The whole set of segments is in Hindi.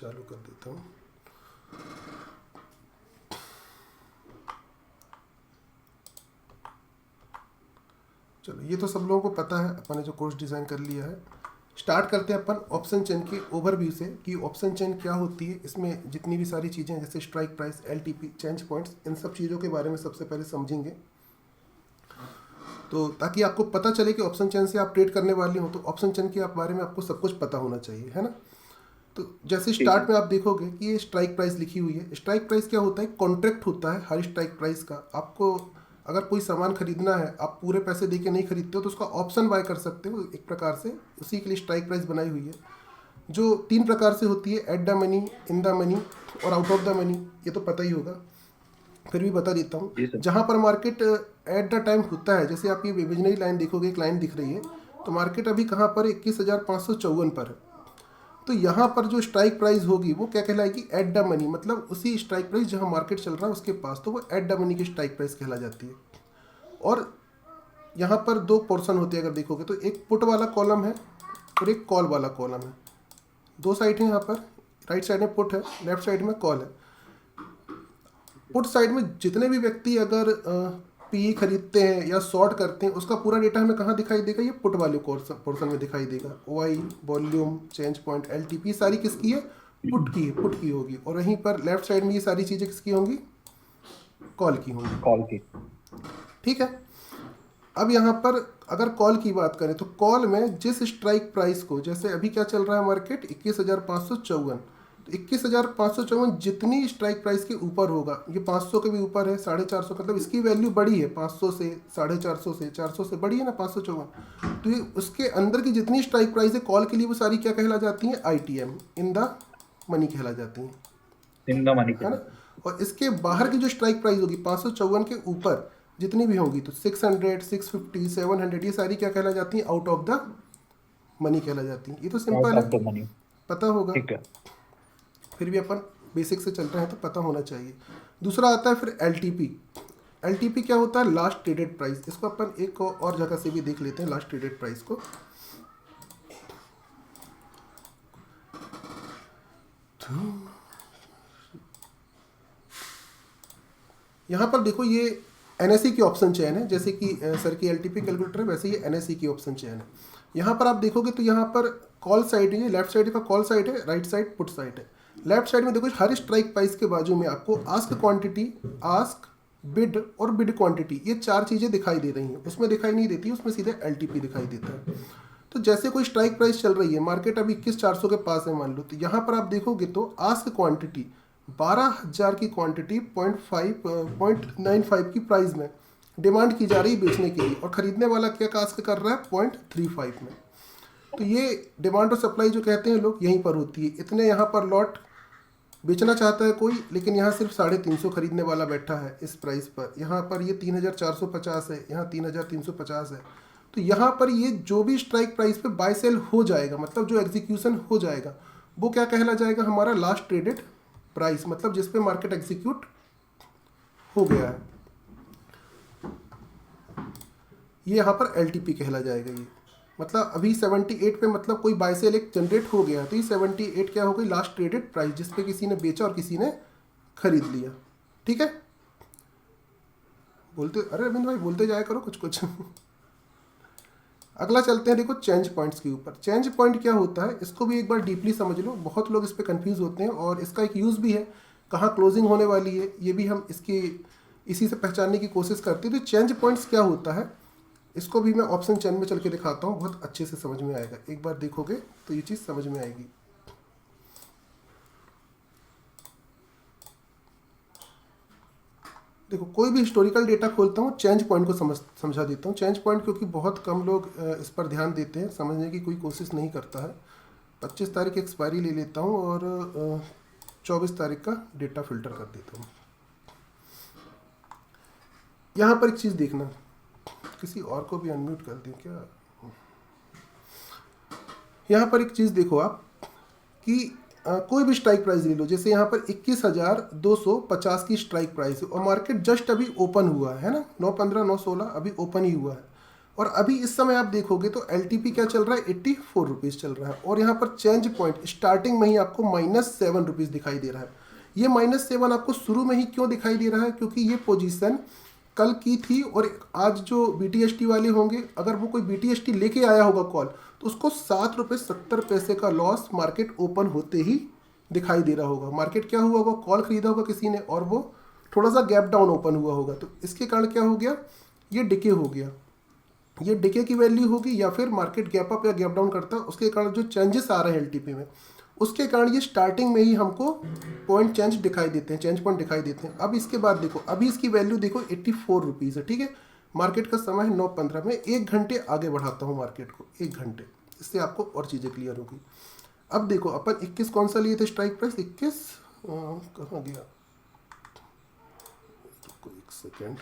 चालू कर देता हूँ। चलो, ये तो सब लोगों को पता है, अपन ने जो कोर्स डिज़ाइन कर लिया है। स्टार्ट करते हैं अपन ऑप्शन चेन के ओवरव्यू से कि ऑप्शन चेन क्या होती है। इसमें जितनी भी सारी चीज़ें जैसे strike price, LTP, change points, इन सब चीज़ों के बारे में सबसे पहले समझेंगे, तो ताकि आपको पता चले कि ऑप्शन चेन से आप ट्रेड करने वाले हो तो ऑप्शन चेन के बारे में आपको सब कुछ पता होना चाहिए, है ना। तो जैसे ठीक है। स्टार्ट में आप देखोगे कि ये स्ट्राइक प्राइस लिखी हुई है। स्ट्राइक प्राइस क्या होता है? कॉन्ट्रैक्ट होता है हर स्ट्राइक प्राइस का। आपको अगर कोई सामान खरीदना है, आप पूरे पैसे दे के नहीं खरीदते हो तो उसका ऑप्शन बाय कर सकते हो एक प्रकार से, उसी के लिए स्ट्राइक प्राइस बनाई हुई है, जो 3 प्रकार से होती है: at the money, in the money और आउट ऑफ द मनी। ये तो पता ही होगा, फिर भी बता देता हूँ। जी सर। जहाँ पर मार्केट एट द टाइम होता है, जैसे आप ये इमेजिनरी लाइन देखोगे, एक लाइन दिख रही है, तो मार्केट अभी कहाँ पर? 21,554 पर है। तो यहाँ पर जो स्ट्राइक प्राइस होगी वो क्या कहलाएगी? एट द मनी, मतलब उसी स्ट्राइक प्राइस जहाँ मार्केट चल रहा है उसके पास, तो वो एट द मनी की स्ट्राइक प्राइस कहला जाती है। और यहाँ पर 2 पोर्शन होते हैं, अगर देखोगे तो एक पुट वाला कॉलम है और एक कॉल वाला कॉलम है। 2 साइड है यहाँ पर, राइट साइड में पुट है, लेफ्ट साइड में कॉल है। पुट साइड में जितने भी व्यक्ति अगर पी खरीदते हैं या शॉर्ट करते हैं, उसका पूरा डेटा हमें कहाँ दिखाई देगा? ये पुट वाले पोर्शन में दिखाई देगा। Y, volume, change point, LTP सारी किसकी है? पुट की है, पुट की होगी। और वहीं पर लेफ्ट साइड में ये सारी चीज़ें किसकी होंगी? कॉल की होंगी। कॉल की। ठीक है। अब यहाँ पर अगर कॉल की बात करें तो कॉल में जिस स्ट्राइक प्राइस को, जैसे अभी क्या चल रहा है मार्केट? 21,554, तो 21,554 जितनी स्ट्राइक प्राइस के ऊपर होगा, ये 500 के भी ऊपर है, 450, मतलब इसकी वैल्यू बड़ी है 500 से, 450 से, 400 से बड़ी है ना 554। तो ये उसके अंदर की जितनी स्ट्राइक प्राइस है कॉल के लिए, वो सारी क्या कहला जाती हैं? आईटीएम, इन द मनी कहला जाती हैं, इन द मनी है के। ना। और इसके बाहर की जो स्ट्राइक प्राइस होगी 554 के ऊपर जितनी भी होगी, तो 600, 650, 700, ये सारी क्या कहला जाती हैं? आउट ऑफ द मनी कहला जाती हैं। ये तो आउट सिंपल है, ऑफ द मनी। पता होगा। ठीक है। फिर भी अपन बेसिक से चल रहे हैं तो पता होना चाहिए। दूसरा आता है फिर एलटीपी। एलटीपी क्या होता है? Last traded price. इसको अपन एक और जगह से भी देख लेते हैं, लास्ट ट्रेडेड प्राइस को। यहाँ पर देखो, ये एनएसई की ऑप्शन चेन है, जैसे कि सर की एलटीपी कैलकुलेटर है, वैसे ये एनएसई की ऑप्शन चेन है। यहाँ पर आप देखोगे तो यहाँ पर कॉल साइड है, लेफ्ट साइड का कॉल साइड है, राइट साइड पुट साइड है। लेफ्ट साइड में देखो हर स्ट्राइक प्राइस के बाजू में आपको आस्क क्वांटिटी, आस्क, बिड और बिड क्वांटिटी, ये 4 चीज़ें दिखाई दे रही हैं। उसमें दिखाई नहीं देती, उसमें सीधे एलटीपी दिखाई देता है। तो जैसे कोई स्ट्राइक प्राइस चल रही है, मार्केट अभी 21,400 के पास है मान लो, तो यहाँ पर आप देखोगे तो आस्क क्वांटिटी 12,000 की क्वांटिटी 0.95 की प्राइस में डिमांड की जा रही है बेचने के लिए, और ख़रीदने वाला क्या आस्क कर रहा है? 0.35 में। तो ये डिमांड और सप्लाई जो कहते हैं लोग, यहीं पर होती है। इतने यहाँ पर लॉट बेचना चाहता है कोई, लेकिन यहाँ सिर्फ 350 खरीदने वाला बैठा है इस प्राइस पर। यहाँ पर ये 3,450 है, यहाँ 3,350 है। तो यहाँ पर ये जो भी स्ट्राइक प्राइस पे बाय सेल हो जाएगा, मतलब जो एग्जीक्यूशन हो जाएगा, वो क्या कहला जाएगा? हमारा लास्ट ट्रेडेड प्राइस, मतलब जिस पे मार्केट एग्जीक्यूट हो गया है, ये यहाँ पर एलटीपी कहला जाएगा। ये मतलब अभी 78 पे, मतलब कोई बाय सेल एक जनरेट हो गया, तो ये 78 क्या हो गई? लास्ट ट्रेडेड प्राइस, जिस पे किसी ने बेचा और किसी ने खरीद लिया। ठीक है। बोलते, अरे अरविंद भाई बोलते जाया करो कुछ कुछ। अगला चलते हैं, देखो चेंज पॉइंट्स के ऊपर। चेंज पॉइंट क्या होता है, इसको भी एक बार डीपली समझ लो। बहुत लोग इस पर कंफ्यूज होते हैं, और इसका एक यूज़ भी है, कहाँ क्लोजिंग होने वाली है, ये भी हम इसी से पहचानने की कोशिश करते हैं। तो चेंज पॉइंट्स क्या होता है, इसको भी मैं ऑप्शन चेन में चल के दिखाता हूँ, बहुत अच्छे से समझ में आएगा। एक बार देखोगे तो ये चीज़ समझ में आएगी। देखो, कोई भी हिस्टोरिकल डेटा खोलता हूँ, चेंज पॉइंट को समझा देता हूँ। चेंज पॉइंट क्योंकि बहुत कम लोग इस पर ध्यान देते हैं, समझने की कोई कोशिश नहीं करता है। 25 तारीख की एक्सपायरी ले लेता हूँ और 24 तारीख का डेटा फिल्टर कर देता हूँ। यहाँ पर एक चीज़ देखना, किसी और को भी अनम्यूट कर दें क्या? यहाँ पर एक चीज़ देखो आप कि कोई भी स्ट्राइक प्राइस ले लो, जैसे यहाँ पर 21,250 की स्ट्राइक प्राइस है, और मार्केट जस्ट अभी ओपन हुआ है ना, 9:15, 9:16 अभी ओपन ही हुआ है, और अभी इस समय आप देखोगे तो LTP क्या चल रहा है, 84 रुपीज़ चल रहा है। और यहाँ पर चेंज पॉइंट स्टार्टिंग में ही आपको -7 रुपीज़ दिखाई दे रहा है। ये -7 आपको शुरू में ही क्यों दिखाई दे रहा है, क्योंकि ये पोजीशन कल की थी और आज जो BTST वाले होंगे, अगर वो कोई BTST लेके आया होगा कॉल, तो उसको 7 रुपये 70 पैसे का लॉस मार्केट ओपन होते ही दिखाई दे रहा होगा। मार्केट क्या हुआ होगा, कॉल खरीदा होगा किसी ने और वो थोड़ा सा गैप डाउन ओपन हुआ होगा, तो इसके कारण क्या हो गया, ये डिके हो गया। ये डिके की वैल्यू होगी या फिर मार्केट गैप अप या गैप डाउन करता है, उसके कारण जो चेंजेस आ रहे हैं LTP में, उसके कारण ये स्टार्टिंग में ही हमको पॉइंट चेंज दिखाई देते हैं, चेंज पॉइंट दिखाई देते हैं। अब इसके बाद देखो, अभी इसकी वैल्यू देखो 84 रुपीज़ है, ठीक है। मार्केट का समय है 9:15 में। 1 घंटे आगे बढ़ाता हूँ मार्केट को, 1 घंटे, इससे आपको और चीज़ें क्लियर होगी। अब देखो अपन 21 कौन सा लिए थे स्ट्राइक प्राइस, 21 कहाँ गया, एक सेकेंड,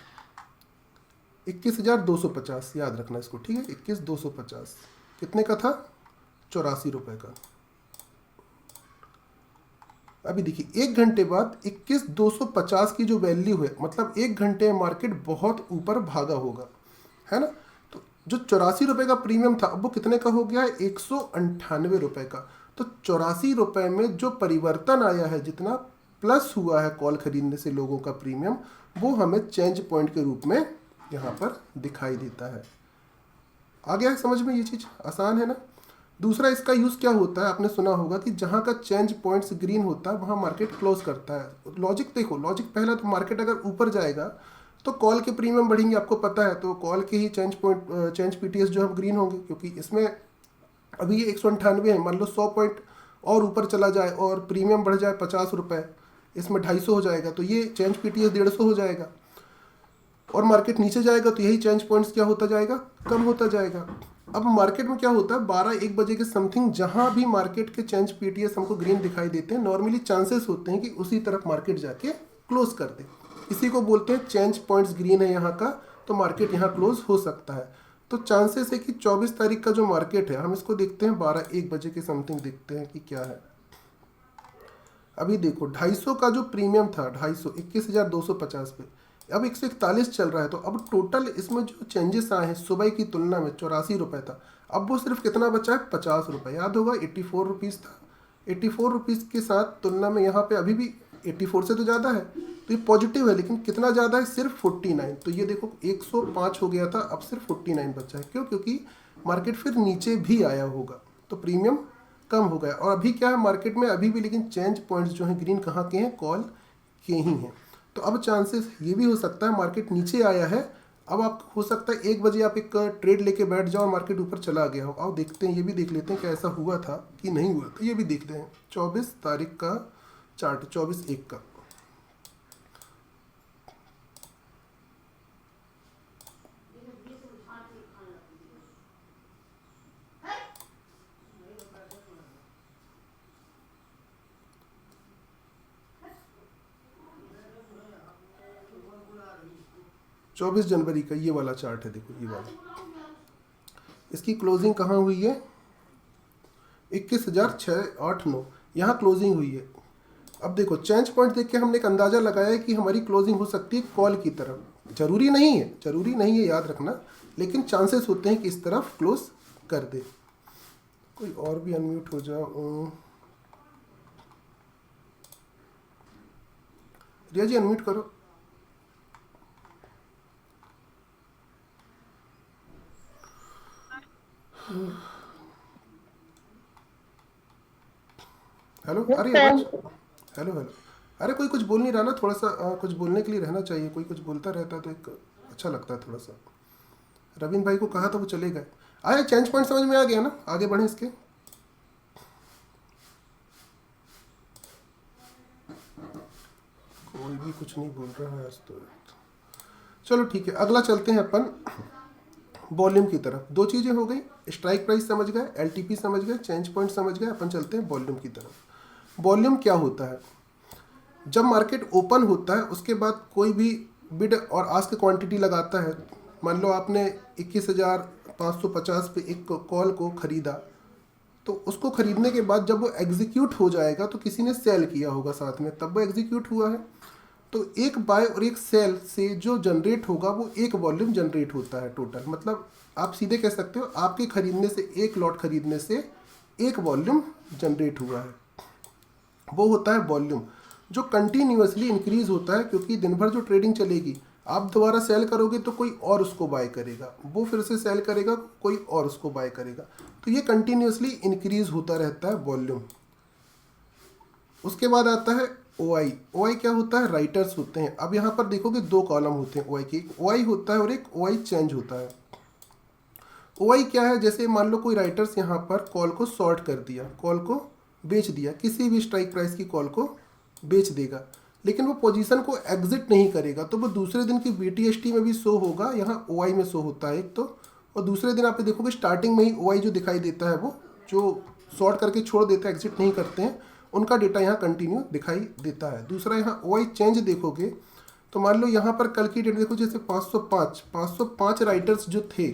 21,250 याद रखना इसको, ठीक है। 21,250 कितने का था, 84 रुपये का। अभी देखिए 1 घंटे बाद 21,250 की जो वैल्यू है, मतलब 1 घंटे में मार्केट बहुत ऊपर भागा होगा, है ना। तो जो 84 रुपये का प्रीमियम था, अब वो कितने का हो गया है, 198 रुपये का। तो 84 रुपये में जो परिवर्तन आया है, जितना प्लस हुआ है कॉल खरीदने से लोगों का प्रीमियम, वो हमें चेंज पॉइंट के रूप में यहाँ पर दिखाई देता है। आ गया है समझ में, ये चीज़ आसान है ना। दूसरा इसका यूज़ क्या होता है, आपने सुना होगा कि जहाँ का चेंज पॉइंट्स ग्रीन होता है वहाँ मार्केट क्लोज करता है। लॉजिक देखो, लॉजिक पहला तो मार्केट अगर ऊपर जाएगा तो कॉल के प्रीमियम बढ़ेंगे, आपको पता है, तो कॉल के ही चेंज पॉइंट चेंज PTS जो है ग्रीन होंगे, क्योंकि इसमें अभी ये 198 है, मान लो 100 पॉइंट और ऊपर चला जाए और प्रीमियम बढ़ जाए 50 रुपये, इसमें 250 हो जाएगा, तो ये चेंज PTS 150 हो जाएगा। और मार्केट नीचे जाएगा तो यही चेंज पॉइंट्स क्या होता जाएगा, कम होता जाएगा। अब मार्केट में क्या होता है, 12-1 बजे के समथिंग जहाँ भी मार्केट के चेंज PTS हमको ग्रीन दिखाई देते हैं, नॉर्मली चांसेस होते हैं कि उसी तरफ मार्केट जाके क्लोज कर दे। इसी को बोलते हैं चेंज पॉइंट्स ग्रीन है यहाँ का, तो मार्केट यहाँ क्लोज हो सकता है। तो चांसेस है कि 24 तारीख का जो मार्केट है, हम इसको देखते हैं 12-1 बजे के समथिंग, देखते हैं कि क्या है। अभी देखो 250 का जो प्रीमियम था, 250 21,250 पे, अब 141 चल रहा है। तो अब टोटल इसमें जो चेंजेस आए हैं सुबह की तुलना में, 84 रुपये था, अब वो सिर्फ कितना बचा है, 50 रुपये। याद होगा 84 रुपीज़ था, 84 रुपीज़ के साथ तुलना में यहाँ पे अभी भी 84 से तो ज़्यादा है, तो ये पॉजिटिव है, लेकिन कितना ज़्यादा है, सिर्फ 49। तो ये देखो 105 हो गया था, अब सिर्फ 49 बचा है। क्यों, क्योंकि मार्केट फिर नीचे भी आया होगा, तो प्रीमियम कम हो गया। और अभी क्या है मार्केट में, अभी भी लेकिन चेंज पॉइंट्स जो हैं ग्रीन कहाँ के हैं, कॉल के ही हैं। तो अब चांसेस ये भी हो सकता है मार्केट नीचे आया है, अब आप हो सकता है 1 बजे आप एक ट्रेड लेके बैठ जाओ और मार्केट ऊपर चला गया हो। आओ देखते हैं, ये भी देख लेते हैं कि ऐसा हुआ था कि नहीं हुआ था, ये भी देखते हैं। 24 तारीख का चार्ट, 24/1 का। चौबीस जनवरी का ये वाला चार्ट है, देखो ये वाला। इसकी क्लोजिंग कहाँ हुई है, 21,689, यहाँ क्लोजिंग हुई है। अब देखो चेंज पॉइंट देख के हमने एक अंदाज़ा लगाया है कि हमारी क्लोजिंग हो सकती है कॉल की तरफ। जरूरी नहीं है, जरूरी नहीं है, याद रखना, लेकिन चांसेस होते हैं कि इस तरफ क्लोज कर दे। कोई और भी अनम्यूट हो जाओ, रिया जी अनम्यूट करो। हेलो, अरे आवाज, हेलो हेलो, अरे कोई कुछ बोल नहीं रहा ना, थोड़ा सा कुछ बोलने के लिए रहना चाहिए, कोई कुछ बोलता रहता है तो एक अच्छा लगता है थोड़ा सा। रवीन भाई को कहा था, वो चले गए। आए चेंज पॉइंट समझ में आ गया ना, आगे बढ़े इसके। कोई भी कुछ नहीं बोल रहा है आज तो। चलो ठीक है, अगला चलते हैं अपन वॉल्यूम की तरफ। 2 चीज़ें हो गई, स्ट्राइक प्राइस समझ गए, LTP समझ गए, चेंज पॉइंट समझ गए, अपन चलते हैं वॉल्यूम की तरफ। वॉल्यूम क्या होता है, जब मार्केट ओपन होता है उसके बाद कोई भी बिड और आस्क क्वांटिटी लगाता है। मान लो आपने 21,550 पे एक कॉल को ख़रीदा, तो उसको ख़रीदने के बाद जब वो एग्जीक्यूट हो जाएगा तो किसी ने सेल किया होगा साथ में, तब वो एग्जीक्यूट हुआ है। तो एक बाय और एक सेल से जो जनरेट होगा वो एक वॉल्यूम जनरेट होता है टोटल। मतलब आप सीधे कह सकते हो आपके खरीदने से, एक लॉट खरीदने से एक वॉल्यूम जनरेट हुआ है। वो होता है वॉल्यूम जो कंटिन्यूअसली इंक्रीज होता है, क्योंकि दिन भर जो ट्रेडिंग चलेगी, आप दोबारा सेल करोगे तो कोई और उसको बाय करेगा, वो फिर से सेल करेगा, कोई और उसको बाय करेगा, तो ये कंटिन्यूअसली इंक्रीज होता रहता है वॉल्यूम। उसके बाद आता है OI। OI क्या होता है? राइटर्स होते हैं। अब यहाँ पर देखोगे दो कॉलम होते हैं OI के, एक OI होता है और एक OI चेंज होता है। OI क्या है? जैसे मान लो कोई राइटर्स यहाँ पर कॉल को शॉर्ट कर दिया, कॉल को बेच दिया, किसी भी स्ट्राइक प्राइस की कॉल को बेच देगा, लेकिन वो पोजीशन को एग्जिट नहीं करेगा, तो वो दूसरे दिन की BTST में भी शो होगा, यहाँ OI में शो होता है एक तो, और दूसरे दिन आप देखोगे स्टार्टिंग में ही OI जो दिखाई देता है, वो जो शॉर्ट करके छोड़ देते हैं, एग्जिट नहीं करते हैं, उनका डेटा यहाँ कंटिन्यू दिखाई देता है। दूसरा यहाँ OI चेंज देखोगे तो मान लो यहाँ पर कल की डेट देखो, जैसे 505 राइटर्स जो थे,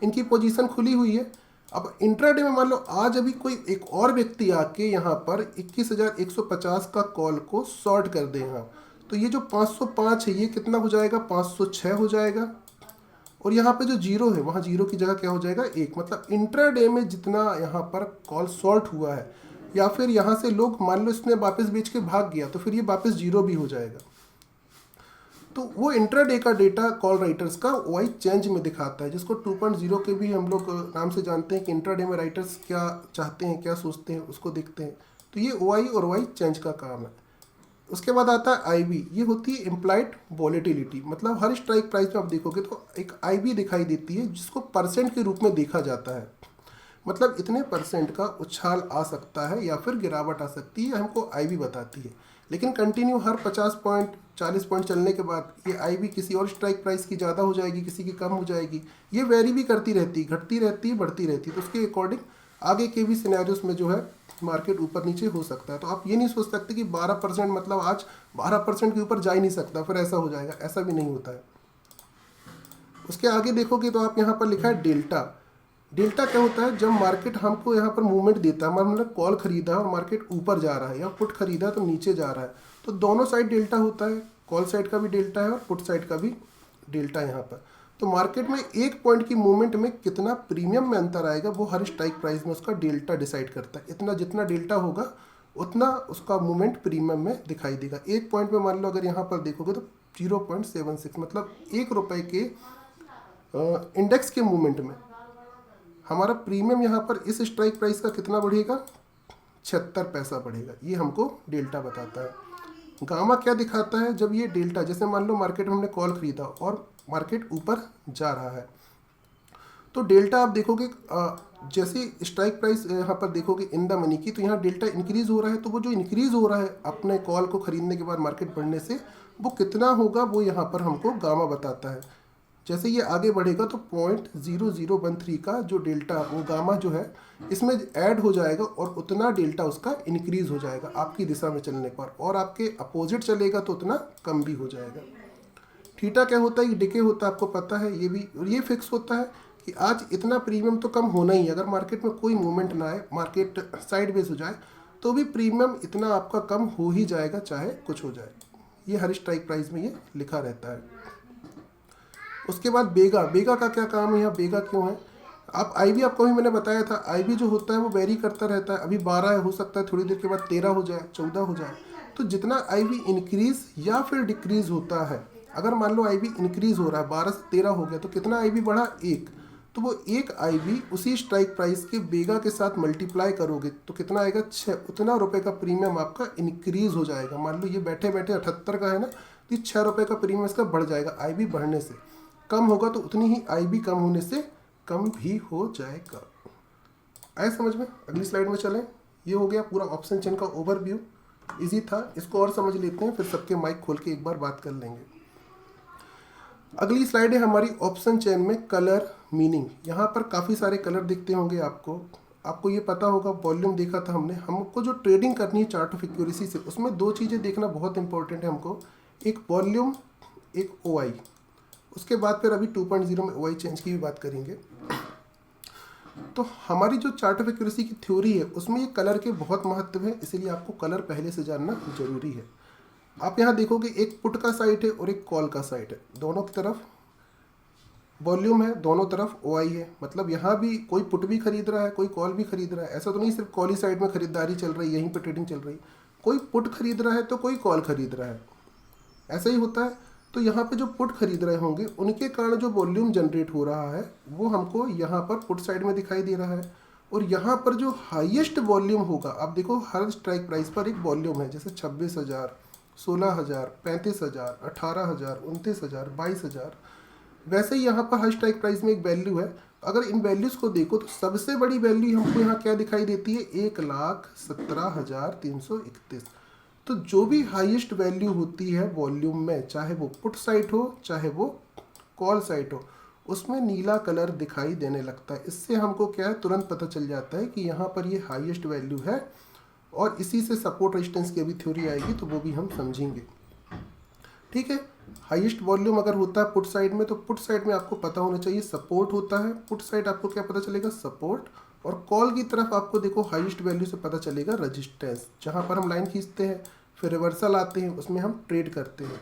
इनकी पोजीशन खुली हुई है। अब इंट्राडे में मान लो आज अभी कोई एक और व्यक्ति आके यहाँ पर 21,150 का कॉल को शॉर्ट कर दे यहाँ, तो ये जो 505 है ये कितना हो जाएगा? 506 हो जाएगा। और यहाँ पे जो जीरो है, वहाँ जीरो की जगह क्या हो जाएगा? 1। मतलब इंट्राडे में जितना यहाँ पर कॉल शॉर्ट हुआ है, या फिर यहाँ से लोग मान लो इसने वापस बेच के भाग गया, तो फिर ये वापस जीरो भी हो जाएगा। तो वो इंट्राडे का डेटा कॉल राइटर्स का OI चेंज में दिखाता है, जिसको 2.0 के भी हम लोग नाम से जानते हैं कि इंट्राडे में राइटर्स क्या चाहते हैं, क्या सोचते हैं, उसको देखते हैं। तो ये OI और OI चेंज का काम है। उसके बाद आता है IB। ये होती है इम्प्लाइड वॉलेटिलिटी। मतलब हर स्ट्राइक प्राइस में आप देखोगे तो एक IB दिखाई देती है, जिसको परसेंट के रूप में देखा जाता है। मतलब इतने परसेंट का उछाल आ सकता है या फिर गिरावट आ सकती है, हमको IB बताती है। लेकिन कंटिन्यू हर 50 पॉइंट 40 पॉइंट चलने के बाद ये IB किसी और स्ट्राइक प्राइस की ज़्यादा हो जाएगी, किसी की कम हो जाएगी, ये वेरी भी करती रहती है, घटती रहती है, बढ़ती रहती है। तो उसके अकॉर्डिंग आगे के भी सिनेरियोस में जो है मार्केट ऊपर नीचे हो सकता है। तो आप ये नहीं सोच सकते कि 12% मतलब आज 12% के ऊपर जा ही नहीं सकता, फिर ऐसा हो जाएगा, ऐसा भी नहीं होता है। उसके आगे देखोगे तो आप यहाँ पर लिखा है डेल्टा। डेल्टा क्या होता है? जब मार्केट हमको यहाँ पर मूवमेंट देता है, हमने कॉल खरीदा है और मार्केट ऊपर जा रहा है, या पुट खरीदा तो नीचे जा रहा है, तो दोनों साइड डेल्टा होता है, कॉल साइड का भी डेल्टा है और पुट साइड का भी डेल्टा है यहाँ पर। तो मार्केट में एक पॉइंट की मूवमेंट में कितना प्रीमियम में अंतर आएगा, वो हर स्ट्राइक प्राइस में उसका डेल्टा डिसाइड करता है। इतना जितना डेल्टा होगा उतना उसका मूवमेंट प्रीमियम में दिखाई देगा। एक पॉइंट में मान लो अगर यहाँ पर देखोगे तो 0.76, मतलब ₹1 के इंडेक्स के मूवमेंट में हमारा प्रीमियम यहाँ पर इस स्ट्राइक प्राइस का कितना बढ़ेगा? 76 पैसा बढ़ेगा। ये हमको डेल्टा बताता है। गामा क्या दिखाता है? जब ये डेल्टा, जैसे मान लो मार्केट में हमने कॉल खरीदा और मार्केट ऊपर जा रहा है, तो डेल्टा आप देखोगे जैसे स्ट्राइक प्राइस यहाँ पर देखोगे इन द मनी की, तो यहाँ डेल्टा इंक्रीज हो रहा है। तो वो जो इंक्रीज हो रहा है अपने कॉल को खरीदने के बाद मार्केट बढ़ने से, वो कितना होगा वो यहाँ पर हमको गामा बताता है। जैसे ये आगे बढ़ेगा तो 0.0013 का जो डेल्टा, वो गामा जो है इसमें ऐड हो जाएगा और उतना डेल्टा उसका इंक्रीज हो जाएगा आपकी दिशा में चलने पर, और आपके अपोजिट चलेगा तो उतना कम भी हो जाएगा। थीटा क्या होता है? ये डिके होता है, आपको पता है ये भी, और ये फिक्स होता है कि आज इतना प्रीमियम तो कम होना ही है। अगर मार्केट में कोई मूवमेंट ना आए, मार्केट साइडवेज हो जाए, तो भी प्रीमियम इतना आपका कम हो ही जाएगा, चाहे कुछ हो जाए। ये हर स्ट्राइक प्राइस में ये लिखा रहता है। उसके बाद बेगा। बेगा का क्या काम है? यहाँ बेगा क्यों है? आप IB आपको भी मैंने बताया था, IB जो होता है वो वेरी करता रहता है। अभी 12 है, हो सकता है थोड़ी देर के बाद 13 हो जाए, 14 हो जाए। तो जितना IB इंक्रीज या फिर डिक्रीज होता है, अगर मान लो IB इंक्रीज हो रहा है, 12 से 13 हो गया, तो कितना IB बढ़ा? 1। तो वो एक IB उसी स्ट्राइक प्राइस के बेगा के साथ मल्टीप्लाई करोगे तो कितना आएगा? 6। उतना रुपये का प्रीमियम आपका इंक्रीज हो जाएगा। मान लो ये बैठे बैठे 78 का है ना, तो ये 6 रुपये का प्रीमियम इसका बढ़ जाएगा IB बढ़ने से। कम होगा तो उतनी ही IB कम होने से कम भी हो जाएगा। आए समझ में? अगली स्लाइड में चलें। ये हो गया पूरा ऑप्शन चेन का ओवरव्यू। इजी था, इसको और समझ लेते हैं, फिर सबके माइक खोल के एक बार बात कर लेंगे। अगली स्लाइड है हमारी ऑप्शन चेन में कलर मीनिंग। यहाँ पर काफ़ी सारे कलर दिखते होंगे आपको ये पता होगा, वॉल्यूम देखा था हमने। हमको जो ट्रेडिंग करनी है चार्ट ऑफ एक्यूरेसी से, उसमें दो चीज़ें देखना बहुत इंपॉर्टेंट है हमको, एक वॉल्यूम, एक OI। उसके बाद फिर अभी 2.0 में OI चेंज की भी बात करेंगे। तो हमारी जो चार्ट ऑफ एक्यूरेसी की थ्योरी है उसमें ये कलर के बहुत महत्व है, इसीलिए आपको कलर पहले से जानना जरूरी है। आप यहाँ देखोगे एक पुट का साइड है और एक कॉल का साइड है, दोनों की तरफ वॉल्यूम है, दोनों तरफ ओ आई है, मतलब यहाँ भी कोई पुट भी खरीद रहा है, कोई कॉल भी खरीद रहा है। ऐसा तो नहीं सिर्फ कॉल ही साइड में खरीदारी चल रही है, यहीं पे ट्रेडिंग चल रही है। कोई पुट खरीद रहा है तो कोई कॉल खरीद रहा है, ऐसा ही होता है। तो यहाँ पे जो पुट खरीद रहे होंगे उनके कारण जो वॉल्यूम जनरेट हो रहा है वो हमको यहाँ पर पुट साइड में दिखाई दे रहा है। और यहाँ पर जो हाईएस्ट वॉल्यूम होगा, आप देखो हर स्ट्राइक प्राइस पर एक वॉल्यूम है, जैसे 26,000, 16,000, 35,000, 18,000, 29,000, 22,000। वैसे ही यहाँ पर हर स्ट्राइक प्राइस में एक वैल्यू है। अगर इन वैल्यूज़ को देखो तो सबसे बड़ी वैल्यू हमको यहाँ क्या दिखाई देती है, 1,17,331। तो जो भी हाईएस्ट वैल्यू होती है वॉल्यूम में, चाहे वो पुट साइट हो चाहे वो कॉल साइट हो, उसमें नीला कलर दिखाई देने लगता है। इससे हमको क्या है, तुरंत पता चल जाता है कि यहाँ पर ये हाईएस्ट वैल्यू है। और इसी से सपोर्ट रेजिस्टेंस की अभी थ्योरी आएगी तो वो भी हम समझेंगे। ठीक है, हाईएस्ट वॉल्यूम अगर होता है पुट साइड में, तो पुट साइड में आपको पता होना चाहिए सपोर्ट होता है। पुट साइड आपको क्या पता चलेगा, सपोर्ट। और कॉल की तरफ आपको देखो हाईएस्ट वैल्यू से पता चलेगा रजिस्टेंस, जहाँ पर हम लाइन खींचते हैं, फिर रिवर्सल आते हैं, उसमें हम ट्रेड करते हैं।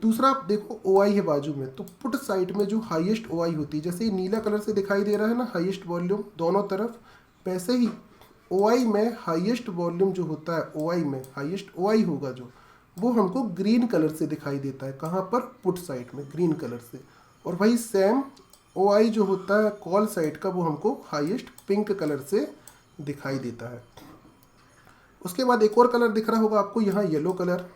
दूसरा आप देखो ओ आई है बाजू में, तो पुट साइड में जो हाईएस्ट ओ आई होती है, जैसे ये नीला कलर से दिखाई दे रहा है ना हाईएस्ट वॉल्यूम दोनों तरफ, वैसे ही ओ आई में हाईएस्ट वॉल्यूम जो होता है, ओ आई में हाईएस्ट ओ आई होगा जो, वो हमको ग्रीन कलर से दिखाई देता है। कहाँ पर, पुट साइड में ग्रीन कलर से। और वही सेम ओ आई जो होता है कॉल साइड का, वो हमको हाईएस्ट पिंक कलर से दिखाई देता है। उसके बाद एक और कलर दिख रहा होगा आपको यहाँ, येलो कलर।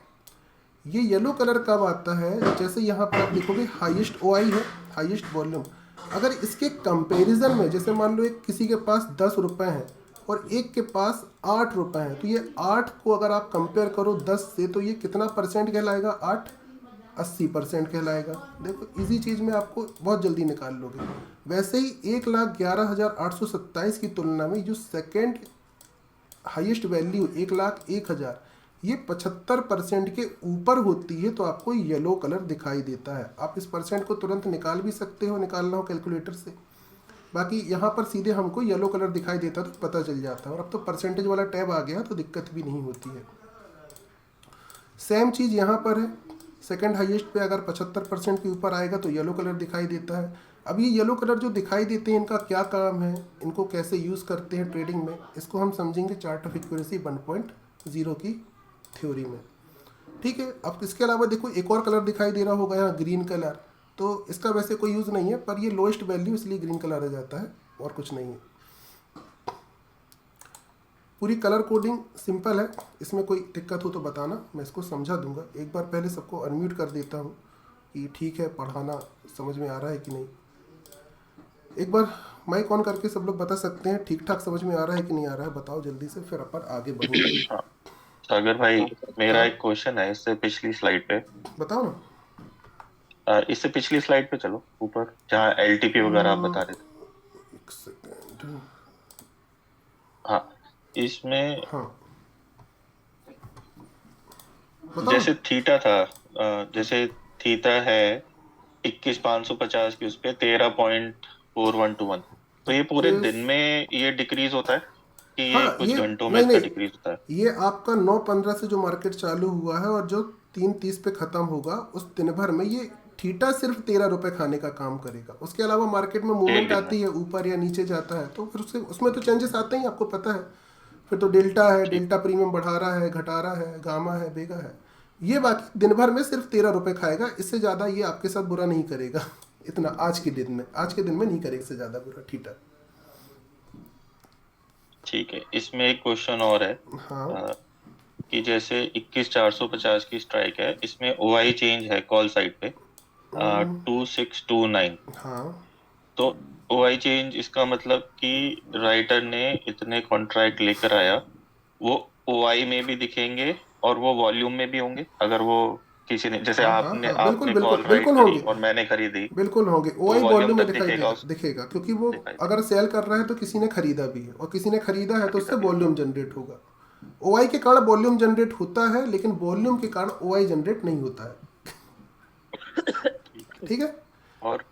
ये येलो कलर कब आता है, जैसे यहाँ पर आप देखोगे हाईएस्ट ओ आई है, हाईएस्ट वॉल्यूम। अगर इसके कंपैरिजन में, जैसे मान लो एक किसी के पास 10 रुपये हैं और एक के पास 8 रुपये हैं, तो ये 8 को अगर आप कंपेयर करो 10 से, तो ये कितना परसेंट कहलाएगा, 8 80% कहलाएगा। देखो इजी चीज़ में आपको बहुत जल्दी निकाल लोगे। वैसे ही 1,11,827 की तुलना में जो सेकेंड हाईएस्ट वैल्यू 1,01,000, ये 75% के ऊपर होती है, तो आपको येलो कलर दिखाई देता है। आप इस परसेंट को तुरंत निकाल भी सकते हो, निकालना हो कैलकुलेटर से। बाकी यहाँ पर सीधे हमको येलो कलर दिखाई देता तो पता चल जाता है। और अब तो परसेंटेज वाला टैब आ गया तो दिक्कत भी नहीं होती है। सेम चीज़ यहाँ पर है, सेकंड हाईएस्ट पे अगर 75% के ऊपर आएगा तो येलो कलर दिखाई देता है। अब ये येलो कलर जो दिखाई देते हैं, इनका क्या काम है, इनको कैसे यूज़ करते हैं ट्रेडिंग में, इसको हम समझेंगे चार्ट ऑफ एक्यूरेसी 1.0 की थ्योरी में। ठीक है, अब इसके अलावा देखो एक और कलर दिखाई दे रहा होगा यहाँ, ग्रीन कलर। तो इसका वैसे कोई यूज़ नहीं है, पर ये लोएस्ट वैल्यू इसलिए ग्रीन कलर आ जाता है, और कुछ नहीं है। पूरी कलर कोडिंग सिंपल है, इसमें कोई दिक्कत हो तो बताना, मैं इसको समझा दूंगा। एक बार पहले सबको अनम्यूट कर देता हूँ कि ठीक है, पढ़ाना समझ में आ रहा है कि नहीं। एक बार माइक ऑन करके सब लोग बता सकते हैं ठीक ठाक समझ में आ रहा है कि नहीं आ रहा है, बताओ जल्दी से, फिर अपन आगे बढ़ेंगे। हाँ, सागर भाई, मेरा हाँ एक क्वेश्चन है इससे पिछली स्लाइड पे। बताओ ना। इससे पिछली स्लाइड पे चलो ऊपर, जहाँ एलटीपी वगैरह आप बता रहे थे। एक सेकेंड। हाँ, इसमें हाँ बताओ ना। जैसे थीटा था, जैसे थीटा है 21,550 की, उस पे 13.4121। तो ये पूरे इस दिन में ये डिक्रीज होता है कि ये हाँ, कुछ ये घंटों में नहीं इसका नहीं, डिक्रीज होता है? ये आपका 9:15 से जो मार्केट चालू हुआ है और जो 3:30 पे ख़त्म होगा, उस दिन भर में ये थीटा सिर्फ 13 रुपये खाने का काम करेगा। उसके अलावा मार्केट में एक मूवमेंट दिन में? आती है, ऊपर या नीचे जाता है, तो फिर उससे उसमें तो चेंजेस आते ही, आपको पता है। फिर तो डेल्टा है, ठीक। डेल्टा प्रीमियम बढ़ा रहा है, घटा रहा है, गामा है, बेगा है। ये बाकी दिन भर में सिर्फ 13 रुपये खाएगा, इससे ज़्यादा ये आपके साथ बुरा नहीं करेगा। इतना आज के दिन में, आज के दिन में नहीं करेगा इससे ज़्यादा बुरा थीटा। ठीक है, इसमें एक क्वेश्चन और है, हाँ। कि जैसे 21,450 की स्ट्राइक है, इसमें ओआई चेंज है कॉल साइड पे 2629। हाँ तो ओआई चेंज, इसका मतलब कि राइटर ने इतने कॉन्ट्रैक्ट लेकर आया, वो ओआई में भी दिखेंगे और वो वॉल्यूम में भी होंगे? अगर वो किसी ने, जैसे हाँ हाँ आपने हाँ, बिल्कुल आपने बिल्कुल कॉल राइट बिल्कुल करी होंगे। और मैंने खरीदी, बिल्कुल होंगे, ओ तो आई वॉल्यूम वॉल्यूम में तक दिखाई दिखेगा देगा, उस? दिखेगा, क्योंकि वो दिखाई अगर सेल कर रहा है तो किसी ने खरीदा भी है, और किसी ने खरीदा है तो उससे देगा। वॉल्यूम जनरेट होगा। ओ आई के कारण वॉल्यूम जनरेट होता है, लेकिन वॉल्यूम के कारण ओ आई जनरेट नहीं होता है। ठीक है। ठीक है। और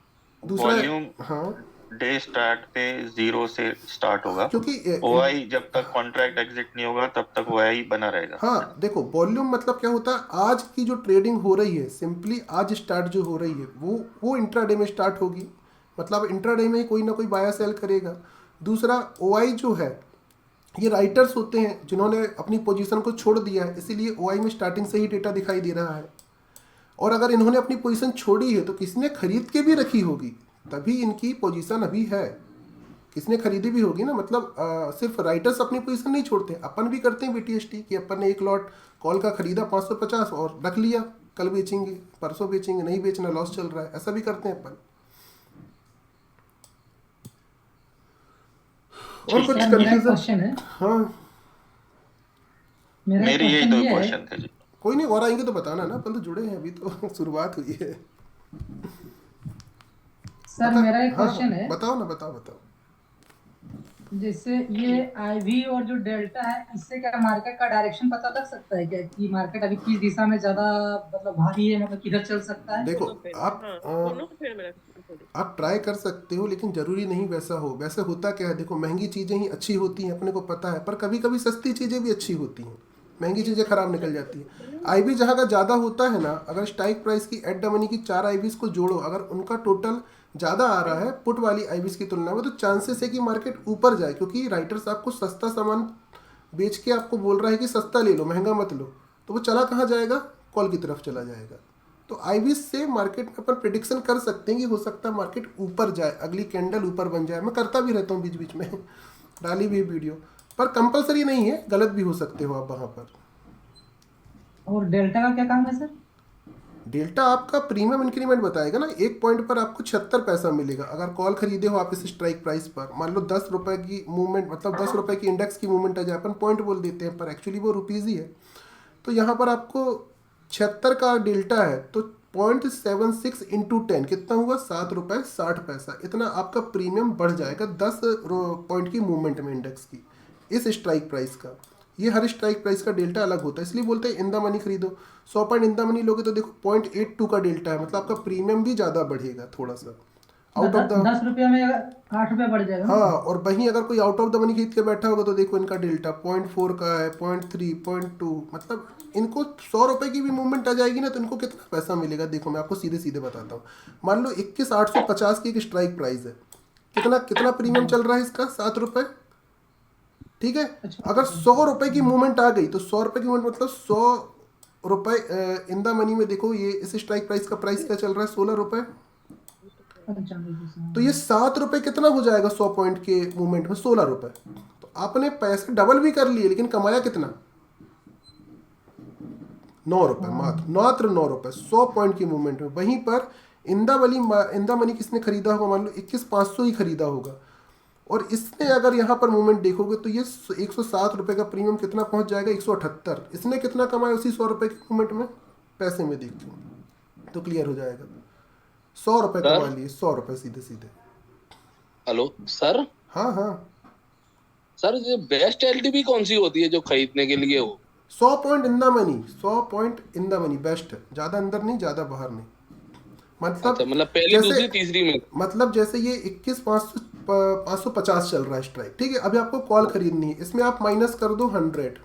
दूसरा, वॉल्यूम हाँ डे स्टार्ट पे 0 से स्टार्ट होगा। क्योंकि ओआई जब तक कॉन्ट्रैक्ट एग्जिट नहीं होगा तब तक ओआई बना रहेगा। हाँ देखो, वॉल्यूम मतलब क्या होता है, आज की जो ट्रेडिंग हो रही है सिंपली आज स्टार्ट जो हो रही है वो इंट्राडे में स्टार्ट होगी। मतलब इंट्राडे में ही कोई ना कोई बाया सेल करेगा। दूसरा ओआई जो है, ये राइटर्स होते हैं जिन्होंने अपनी पोजीशन को छोड़ दिया है, इसीलिए ओआई में स्टार्टिंग से ही डेटा दिखाई दे रहा है। और अगर इन्होंने अपनी पोजीशन छोड़ी है तो किसने खरीद के भी रखी होगी, तभी इनकी पोजीशन अभी है। किसने खरीदी भी होगी ना, मतलब सिर्फ राइटर्स अपनी पोजीशन नहीं छोड़ते, अपन भी करते हैं बीटीएसटी कि अपन ने एक लॉट कॉल का खरीदा 550 और रख लिया, कल बेचेंगे परसों बेचेंगे, नहीं बेचना लॉस चल रहा है, ऐसा भी करते हैं अपन। और कुछ सर मेरा एक कंफ्यूजन? क्वेश्चन है। हाँ मेरा एक मेरी यही क्वेश्चन दो ये है। क्वेश्चन थे जी। कोई नहीं, और आएंगे तो बताना ना, अपन तो जुड़े हैं, अभी तो शुरुआत हुई है। सर मेरा एक हाँ क्वेश्चन है, बताओ ना, बताओ बताओ। जैसे ये आईवी और जो डेल्टा है, इससे क्या मार्केट का डायरेक्शन पता लग सकता है क्या कि मार्केट अभी किस दिशा में ज्यादा मतलब भारी है, मतलब किधर चल सकता है? देखो आप हाँ दोनों पे फिर मेरा थोड़ी। आप ट्राई कर सकते हो, लेकिन जरूरी नहीं वैसा हो। वैसे होता क्या है, देखो महंगी चीज़ें ही अच्छी होती हैं अपने को पता है, पर कभी कभी सस्ती चीज़ें भी अच्छी होती हैं, महंगी चीज़ें खराब निकल जाती हैं। आईबी जहाँ का ज़्यादा होता है ना, अगर स्ट्राइक प्राइस की एट द मनी की 4 आईबीज को जोड़ो, अगर उनका टोटल ज़्यादा आ रहा है पुट वाली आईबीज की तुलना में, तो चांसेस है कि मार्केट ऊपर जाए, क्योंकि राइटर्स आपको सस्ता सामान बेच के आपको बोल रहा है कि सस्ता ले लो महंगा मत लो, तो वो चला कहाँ जाएगा, कॉल की तरफ चला जाएगा। तो आईबीज से मार्केट में अपन प्रिडिक्शन कर सकते हैं कि हो सकता है मार्केट ऊपर जाए, अगली कैंडल ऊपर बन जाए। मैं करता भी रहता हूँ बीच बीच में डाली भी वीडियो, पर कंपलसरी नहीं है, गलत भी हो सकते हो आप वहाँ पर। और डेल्टा का क्या काम है सर? डेल्टा आपका प्रीमियम इंक्रीमेंट बताएगा ना, एक पॉइंट पर आपको 76 पैसा मिलेगा। अगर कॉल खरीदे हो आप इस स्ट्राइक प्राइस पर, मान लो 10 रुपए की मूवमेंट, मतलब 10 रुपए की इंडेक्स की मूवमेंट है, अपन पॉइंट बोल देते हैं पर एक्चुअली वो रुपीज़ ही है। तो यहाँ पर आपको 76 का डेल्टा है, तो 0.76 इंटू 10 कितना हुआ, 7 रुपये 60 पैसा। इतना आपका प्रीमियम बढ़ जाएगा 10 पॉइंट की मूवमेंट में इंडेक्स की, इस स्ट्राइक प्राइस का। ये हर स्ट्राइक प्राइस का डेल्टा अलग होता है, इसलिए बोलते हैं इन द मनी खरीदो। 100 पॉइंट इन द मनी लोगे तो देखो 0.82 का डेल्टा है, मतलब आपका प्रीमियम भी ज़्यादा बढ़ेगा थोड़ा सा आउट ऑफ द। 10 रुपया में 8 रुपया बढ़ जाएगा ना? हाँ, और वहीं अगर कोई आउट ऑफ द मनी खरीद के बैठा होगा तो देखो इनका डेल्टा 0.4 का है, 0.3, 0.2, मतलब इनको 100 रुपए की भी मूवमेंट आ जाएगी ना तो इनको कितना पैसा मिलेगा। देखो मैं आपको सीधे सीधे बताता हूँ, मान लो 21,850 की एक स्ट्राइक प्राइस है, कितना कितना प्रीमियम चल रहा है इसका, 7 रुपये, ठीक है। अगर 100 रुपए की मूवमेंट आ गई तो 100 रुपए की मूवमेंट मतलब 100 रुपए इन द मनी में देखो, ये इस स्ट्राइक प्राइस का प्राइस क्या चल रहा है, 16 रुपए। तो ये 7 रुपए कितना हो जाएगा 100 पॉइंट के मूवमेंट में, 16 रुपए। तो आपने पैसे डबल भी कर लिए, लेकिन कमाया कितना, 9 रुपए, मात्र 9 रुपए 100 पॉइंट की मूवमेंट में। वहीं पर इंदा मनी किसने खरीदा होगा, मान लो 21,500 ही खरीदा होगा, और इसने अगर यहाँ पर मूवमेंट देखोगे तो ये 107 रुपए का प्रीमियम कितना पहुंच जाएगा, 178। इसने कितना कमाया उसी 100 रुपए के मूवमेंट में, पैसे में देखो तो क्लियर हो जाएगा। 100 रुपए कमा लिए, 100 रुपए सीधे सीधे। Hello sir. हाँ हाँ सर ये बेस्ट एलटीवी कौन सी होती है जो खरीदने के लिए हो? 100 point in the money, 100 point in the money best है, ज़्यादा अंदर नहीं ज़्यादा बाहर नहीं। मतलब अच्छा, मतलब पहली दूसरी तीसरी में, मतलब जैसे ये 21,550 चल रहा है स्ट्राइक, ठीक है। अभी आपको कॉल खरीदनी है, इसमें आप माइनस कर दो 100,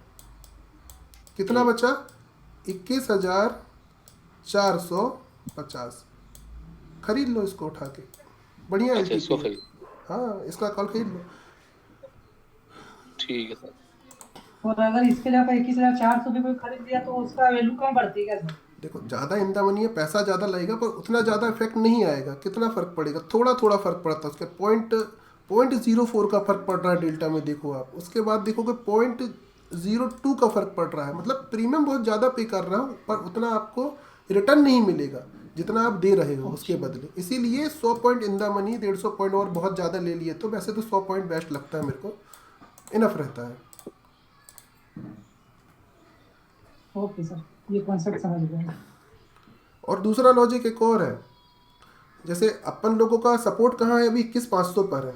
कितना बचा, 21,450। खरीद लो इसको उठा के, बढ़िया अच्छा इसको है। खरीद, हाँ इसका कॉल खरीद लो। ठीक है सर। और अगर इसके लिए 21,400 भी कोई खरीद लिया तो उसका वैल्यू कम बढ़ती है सर? देखो ज़्यादा इन द मनी है, पैसा ज़्यादा लगेगा पर उतना ज़्यादा इफेक्ट नहीं आएगा। कितना फ़र्क पड़ेगा, थोड़ा थोड़ा फ़र्क पड़ता है उसके, 0.04 का फ़र्क पड़ रहा है डेल्टा में देखो आप। उसके बाद देखोगे 0.02 का फ़र्क पड़ रहा है, मतलब प्रीमियम बहुत ज़्यादा पे कर रहा हूँ पर उतना आपको रिटर्न नहीं मिलेगा जितना आप दे रहे हो उसके बदले। इसीलिए 100 point in the money, 150 point और बहुत ज़्यादा ले लिए तो वैसे तो 100 पॉइंट बेस्ट लगता है मेरे को, इनफ रहता है। ओके सर, ये कॉन्सेप्ट समझ गया। और दूसरा लॉजिक एक और है, जैसे अपन लोगों का सपोर्ट कहाँ है अभी, 21,500 पर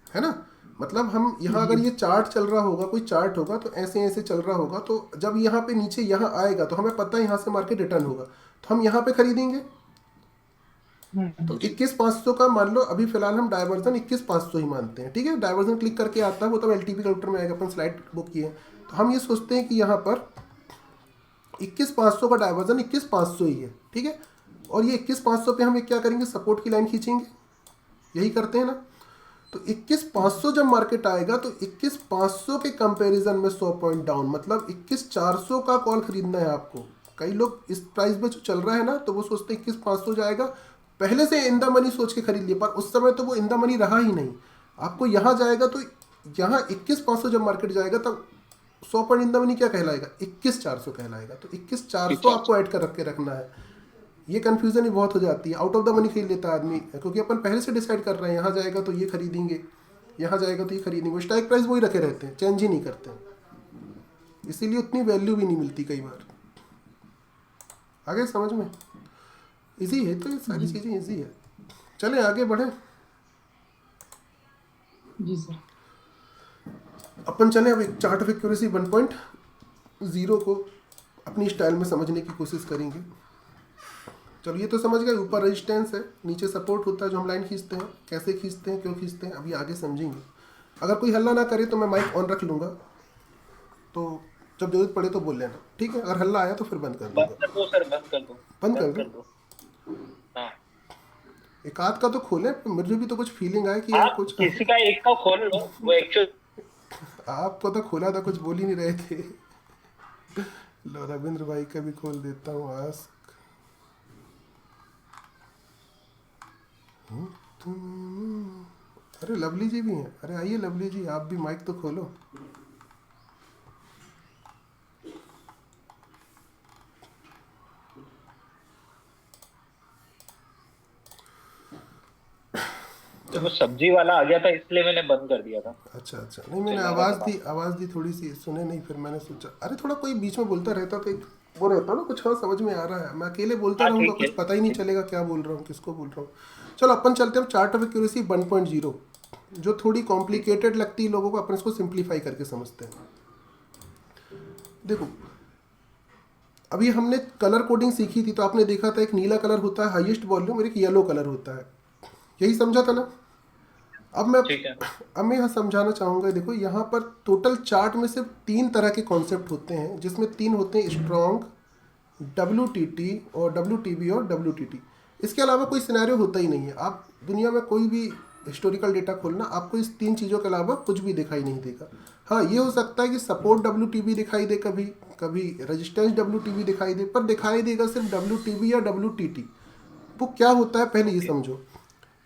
है ना। मतलब हम यहाँ अगर ये चार्ट चल रहा होगा, कोई चार्ट होगा तो ऐसे ऐसे चल रहा होगा, तो जब यहाँ पे नीचे यहाँ आएगा तो हमें पता है यहाँ से मार्केट रिटर्न होगा, तो हम यहाँ पे खरीदेंगे, तो 21,500 का मान लो अभी फिलहाल हम डायवर्जन 21,500 ही मानते हैं, ठीक है। डायवर्जन क्लिक करके आता है वो तब एलटीपी कैलकुलेटर में आएगा, अपन स्लाइड बुक किए हैं। तो हम ये सोचते हैं कि यहाँ पर 21,500 का डायवर्जन 21,500 ही है, ठीक है। और ये 21,500 पे हम एक क्या करेंगे, सपोर्ट की लाइन खींचेंगे, यही करते हैं ना। तो 21,500 जब मार्केट आएगा तो 21,500 के कंपैरिजन में 100 पॉइंट डाउन, मतलब 21,400 का कॉल खरीदना है आपको। कई लोग इस प्राइस में जो चल रहा है ना तो वो सोचते हैं 21,500 जाएगा, पहले से इन द मनी सोच के खरीद लिए, पर उस समय तो वो इन द मनी रहा ही नहीं। आपको यहाँ जाएगा तो यहाँ 21,500 जब मार्केट जाएगा तब 100 पॉइंट इन द मनी क्या कहलाएगा, 21,400 कहलाएगा। तो 21,400 आपको ऐड कर रख के रखना है। ये कन्फ्यूजन ही बहुत हो जाती है, आउट ऑफ द मनी खरीद लेता है आदमी, क्योंकि अपन पहले से डिसाइड कर रहे हैं यहाँ जाएगा तो ये खरीदेंगे, यहाँ जाएगा तो ये खरीदेंगे, स्ट्राइक प्राइस वही रखे रहते हैं, चेंज ही नहीं करते हैं, इसीलिए उतनी वैल्यू भी नहीं मिलती कई बार। आगे समझ में इजी है, तो ये सारी चीज़ें इजी है। चले आगे बढ़े, जी सर। अपन चले अब एक चार्ट ऑफ एक्यूरेसी 1.0 को अपनी स्टाइल में समझने की कोशिश करेंगे। चलो ये तो समझ गए, ऊपर रेजिस्टेंस है, नीचे सपोर्ट होता है जो हम लाइन खींचते हैं, कैसे खींचते हैं, क्यों खींचते हैं, अभी आगे समझेंगे। अगर कोई हल्ला ना करे तो मैं माइक ऑन रख लूँगा, तो जब जरूरत पड़े तो बोल लेना, ठीक है। अगर हल्ला आया तो फिर बंद कर दूँगा। बंद कर दो सर, बंद कर दो, बंद कर कर दो। दो। हाँ, एक आध का तो खोले, मुझे भी तो कुछ फीलिंग आए कि यार आप कुछ किसी का एक का खोल लो, वो एक्चुअल आपको तो खोला था, कुछ बोल ही नहीं रहे थे। लो रविंद्र भाई का भी खोल देता हूँ, आस्क। अरे लवली जी भी हैं, अरे आइए लवली जी, आप भी माइक तो खोलो। तो वो सब्जी वाला आ गया था इसलिए मैंने बंद कर दिया था। अच्छा अच्छा, नहीं मैंने आवाज़ दी थोड़ी सी, सुने नहीं, फिर मैंने सोचा अरे थोड़ा कोई बीच में बोलता रहता तो एक वो रहता ना कुछ, हाँ समझ में आ रहा है। मैं अकेले बोलता हाँ, रहूँगा, ठीक है। कुछ पता ही नहीं चलेगा क्या बोल रहा हूँ, किसको बोल रहा हूँ। चलो अपन चलते हैं चार्ट ऑफ एक्यूरेसी 1.0, जो थोड़ी कॉम्प्लिकेटेड लगती है लोगों को, अपन इसको सिंप्लीफाई करके समझते हैं। देखो अभी हमने कलर कोडिंग सीखी थी, तो आपने देखा था एक नीला कलर होता है हाईएस्ट वॉल्यूम और एक येलो कलर होता है, यही समझा था ना। ठीक है। अब मैं यहाँ समझाना चाहूँगा, देखो यहाँ पर टोटल चार्ट में सिर्फ 3 तरह के कॉन्सेप्ट होते हैं, जिसमें 3 होते हैं स्ट्रॉन्ग, WTT और WTB और WTT। इसके अलावा कोई सिनेरियो होता ही नहीं है। आप दुनिया में कोई भी हिस्टोरिकल डेटा खोलना, आपको इस 3 चीज़ों के अलावा कुछ भी दिखाई नहीं देगा। हाँ ये हो सकता है कि सपोर्ट WTB दिखाई दे, कभी कभी रेजिस्टेंस WTB दिखाई दे, पर दिखाई देगा सिर्फ WTB या WTT। वो क्या होता है पहले ये समझो।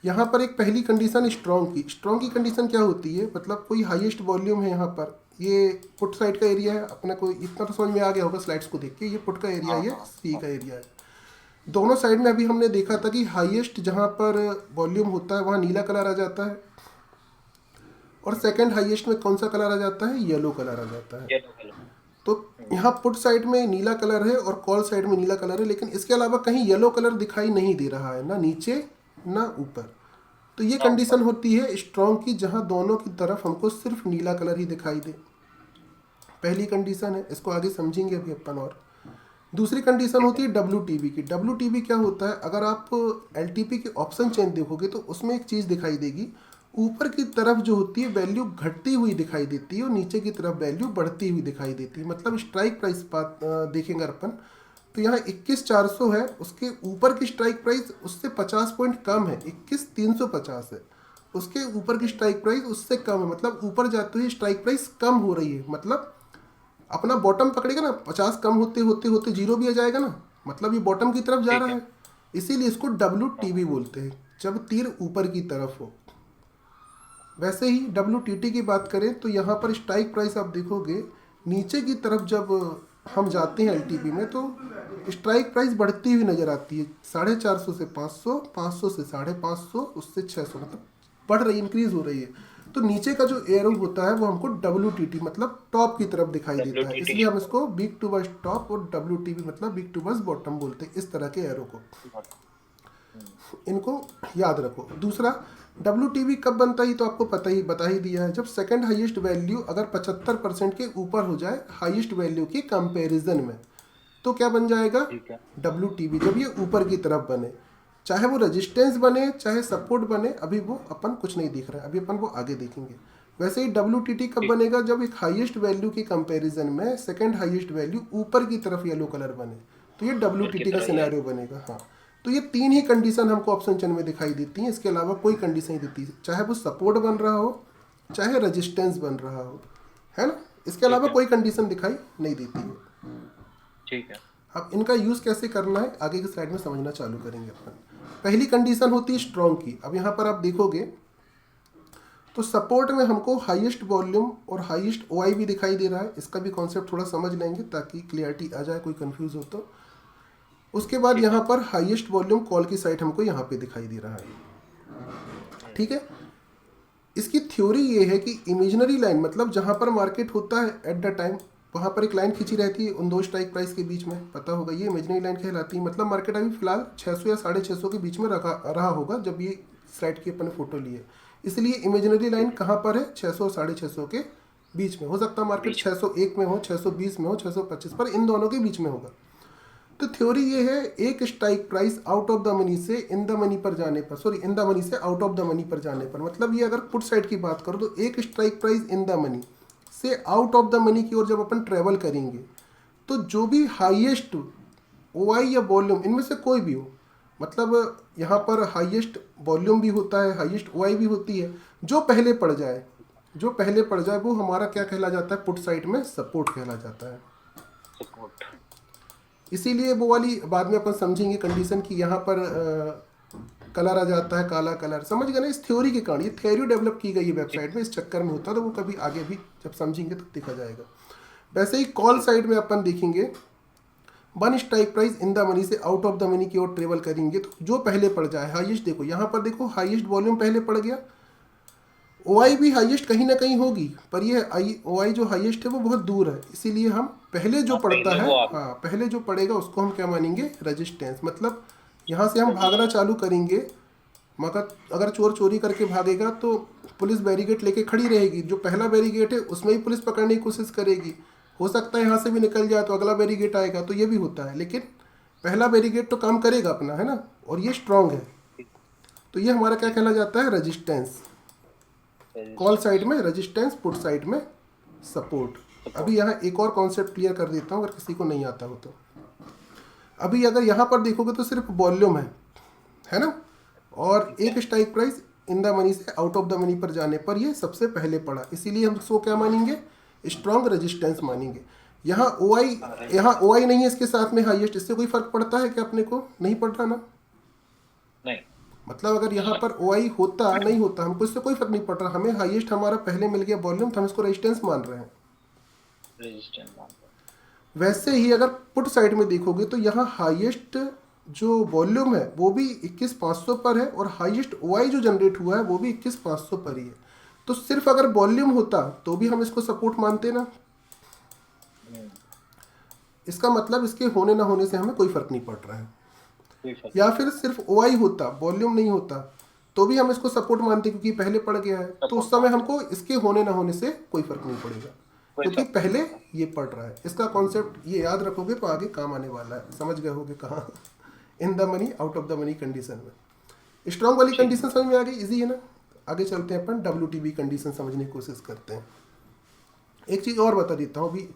यहाँ पर एक पहली कंडीशन स्ट्रॉन्ग की कंडीशन क्या होती है, मतलब कोई हाईएस्ट वॉल्यूम है, यहाँ पर ये पुट साइड का एरिया है, अपने को इतना तो समझ में आ गया होगा स्लाइड्स को देख के, ये पुट का एरिया है, ये सी का एरिया है। दोनों साइड में अभी हमने देखा था कि हाईएस्ट जहाँ पर वॉल्यूम होता है वहाँ नीला कलर आ जाता है, और सेकंड हाईएस्ट में कौन सा कलर आ जाता है, येलो कलर आ जाता है। तो यहाँ पुट साइड में नीला कलर है और कॉल साइड में नीला कलर है, लेकिन इसके अलावा कहीं येलो कलर दिखाई नहीं दे रहा है, ना नीचे ना ऊपर। तो ये कंडीशन होती है स्ट्रॉन्ग की, जहाँ दोनों की तरफ हमको सिर्फ नीला कलर ही दिखाई दे। पहली कंडीशन है, इसको आगे समझेंगे अभी अपन। और दूसरी कंडीशन होती है WTB की। WTB क्या होता है, अगर आप LTP के ऑप्शन चेन देखोगे तो उसमें एक चीज़ दिखाई देगी, ऊपर की तरफ जो होती है वैल्यू घटती हुई दिखाई देती है और नीचे की तरफ वैल्यू बढ़ती हुई दिखाई देती है। मतलब स्ट्राइक प्राइस देखेंगे अपन तो यहाँ 21,400 है, उसके ऊपर की स्ट्राइक प्राइस उससे 50 पॉइंट कम है, 21,350 है। उसके ऊपर की स्ट्राइक प्राइस उससे कम है, मतलब ऊपर जाते हुए स्ट्राइक प्राइस कम हो रही है। मतलब अपना बॉटम पकड़ेगा ना, 50 कम होते होते होते जीरो भी आ जाएगा ना, मतलब ये बॉटम की तरफ जा रहा है। इसीलिए इसको WTB बोलते हैं, जब तीर ऊपर की तरफ हो। वैसे ही WTT की बात करें तो यहाँ पर स्ट्राइक प्राइस आप देखोगे नीचे की तरफ जब हम जाते हैं LTP में तो स्ट्राइक प्राइस बढ़ती हुई नज़र आती है, 450 से 500, 500 से 550, उससे 600, मतलब बढ़ रही, इंक्रीज हो रही है। तो नीचे का जो एरो होता है वो हमको WTT मतलब टॉप की तरफ दिखाई देता है, इसलिए हम इसको बिग टू वर्स टॉप और WTB मतलब बिग टू वर्स बॉटम बोलते हैं, इस तरह के एरो को। इनको याद रखो। दूसरा WTB कब बनता है तो आपको बता ही दिया है, जब सेकंड हाईएस्ट वैल्यू अगर 75% के ऊपर हो जाए हाईएस्ट वैल्यू के कंपैरिजन में, तो क्या बन जाएगा WTB, जब ये ऊपर की तरफ बने। चाहे वो रेजिस्टेंस बने चाहे सपोर्ट बने, अभी वो अपन कुछ नहीं देख रहे हैं, अभी अपन वो आगे देखेंगे। वैसे ही WTT कब बनेगा, जब एक हाईएस्ट वैल्यू के कंपैरिजन में सेकंड हाईएस्ट वैल्यू ऊपर की तरफ येलो कलर बने, तो ये WTT का सिनेरियो बनेगा। हाँ, तो ये 3 ही कंडीशन हमको ऑप्शन चेन में दिखाई देती हैं, इसके अलावा कोई कंडीशन नहीं देती, चाहे वो सपोर्ट बन रहा हो चाहे रेजिस्टेंस बन रहा हो, है ना। इसके अलावा कोई कंडीशन दिखाई नहीं देती है। ठीक है। अब इनका यूज़ कैसे करना है आगे की स्लाइड में समझना चालू करेंगे अपन। पहली कंडीशन होती है स्ट्रॉन्ग की। अब यहाँ पर आप देखोगे तो सपोर्ट में हमको हाईएस्ट वॉल्यूम और हाईएस्ट OI भी दिखाई दे रहा है, इसका भी कॉन्सेप्ट थोड़ा समझ लेंगे ताकि क्लियरिटी आ जाए, कोई कंफ्यूज हो तो। उसके बाद यहाँ पर हाईएस्ट वॉल्यूम कॉल की साइड हमको यहाँ पे दिखाई दे रहा है, ठीक है। इसकी थ्योरी ये है कि इमेजिनरी लाइन, मतलब जहाँ पर मार्केट होता है एट द टाइम, वहाँ पर एक लाइन खींची रहती है उन दो स्ट्राइक प्राइस के बीच में, पता होगा ये इमेजिनरी लाइन कहलाती है। मतलब मार्केट अभी फिलहाल 600 या 650 के बीच में रहा होगा जब ये स्लाइड की अपन फोटो लिए, इसलिए इमेजिनरी लाइन कहाँ पर है, 600 और 650 के बीच में। हो सकता है मार्केट 601 में हो, 620 में हो, 625 पर, इन दोनों के बीच में होगा। तो थ्योरी ये है, एक strike price out of the money से इन द मनी पर जाने पर, सॉरी इन द मनी से आउट ऑफ द मनी पर जाने पर, मतलब ये अगर पुट साइड की बात करो तो एक strike price in the money से आउट ऑफ द मनी की ओर जब अपन ट्रेवल करेंगे तो जो भी हाईएस्ट OI या वॉल्यूम, इनमें से कोई भी हो, मतलब यहाँ पर हाईएस्ट वॉल्यूम भी होता है, हाईएस्ट OI भी होती है, जो पहले पड़ जाए वो हमारा क्या कहला जाता है, पुट साइड में सपोर्ट कहला जाता है। सपोर्ट। इसीलिए वो वाली बाद में अपन समझेंगे कंडीशन की, यहाँ पर कलर आ जाता है, काला कलर, समझ गए ना। इस थ्योरी के कारण, ये थ्योरी डेवलप की गई है वेबसाइट में, इस चक्कर में होता है, तो वो कभी आगे भी जब समझेंगे तो देखा जाएगा। वैसे ही कॉल साइड में अपन देखेंगे, one strike price in the money से आउट ऑफ द मनी की ओर ट्रेवल करेंगे तो जो पहले पड़ जाए, हाईएस्ट देखो यहाँ पर देखो हाईएस्ट वॉल्यूम पहले पड़ गया, OI भी हाईएस्ट कहीं ना कहीं होगी, पर ये OI जो हाईएस्ट है वो बहुत दूर है, इसीलिए हम पहले जो पड़ता है, हाँ पहले जो पड़ेगा उसको हम क्या मानेंगे, रेजिस्टेंस। मतलब यहाँ से हम भागना चालू करेंगे, मगर अगर चोर चोरी करके भागेगा तो पुलिस बैरिकेड लेके खड़ी रहेगी, जो पहला बैरिकेड है उसमें ही पुलिस पकड़ने की कोशिश करेगी, हो सकता है यहाँ से भी निकल जाए तो अगला बैरिकेड आएगा, तो ये भी होता है, लेकिन पहला बैरिकेड तो काम करेगा अपना, है ना, और ये स्ट्रांग है, तो ये हमारा क्या कहला जाता है, रेजिस्टेंस। कॉल साइड में रेजिस्टेंस, पुट साइड में सपोर्ट। अभी यहाँ एक और कॉन्सेप्ट क्लियर कर देता हूँ अगर किसी को नहीं आता हो तो। अभी अगर यहाँ पर देखोगे तो सिर्फ वॉल्यूम है ना, और एक strike price in the money से आउट ऑफ द मनी पर जाने पर ये सबसे पहले पड़ा, इसीलिए हम इसको क्या मानेंगे, स्ट्रॉन्ग रेजिस्टेंस मानेंगे। यहाँ OI नहीं है इसके साथ में हाईएस्ट, इससे कोई फर्क पड़ता है क्या अपने को, नहीं पड़ रहा ना, नहीं। मतलब अगर यहाँ पर OI होता नहीं होता हमको इससे कोई फर्क नहीं पड़ रहा, हमें हाईएस्ट हमारा पहले मिल गया वॉल्यूम, तो हम इसको रेजिस्टेंस मान रहे हैं। रेजिस्टेंस मान लो। वैसे ही अगर पुट साइड में देखोगे तो यहाँ हाईएस्ट जो वॉल्यूम है वो भी 21,500 पर है, और हाईएस्ट OI जो जनरेट हुआ है वो भी 21,500 पर ही है। तो सिर्फ अगर वॉल्यूम होता तो भी हम इसको सपोर्ट मानते ना, इसका मतलब इसके होने ना होने से हमें कोई फर्क नहीं पड़ रहा है। या फिर सिर्फ OI होता, वॉल्यूम नहीं होता, तो भी हम इसको सपोर्ट मानते क्योंकि पहले पड़ गया है, तो उस समय हमको इसके होने ना होने से कोई फर्क नहीं पड़ेगा क्योंकि पहले ये पड़ रहा है। इसका कॉन्सेप्ट ये याद रखोगे तो आगे काम आने वाला है, समझ गए होगे कहाँ, in the money out of the money condition में। स्ट्रॉन्ग वाली कंडीशन समझ में आ गई, इजी है ना। आगे चलते हैं अपन WTB कंडीशन समझने की कोशिश करते हैं। एक चीज़ और बता देता हूँ, अभी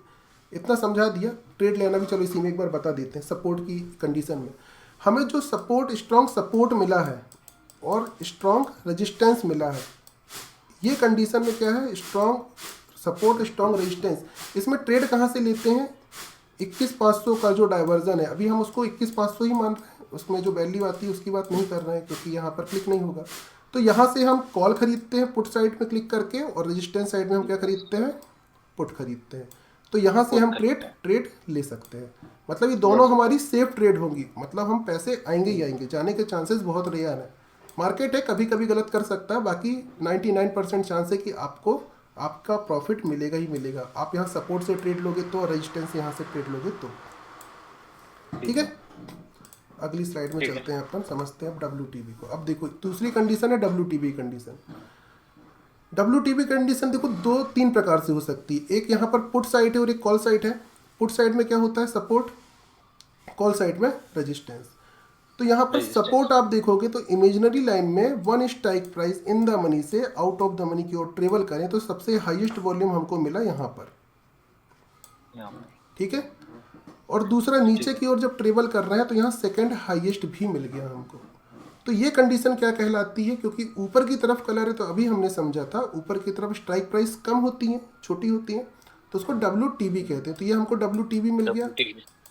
इतना समझा दिया, ट्रेड लेना भी चलो इसी में एक बार बता देते हैं। सपोर्ट की कंडीशन में हमें जो सपोर्ट, स्ट्रॉन्ग सपोर्ट मिला है और स्ट्रॉन्ग रेजिस्टेंस मिला है, ये कंडीशन में क्या है, स्ट्रॉन्ग सपोर्ट स्ट्रॉन्ग रेजिस्टेंस, इसमें ट्रेड कहाँ से लेते हैं, 21,500 का जो डाइवर्जन है, अभी हम उसको 21,500 ही मान रहे हैं, उसमें जो वैल्यू आती है उसकी बात नहीं कर रहे हैं क्योंकि यहाँ पर क्लिक नहीं होगा। तो यहाँ से हम कॉल खरीदते हैं पुट साइड में क्लिक करके, और रेजिस्टेंस साइड में हम क्या खरीदते हैं, पुट खरीदते हैं। तो यहाँ से हम ट्रेड ले सकते हैं, मतलब ये दोनों हमारी सेफ ट्रेड होंगी, मतलब हम पैसे आएंगे ही आएंगे, जाने के चांसेस बहुत रेयर है। मार्केट है कभी कभी गलत कर सकता है, बाकी 99% चांस है कि आपको आपका प्रॉफिट मिलेगा ही मिलेगा। आप यहाँ सपोर्ट से ट्रेड लोगे तो, रेजिस्टेंस यहाँ से ट्रेड लोगे तो, ठीक है। अगली स्लाइड में चलते हैं अपन, समझते हैं अब WTB को। अब देखो दूसरी कंडीशन है WTB कंडीशन। WTB कंडीशन देखो 2-3 प्रकार से हो सकती है, एक यहाँ पर पुट साइड है और एक कॉल साइड है। पुट साइड में क्या होता है, सपोर्ट, कॉल साइड में रेजिस्टेंस। तो यहाँ पर सपोर्ट आप देखोगे तो इमेजिनरी लाइन में one strike price in the money से आउट ऑफ द मनी की ओर ट्रेवल करें तो सबसे हाईएस्ट वॉल्यूम हमको मिला यहाँ पर, ठीक है। और दूसरा नीचे की ओर जब ट्रेवल कर रहे हैं तो यहाँ सेकंड हाईएस्ट भी मिल गया हमको। तो ये कंडीशन क्या कहलाती है, क्योंकि ऊपर की तरफ कलर है तो अभी हमने समझा था ऊपर की तरफ स्ट्राइक प्राइस कम होती है, छोटी होती है, तो उसको WTB कहते हैं। तो ये हमको WTB मिल गया।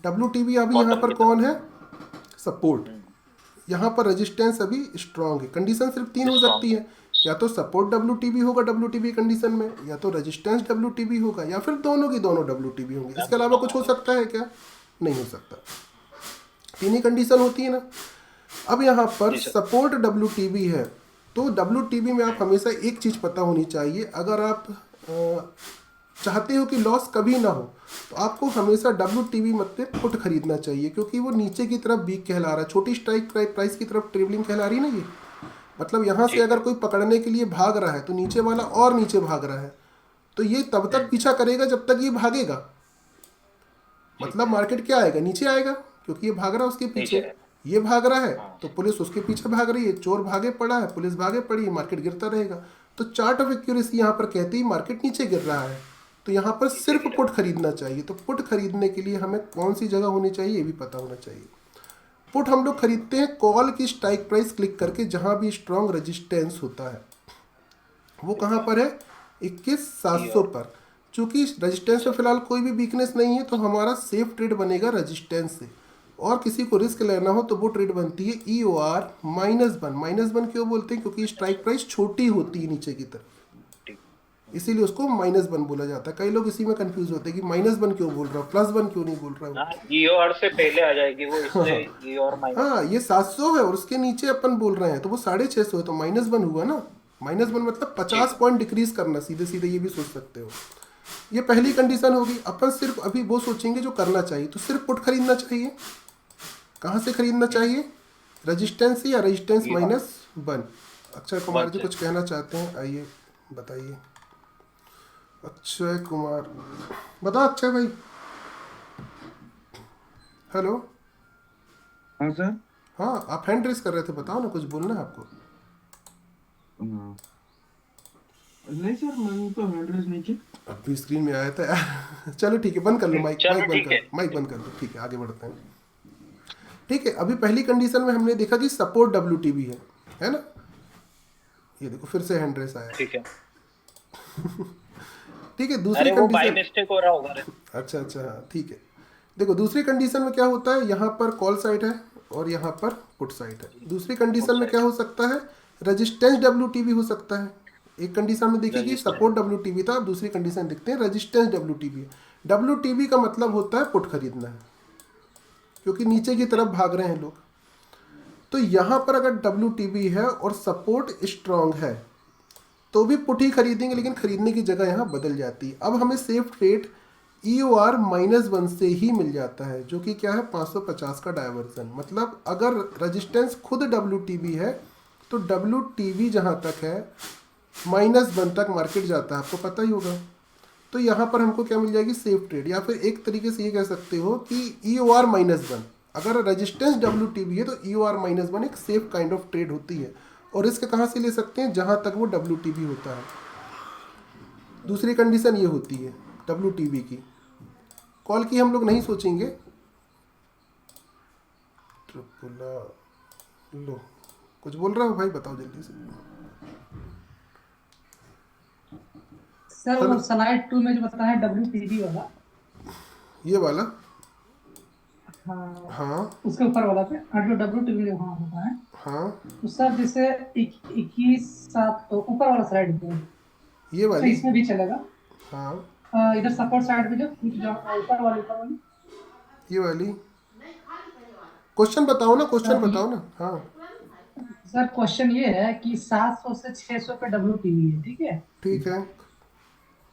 WTB अभी यहाँ पर कौन है, सपोर्ट। यहाँ पर रेजिस्टेंस अभी स्ट्रांग है। कंडीशन सिर्फ 3 हो सकती है, या तो सपोर्ट WTB होगा WTB कंडीशन में, या तो रेजिस्टेंस WTB होगा, या फिर दोनों की दोनों WTB होंगे। इसके अलावा कुछ हो सकता है क्या, नहीं हो सकता। 3 ही कंडीशन होती है ना। अब यहाँ पर सपोर्ट WTB है तो WTB में आप हमेशा एक चीज़ पता होनी चाहिए, अगर आप चाहते हो कि लॉस कभी ना हो तो आपको हमेशा WTB मतलब पुट खरीदना चाहिए, क्योंकि वो नीचे की तरफ वीक कहला रहा है, छोटी स्ट्राइक प्राइस की तरफ ट्रेवलिंग कहला रही है ना ये। मतलब यहाँ से अगर कोई पकड़ने के लिए भाग रहा है तो नीचे वाला और नीचे भाग रहा है, तो ये तब तक पीछा करेगा जब तक ये भागेगा। मतलब मार्केट क्या आएगा, नीचे आएगा, क्योंकि ये भाग रहा है उसके पीछे, ये भाग रहा है तो पुलिस उसके पीछे भाग रही है, चोर भागे पड़ा है, पुलिस भागे पड़ी है, मार्केट गिरता रहेगा। तो चार्ट ऑफ एक्यूरेसी यहाँ पर कहती है मार्केट नीचे गिर रहा है, तो यहाँ पर सिर्फ पुट खरीदना चाहिए। तो पुट खरीदने के लिए हमें कौन सी जगह होनी चाहिए ये भी पता होना चाहिए। पुट हम लोग खरीदते हैं कॉल की स्ट्राइक प्राइस क्लिक करके, जहाँ भी स्ट्रॉन्ग रेजिस्टेंस होता है वो कहाँ पर है, 21,700 पर। चूँकि रेजिस्टेंस में फिलहाल कोई भी वीकनेस नहीं है तो हमारा सेफ ट्रेड बनेगा रेजिस्टेंस से, और किसी को रिस्क लेना हो तो वो ट्रेड बनती है EOR -1। -1 क्यों बोलते हैं, क्योंकि स्ट्राइक प्राइस छोटी होती है नीचे की तरफ, इसीलिए उसको -1 बोला जाता है। कई लोग इसी में कंफ्यूज होते हैं कि -1 क्यों बोल रहा हूँ, +1 क्यों नहीं बोल रहा हूँ। EOR से पहले आ जाएगी वो, इसलिए EOR माइनस। हाँ, ये 700 है और उसके नीचे अपन बोल रहे हैं तो वो 650 है, तो -1 हुआ ना। -1 मतलब 50 पॉइंट डिक्रीज करना, सीधे सीधे ये भी सोच सकते हो। ये पहली कंडीशन होगी। अपन सिर्फ अभी वो सोचेंगे जो करना चाहिए, तो सिर्फ पुट खरीदना चाहिए। कहाँ से खरीदना चाहिए, रेजिस्टेंस या रेजिस्टेंस -1। अक्षय कुमार जी कुछ कहना चाहते हैं, आइए बताइए। अक्षय कुमार, बताओ अक्षय भाई। हेलो, हाँ सर। हाँ, आप हैंड रेस कर रहे थे, बताओ ना, कुछ बोलना है आपको। नहीं सर, मैंने तो हैंड रेज नहीं की। अभी स्क्रीन में आया था यार। चलो ठीक है, बंद कर लो माइक, चलो, बंद ठीक कर, है। माइक बंद कर दो। ठीक है, आगे बढ़ते हैं। ठीक है, अभी पहली कंडीशन में हमने देखा कि सपोर्ट WTB है ना। ये देखो फिर से हैंड रेस आया। ठीक है। ठीक है, दूसरी अरे वो बाय कंडीशन, मिस्टेक हो रहा होगा रे। अच्छा हाँ, ठीक है। देखो दूसरी कंडीशन में क्या होता है, यहाँ पर कॉल साइड है और यहाँ पर पुट साइड है। दूसरी कंडीशन में क्या हो सकता है, रेजिस्टेंस WTB हो सकता है। एक कंडीशन में देखिए कि सपोर्ट WTB था, अब दूसरी कंडीशन देखते हैं रेजिस्टेंस WTB। WTB का मतलब होता है पुट खरीदना है, क्योंकि नीचे की तरफ भाग रहे हैं लोग। तो यहाँ पर अगर WTB है और सपोर्ट स्ट्रांग है तो भी पुट ही खरीदेंगे, लेकिन खरीदने की जगह यहाँ बदल जाती है। अब हमें सेफ ट्रेड EOR -1 से ही मिल जाता है, जो कि क्या है 550 का डायवर्जन। मतलब अगर रेजिस्टेंस खुद WTB है तो WTB जहाँ तक है -1 तक मार्केट जाता है, आपको पता ही होगा। तो यहाँ पर हमको क्या मिल जाएगी, सेफ ट्रेड। या फिर एक तरीके से ये कह सकते हो कि EOR -1, अगर रेजिस्टेंस WTB है तो EOR -1 एक सेफ काइंड ऑफ ट्रेड होती है। और रिस्क कहाँ से ले सकते हैं, जहाँ तक वो WTB होता है। दूसरी कंडीशन ये होती है WTB की। कॉल की हम लोग नहीं सोचेंगे। लो, कुछ बोल रहा हो भाई, बताओ जल्दी से। सर वो स्लाइड 2 में जो बताया WTB वाला, ये वाला, हाँ हाँ उसके ऊपर वाला पे जो WTB वहाँ होता है, हाँ, तो सर जैसे 21,700 तो ऊपर वाला स्लाइड पे, ये तो वाली, इसमें भी चलेगा। हाँ इधर सपोर्ट साइड पे जो ऊपर वाली ये वाली। क्वेश्चन बताओ ना, क्वेश्चन बताओ ना। हाँ सर क्वेश्चन ये है कि 700 से 600 पे WTB है, ठीक है। ठीक है।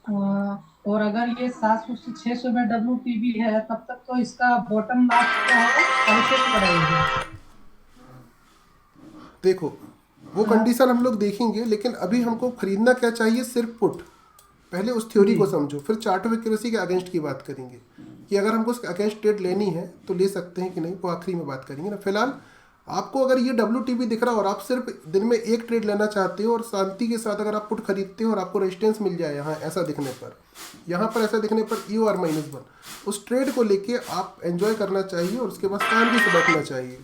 और अगर ये 700 से 600 में WTB है तब तक तो इसका बॉटम लास्ट क्या होगा, कैसे पड़ेगा। देखो वो कंडीशन हम लोग देखेंगे, लेकिन अभी हमको खरीदना क्या चाहिए, सिर्फ पुट। पहले उस थ्योरी को समझो, फिर चार्ट ऑफ एक्यूरेसी के अगेंस्ट की बात करेंगे कि अगर हमको उसके अगेंस्ट ट्रेड लेनी है तो ले सकते हैं कि नहीं, वो आखिरी में बात करेंगे ना। फिलहाल आपको अगर ये WTB दिख रहा है और आप सिर्फ दिन में एक ट्रेड लेना चाहते हो और शांति के साथ अगर आप पुट खरीदते हो और आपको रेजिस्टेंस मिल जाए यहाँ ऐसा दिखने पर, यहाँ पर ऐसा दिखने पर EOR-1, उस ट्रेड को लेके आप एंजॉय करना चाहिए और उसके बाद शांति से बैठना चाहिए।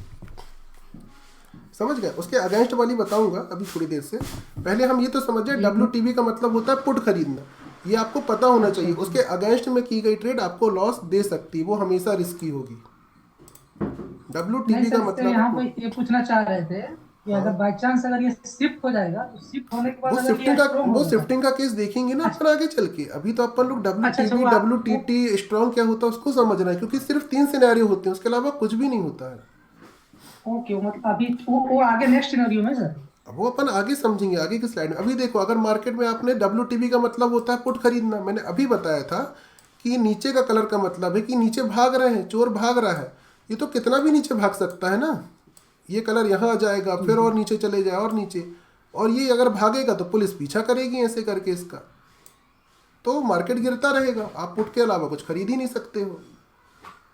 समझ गए? उसके अगेंस्ट वाली बताऊंगा अभी थोड़ी देर से। पहले हम ये तो समझ जाए WTB का मतलब होता है पुट खरीदना, ये आपको पता होना चाहिए। उसके अगेंस्ट में की गई ट्रेड आपको लॉस दे सकती है, वो हमेशा रिस्की होगी। WTB नहीं का सर, मतलब यहाँ पे ये पूछना चाह रहे थे कि अगर बाई चांस अगर ये शिफ्ट हो जाएगा तो शिफ्ट होने के बाद वो अगर शिफ्टिंग ये का स्ट्रॉन्ग वो होगा शिफ्टिंग का केस देखेंगे ना अपन आगे चल के। अभी तो अपन लोग अच्छा, WTB वो आप- WTT स्ट्रॉन्ग क्या होता है उसको समझना है, क्योंकि सिर्फ 3 सिनेरियो होते हैं, उसके अलावा कुछ भी नहीं होता है। ओके, मतलब अभी वो आगे नेक्स्ट सिनेरियो में सर। अब वो अपन आगे समझेंगे आगे की स्लाइड में। अभी देखो, अगर मार्केट में आपने WTB का मतलब होता है पुट खरीदना, मैंने अभी बताया था कि नीचे का कलर का मतलब है कि नीचे भाग रहे हैं, चोर भाग रहा है। ये तो कितना भी नीचे भाग सकता है ना, ये कलर यहाँ आ जाएगा फिर और नीचे चले जाए और नीचे, और ये अगर भागेगा तो पुलिस पीछा करेगी ऐसे करके इसका, तो मार्केट गिरता रहेगा। आप पुट के अलावा कुछ खरीद ही नहीं सकते हो।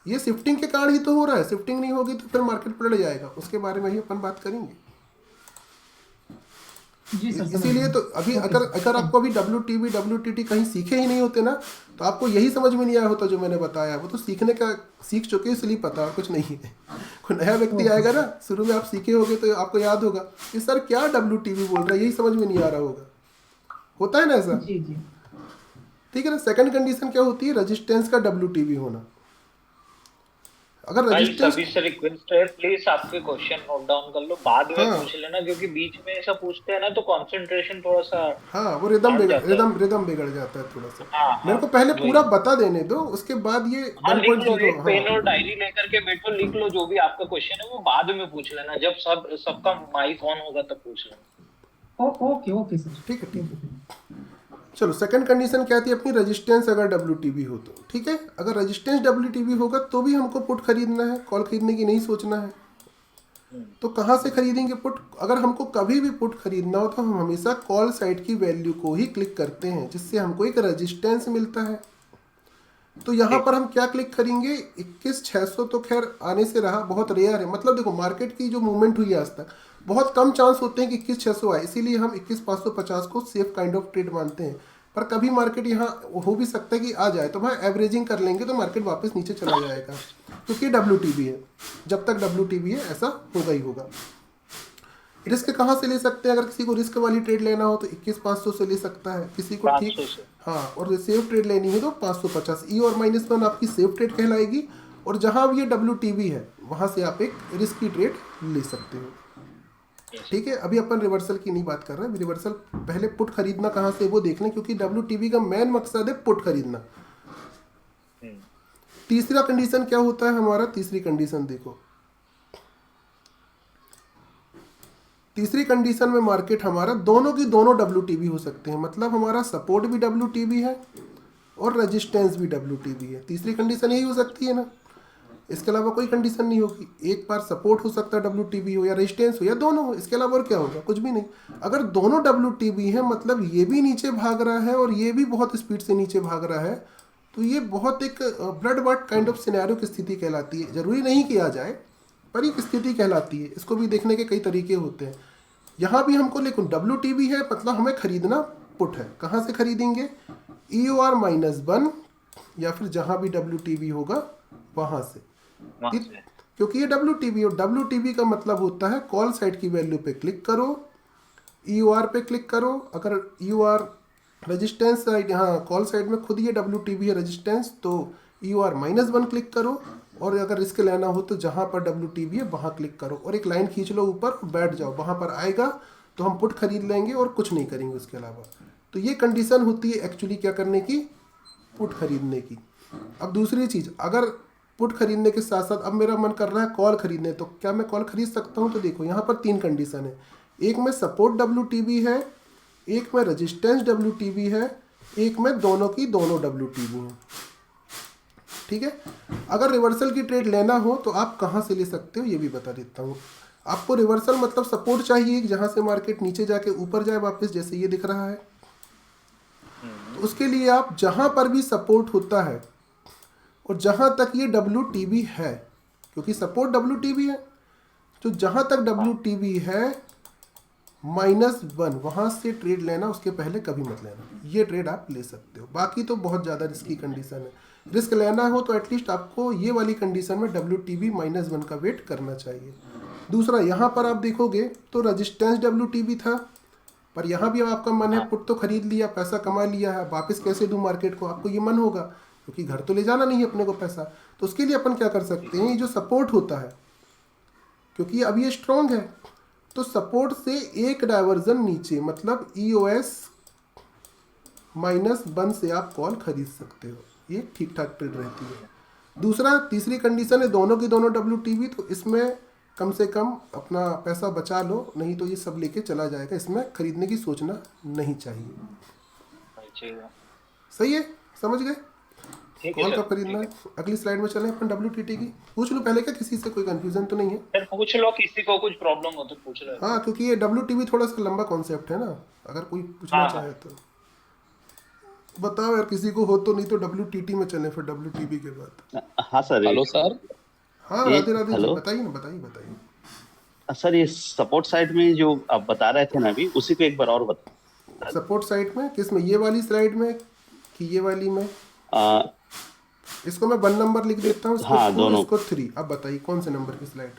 ये शिफ्टिंग के कारण ही तो हो रहा है, शिफ्टिंग नहीं होगी तो फिर मार्केट पलट जाएगा। उसके बारे में ही अपन बात करेंगे। जी सर, समझ इसीलिए गए। तो अभी अगर आपको अभी WTB WTT कहीं सीखे ही नहीं होते ना, तो आपको यही समझ में नहीं आया होता जो मैंने बताया। वो तो सीखने का सीख चुके इसलिए पता, और कुछ नहीं है। कोई नया व्यक्ति आएगा ना, शुरू में आप सीखे होगे तो आपको याद होगा कि सर क्या WTB बोल रहा है, यही समझ में नहीं आ रहा होगा। होता है ना ऐसा? जी जी। ठीक है ना। सेकंड कंडीशन क्या होती है? रेजिस्टेंस का WTB होना। अगर भाई रेजिस्टेंस, सभी से रिक्वेस्ट है, प्लीज आपके क्वेश्चन नोट डाउन कर लो, बाद में हाँ। पूछ लेना, क्योंकि बीच में ऐसा पूछते हैं ना तो कंसंट्रेशन थोड़ा सा। हाँ, वो रिदम हट बिगड़ जाता है। रिदम बिगड़ जाता है थोड़ा सा। हाँ, हाँ, मेरे को पहले वही। पूरा बता देने दो, उसके बाद ये हाँ, लिख लो, 1.0। एक पेन और डायरी लेकर के बैठो, लिख लो जो भी आपका क्वेश्चन है, वो बाद में पूछ लेना, जब सबका माइक ऑन होगा तब पूछ लेना। Okay okay sir. ठीक है, ठीक है। चलो, सेकंड कंडीशन क्या थी अपनी? रेजिस्टेंस अगर WTB हो तो ठीक है। अगर रेजिस्टेंस WTB होगा तो भी हमको पुट खरीदना है, कॉल खरीदने की नहीं सोचना है। तो कहाँ से खरीदेंगे पुट? अगर हमको कभी भी पुट खरीदना हो तो हम हमेशा कॉल साइड की वैल्यू को ही क्लिक करते हैं, जिससे हमको एक रेजिस्टेंस मिलता है। तो यहाँ पर हम क्या क्लिक करेंगे? 21,600 तो खैर आने से रहा, बहुत रेयर है। मतलब देखो, मार्केट की जो मूवमेंट हुई है आज तक, बहुत कम चांस होते हैं कि 21,600 आए, इसीलिए हम 21,550 को सेफ काइंड ऑफ ट्रेड मानते हैं। पर कभी मार्केट यहाँ हो भी सकता है कि आ जाए, तो भाई एवरेजिंग कर लेंगे तो मार्केट वापस नीचे चला जाएगा, क्योंकि WTB है। जब तक WTB है ऐसा होगा ही होगा। रिस्क कहाँ से ले सकते हैं? अगर किसी को रिस्क वाली ट्रेड लेना हो तो 21,500 से ले सकता है, किसी को ठीक 500 से। हाँ, और सेफ ट्रेड लेनी है तो 550। EOR-1 आपकी सेफ ट्रेड कहलाएगी, और जहाँ भी ये WTB है वहाँ से आप एक रिस्की ट्रेड ले सकते हो। ठीक है। अभी अपन रिवर्सल की नहीं बात कर रहे हैं। रिवर्सल पहले पुट खरीदना कहाँ से वो देख लें, क्योंकि WTB का मेन मकसद है पुट खरीदना। तीसरा कंडीशन क्या होता है हमारा? तीसरी कंडीशन देखो, तीसरी कंडीशन में मार्केट हमारा दोनों की दोनों WTB हो सकते हैं। मतलब हमारा सपोर्ट भी WTB है और रेजिस्टेंस भी WTB है। तीसरी कंडीशन यही हो सकती है ना, इसके अलावा कोई कंडीशन नहीं होगी। एक बार सपोर्ट हो सकता है WTB हो, या रेजिस्टेंस हो, या दोनों हो, इसके अलावा और क्या होगा? कुछ भी नहीं। अगर दोनों WTB है, मतलब ये भी नीचे भाग रहा है और ये भी बहुत स्पीड से नीचे भाग रहा है, तो ये बहुत एक bloodbath kind of scenario की स्थिति कहलाती है। जरूरी नहीं कि आ जाए, पर एक स्थिति कहलाती है। इसको भी देखने के कई तरीके होते हैं। यहाँ भी हमको लेकिन WTB है, मतलब हमें खरीदना पुट है। कहाँ से खरीदेंगे? EOR-1 या फिर जहाँ भी WTB होगा वहाँ से। क्योंकि ये WTB, और WTB का मतलब होता है कॉल साइड की वैल्यू पे क्लिक करो, EOR पे क्लिक करो। अगर EOR रेजिस्टेंस साइड, यहाँ कॉल साइड में खुद ये WTB है रेजिस्टेंस, तो EOR-1 क्लिक करो। और अगर रिस्क लेना हो तो जहाँ पर WTB है वहाँ क्लिक करो और एक लाइन खींच लो ऊपर, बैठ जाओ। वहाँ पर आएगा तो हम पुट खरीद लेंगे और कुछ नहीं करेंगे उसके अलावा। तो ये कंडीशन होती है एक्चुअली क्या करने की? पुट खरीदने की। अब दूसरी चीज़, अगर पुट खरीदने के साथ साथ अब मेरा मन कर रहा है कॉल खरीदने, तो क्या मैं कॉल खरीद सकता हूँ? तो देखो, यहाँ पर 3 कंडीशन है। एक में सपोर्ट WTB है, एक में रेजिस्टेंस WTB है, एक में दोनों की दोनों WTB है। ठीक है। अगर रिवर्सल की ट्रेड लेना हो तो आप कहाँ से ले सकते हो ये भी बता देता हूँ। आपको रिवर्सल मतलब सपोर्ट चाहिए जहाँ से मार्केट नीचे जाके ऊपर जाए वापस, जैसे ये दिख रहा है। तो उसके लिए आप जहाँ पर भी सपोर्ट होता है और जहाँ तक ये WTB है, क्योंकि सपोर्ट WTB है, तो जहाँ तक WTB है -1 वहाँ से ट्रेड लेना, उसके पहले कभी मत लेना। ये ट्रेड आप ले सकते हो, बाकी तो बहुत ज़्यादा रिस्की कंडीशन है। रिस्क लेना हो तो एटलीस्ट आपको ये वाली कंडीशन में WTB -1 का वेट करना चाहिए। दूसरा, यहाँ पर आप देखोगे तो रजिस्टेंस WTB था, पर यहाँ भी आपका मन है पुट तो खरीद लिया, पैसा कमा लिया है, वापस कैसे दूँ मार्केट को, आपको ये मन होगा क्योंकि घर तो ले जाना नहीं है अपने को पैसा। तो उसके लिए अपन क्या कर सकते हैं, ये जो सपोर्ट होता है, क्योंकि अब ये स्ट्रॉन्ग है, तो सपोर्ट से एक डाइवर्जन नीचे मतलब EOS -1 से आप कॉल खरीद सकते हो। ये ठीक ठाक ट्रेड रहती है। दूसरा, तीसरी कंडीशन है दोनों की दोनों WTB, तो इसमें कम से कम अपना पैसा बचा लो, नहीं तो ये सब लेके चला जाएगा। इसमें खरीदने की सोचना नहीं चाहिए। सही है, समझ गए ठीक है कॉल सर, कब खरीदना है। अगली स्लाइड में चलें अपन WTT की। पूछ लो पहले क्या, किसी से कोई कंफ्यूजन तो नहीं है? सर पूछ लो, किसी को कुछ प्रॉब्लम हो तो पूछ लो। हाँ, क्योंकि ये WTB थोड़ा सा लंबा कॉन्सेप्ट है ना, अगर कोई पूछना हाँ। चाहे तो बताओ यार, किसी को हो तो, नहीं तो WTT में चलें फिर WTB के बाद। हाँ सर। Hello sir. हाँ, ये- राधे राधे जी, हेलो। बताइए ना, बताइए। सर ये सपोर्ट साइड में जो आप बता रहे थे ना अभी, उसी को एक बार और बता। सपोर्ट साइट में किस में, ये वाली स्लाइड में कि ये वाली में? इसको मैं 1 नंबर लिख देता हूँ, इसको हाँ, 2, दोनों। इसको 3। अब बताइए कौन से नंबर की स्लाइड?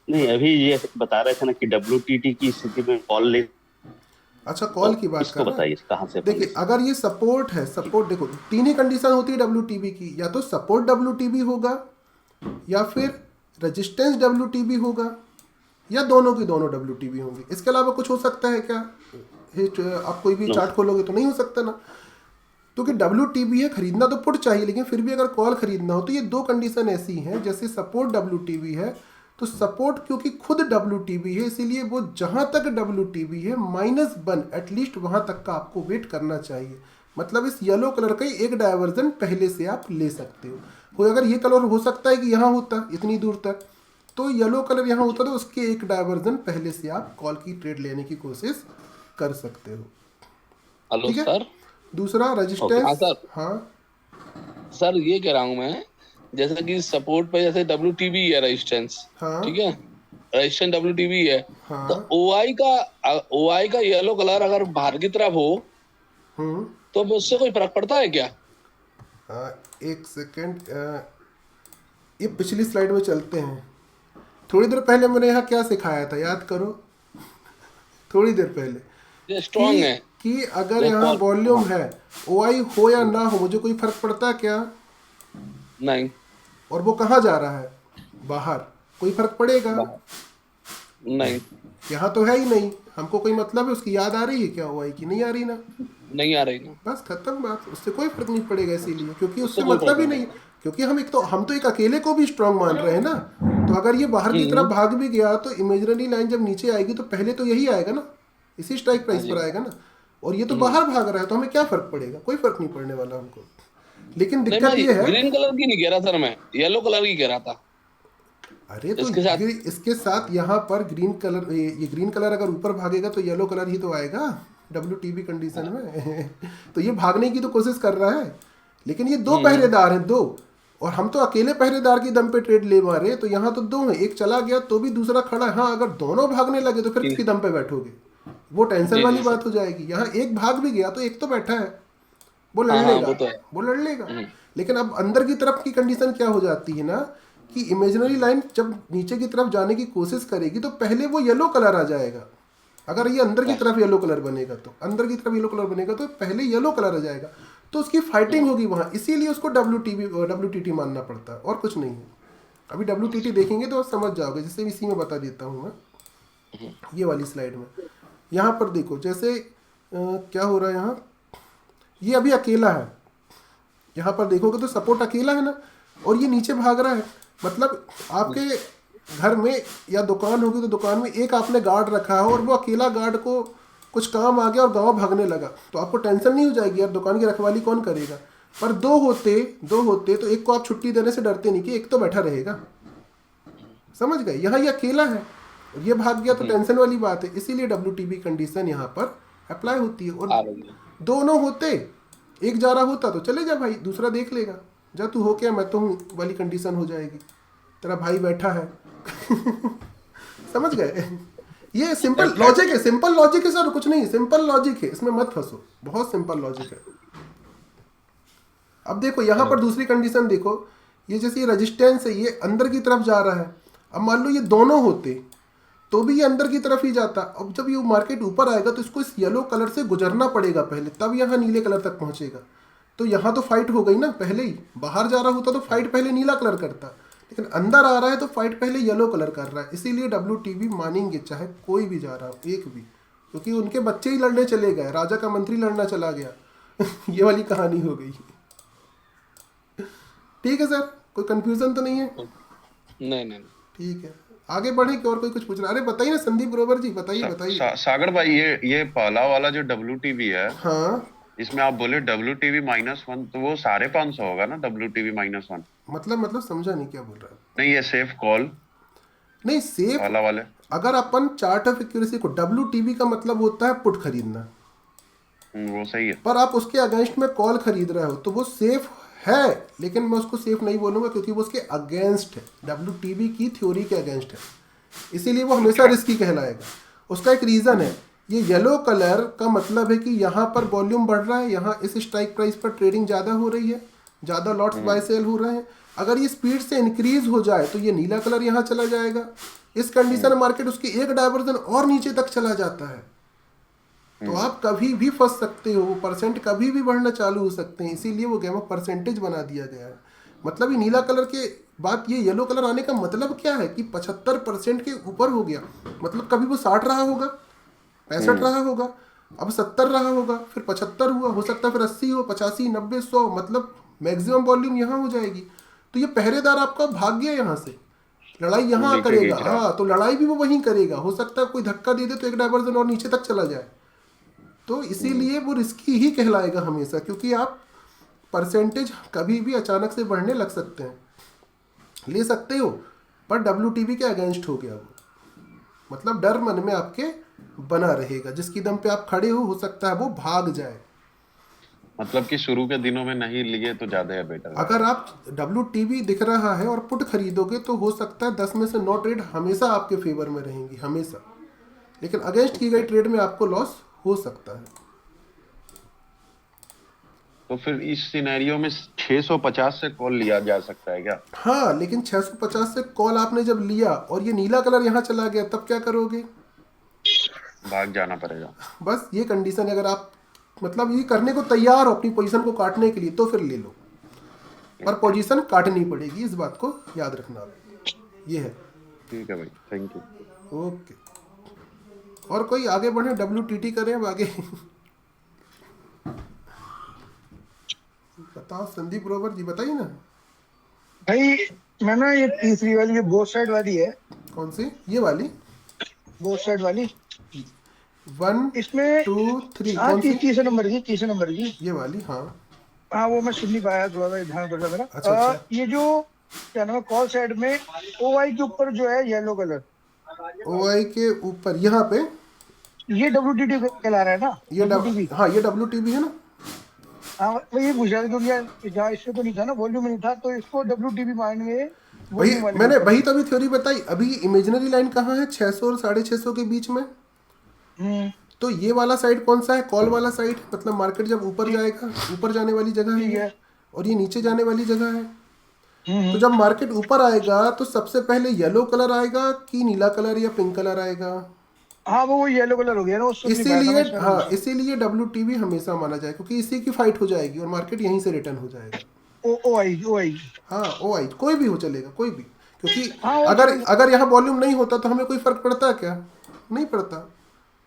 नहीं, अभी ये बता रहे थे ना कि WTT की स्थिति में कॉल ले। अच्छा, कॉल की बात इसको कर रहे बताइए हैं। कहाँ से। देखिए, अगर ये सपोर्ट है, सपोर्ट देखो तीन ही कंडीशन होती है WTB की, या तो सपोर्ट WTB होगा, या फिर रेजिस्टेंस WTB होगा, या दोनों की दोनों WTB होंगी। इसके अलावा कुछ हो सकता है क्या? आप कोई भी चार्ट खोलोगे तो नहीं हो सकता ना, क्योंकि WTB है, खरीदना तो पुट चाहिए, लेकिन फिर भी अगर कॉल खरीदना हो तो ये दो कंडीशन ऐसी हैं। जैसे सपोर्ट WTB है, तो सपोर्ट क्योंकि खुद WTB है, इसीलिए वो जहां तक WTB है -1 एटलीस्ट वहां तक का आपको वेट करना चाहिए। मतलब इस येलो कलर का ही एक डायवर्जन पहले से आप ले सकते हो। कोई अगर ये कलर हो सकता है कि यहाँ होता इतनी दूर तक, तो येलो कलर यहाँ होता तो उसके एक डायवर्जन पहले से आप कॉल की ट्रेड लेने की कोशिश कर सकते हो। हेलो ठीक है। सर। दूसरा हाँ रेजिस्टेंस। सर। हाँ सर ये कह रहा हूँ मैं, जैसे कि सपोर्ट पे जैसे WTB है रेजिस्टेंस, हाँ ठीक है, रेजिस्टेंस WTB है, हाँ। तो OI का येलो कलर अगर बाहर की तरफ हो हम्म। तो उससे कोई फर्क पड़ता है क्या? एक सेकेंड, ये पिछली स्लाइड में चलते हैं। थोड़ी देर पहले मैंने यहाँ क्या सिखाया था, याद करो? थोड़ी देर पहले ये स्ट्रॉन्ग है। कि अगर यहाँ वॉल्यूम है, OI हो या ना हो, मुझे कोई फर्क पड़ता है क्या? नहीं। और वो कहाँ जा रहा है? बाहर। कोई फर्क पड़ेगा? नहीं। यहाँ तो है ही नहीं, हमको कोई मतलब है उसकी याद आ रही है क्या OI की? नहीं आ रही ना, नहीं आ रही ना। बस खत्म बात, उससे कोई फर्क नहीं पड़ेगा। इसीलिए क्योंकि उससे मतलब ही नहीं, क्योंकि हम तो एक अकेले को भी स्ट्रांग मान रहे हैं ना। तो अगर ये बाहर की तरफ भाग भी गया तो इमेजिनरी लाइन जब नीचे आएगी तो पहले तो यही आएगा ना, इसी स्ट्राइक प्राइस पर आएगा ना। और ये तो बाहर भाग रहा है, तो हमें क्या फर्क पड़ेगा? कोई फर्क नहीं पड़ने वाला हमको। लेकिन नहीं, दिक्कत ये है, ग्रीन कलर की नहीं कह रहा सर, मैं येलो कलर की कह रहा था। अरे तो इसके साथ यहाँ पर ग्रीन कलर, ये ग्रीन कलर अगर ऊपर भागेगा तो येलो कलर ही तो आएगा WTB कंडीशन में। तो ये भागने की तो कोशिश कर रहा है, लेकिन ये दो पहरेदार हैं, दो, और हम तो अकेले पहरेदार की दम पे ट्रेड ले मारे। तो यहाँ तो दो हैं, एक चला गया तो भी दूसरा खड़ा है। हाँ, अगर दोनों भागने लगे तो फिर किसकी दम पे बैठोगे? वो टेंशन वाली बात हो जाएगी। यहाँ एक भाग भी गया तो एक तो बैठा है, वो लड़ लेगा, वो लड़ लेगा। लेकिन अब अंदर की तरफ की कंडीशन क्या हो जाती है ना, कि इमेजिनरी लाइन जब नीचे की तरफ जाने की कोशिश करेगी तो पहले वो येलो कलर आ जाएगा। अगर ये अंदर की तरफ येलो कलर बनेगा तो पहले येलो कलर आ जाएगा, तो उसकी फाइटिंग होगी वहाँ। इसीलिए उसको WTT मानना पड़ता है, और कुछ नहीं है। अभी WTT देखेंगे तो आप समझ जाओगे, जैसे इसी में बता देता हूँ मैं। ये वाली स्लाइड में यहाँ पर देखो, जैसे क्या हो रहा है यहाँ, ये अभी अकेला है। यहाँ पर देखोगे तो सपोर्ट अकेला है ना, और ये नीचे भाग रहा है। मतलब आपके घर में या दुकान होगी तो दुकान में एक आपने गार्ड रखा है, और वो अकेला गार्ड को कुछ काम आ गया और गांव भागने लगा, तो आपको टेंशन नहीं हो जाएगी यार दुकान की रखवाली कौन करेगा। पर दो होते तो एक को आप छुट्टी देने से डरते नहीं कि एक तो बैठा रहेगा। समझ गए? यहाँ ये अकेला है, ये भाग गया तो टेंशन वाली बात है। इसीलिए WTB कंडीशन यहाँ पर अप्लाई होती है। और दोनों होते, एक जा रहा होता तो चले जा भाई, दूसरा देख लेगा। जा तू हो क्या मैं तो हूँ वाली कंडीशन हो जाएगी, तेरा भाई बैठा है। समझ गए? ये सिंपल लॉजिक है, सिंपल लॉजिक है सर, कुछ नहीं, सिंपल लॉजिक है, इसमें मत फंसो, बहुत सिंपल लॉजिक है। अब देखो यहाँ पर दूसरी कंडीशन देखो, ये जैसे ये रेजिस्टेंस है ये अंदर की तरफ जा रहा है, अब मान लो ये दोनों होते तो भी ये अंदर की तरफ ही जाता। अब जब ये मार्केट ऊपर आएगा तो इसको इस येलो कलर से गुजरना पड़ेगा पहले, तब यहाँ नीले कलर तक पहुँचेगा। तो यहाँ तो फाइट हो गई ना, पहले ही बाहर जा रहा होता तो फाइट पहले नीला कलर करता, लेकिन अंदर आ रहा है तो फाइट पहले येलो कलर कर रहा है। इसीलिए WTB मानेंगे चाहे कोई भी जा रहा हो, एक भी, क्योंकि उनके बच्चे ही लड़ने चले गए, राजा का मंत्री लड़ना चला गया। ये वाली कहानी हो गई। ठीक है सर, कोई कंफ्यूजन तो नहीं है? नहीं। ठीक है, आगे बढ़े कि और कोई कुछ पूछ रहा? अरे बताइए ना संदीप ग्रोवर जी, बताइए बताइए। सागर भाई ये पहला वाला जो WTB है, हाँ इसमें आप बोले WTB -1, तो वो 550 होगा ना WTB -1? मतलब समझा नहीं क्या बोल रहा है। नहीं, ये सेफ कॉल नहीं, सेफ पहला वाले, अगर अपन चार्ट ऑफ एक्यूरेसी को, WTB का मतलब होता है पुट खरीदना, वो सही है। पर आप उसके अगेंस्ट में कॉल खरीद रहे हो तो वो सेफ है, लेकिन मैं उसको सेफ नहीं बोलूंगा क्योंकि वो उसके अगेंस्ट है, WTB की थ्योरी के अगेंस्ट है, इसीलिए वो हमेशा रिस्की कहलाएगा। उसका एक रीज़न है, ये येलो कलर का मतलब है कि यहाँ पर वॉल्यूम बढ़ रहा है, यहाँ इस स्ट्राइक प्राइस पर ट्रेडिंग ज़्यादा हो रही है, ज़्यादा लॉट्स बाय सेल हो रहे हैं। अगर ये स्पीड से इंक्रीज हो जाए तो ये नीला कलर यहाँ चला जाएगा। इस कंडीशन में मार्केट उसकी एक डायवर्जन और नीचे तक चला जाता है, तो आप कभी भी फंस सकते हो, परसेंट कभी भी बढ़ना चालू हो सकते हैं। इसीलिए वो गेम ऑफ परसेंटेज बना दिया गया है। मतलब ये नीला कलर के बाद ये येलो कलर आने का मतलब क्या है कि 75% के ऊपर हो गया, मतलब कभी वो 60 रहा होगा, 65 रहा होगा, अब 70 रहा होगा, फिर 75 हुआ, हो सकता है फिर 80 हो, 85, 90, 100, मतलब मैक्सिमम वॉल्यूम यहाँ हो जाएगी। तो ये पहरेदार आपका भाग गया यहाँ से, लड़ाई यहाँ करेगा। हाँ, तो लड़ाई भी वो वहीं करेगा, हो सकता है कोई धक्का दे दे तो एक डायवर्जन और नीचे तक चला जाए। तो इसीलिए वो रिस्की ही कहलाएगा हमेशा, क्योंकि आप परसेंटेज कभी भी अचानक से बढ़ने लग सकते हैं, ले सकते हो, पर WTB के अगेंस्ट हो गया वो, मतलब डर मन में आपके बना रहेगा, जिसकी दम पे आप खड़े हो सकता है वो भाग जाए। मतलब कि शुरू के दिनों में नहीं लिए तो ज्यादा है बेटर। अगर आप WTB दिख रहा है और पुट खरीदोगे तो हो सकता है 10 में से 9 ट्रेड हमेशा आपके फेवर में रहेंगी, हमेशा, लेकिन अगेंस्ट की गई ट्रेड में आपको लॉस हो सकता है। तो फिर इस सिनेरियो में 650 से कॉल लिया जा सकता है क्या? हाँ, लेकिन 650 से कॉल आपने जब लिया और ये नीला कलर यहाँ चला गया तब क्या करोगे? भाग जाना पड़ेगा। बस ये कंडीशन है, अगर आप मतलब ये करने को तैयार हो अपनी पोजीशन को काटने के लिए तो फिर ले लो, पर पोजीशन काटनी पड़ेगी, इस बात को याद रखना। ये है। ठीक है भाई, थैंक यू। ओके, और कोई आगे बढ़े, WTT करें अब आगे। बताओ संदीप ग्रोवर जी, बताइए ना भाई। मैं ना ये तीसरी वाली जो बोथ साइड वाली है, कौन सी? ये वाली बोथ साइड वाली 1 इसमें 2 3 हाँ, कौन सी? तीसरे नंबर की ये वाली। हाँ हाँ, वो मैं सुन नहीं पाया, थोड़ा सा ध्यान कर रहा मेरा। अच्छा। ये जो क्या नाम है, कॉल साइड में OI के ऊपर जो है येलो कलर, OI के ऊपर यहाँ पे ये WTT कहला रहा है ना? ये WTB। हाँ, ये WTB है ना। हाँ, वो ये पूछ रहा था क्योंकि जहाँ इससे तो नहीं था ना, वॉल्यूम नहीं था, तो इसको WTB मानेंगे। वही मैंने वही तो अभी थ्योरी बताई। अभी इमेजिनरी लाइन कहाँ है? 600 और 650 के बीच में। तो ये वाला साइड कौन सा है? कॉल वाला साइड, मतलब मार्केट जब ऊपर जाएगा, ऊपर जाने वाली जगह है ये, और ये नीचे जाने वाली जगह है। तो जब मार्केट ऊपर आएगा तो सबसे पहले येलो कलर आएगा कि नीला कलर या पिंक कलर आएगा? हाँ, वो येलो कलर हो गया ना, इसीलिए हाँ, इसीलिए WTB हमेशा माना जाए, क्योंकि इसी की फाइट हो जाएगी और मार्केट यहीं से रिटर्न हो जाएगा। OI हाँ, OI कोई भी हो चलेगा, कोई भी, क्योंकि अगर यहाँ वॉल्यूम नहीं होता तो हमें कोई फर्क पड़ता क्या? नहीं पड़ता।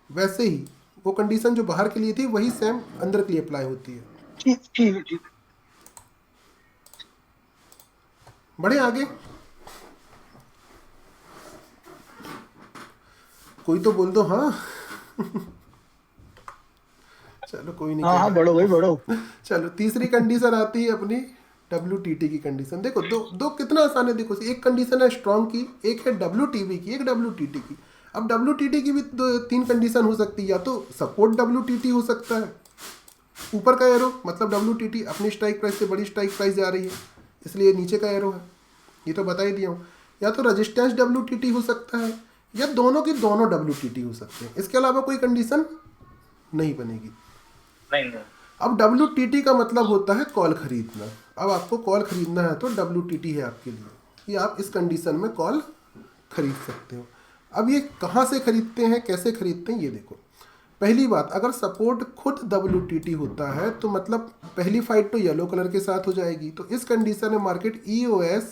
वैसे ही वो कंडीशन जो बाहर के लिए थी वही सेम अंदर के लिए अप्लाई होती है। ठीक। बढ़े आगे, कोई तो बोल दो। हाँ चलो कोई नहीं। हाँ, बढ़ो भाई बढ़ो। चलो तीसरी कंडीशन आती है अपनी WTT की कंडीशन। देखो दो कितना आसान है। देखो, एक कंडीशन है स्ट्रॉन्ग की, एक है WTB की, एक WTT की। अब WTT की भी 3 कंडीशन हो सकती है। या तो सपोर्ट WTT हो सकता है, ऊपर का एरो मतलब WTT अपनी स्ट्राइक प्राइस से बड़ी स्ट्राइक प्राइस जा रही है, इसलिए नीचे का एरो है, ये तो बता ही दिया हूँ। या तो रेजिस्टेंस WTT हो सकता है या दोनों की दोनों WTT हो सकते हैं, इसके अलावा कोई कंडीशन नहीं बनेगी। नहीं नहीं अब WTT का मतलब होता है कॉल खरीदना। अब आपको कॉल खरीदना है तो WTT है आपके लिए कि आप इस कंडीशन में कॉल खरीद सकते हो। अब ये कहाँ से खरीदते हैं, कैसे खरीदते हैं, ये देखो। पहली बात, अगर सपोर्ट खुद WTT होता है तो मतलब पहली फाइट तो येलो कलर के साथ हो जाएगी। तो इस कंडीशन में मार्केट EOS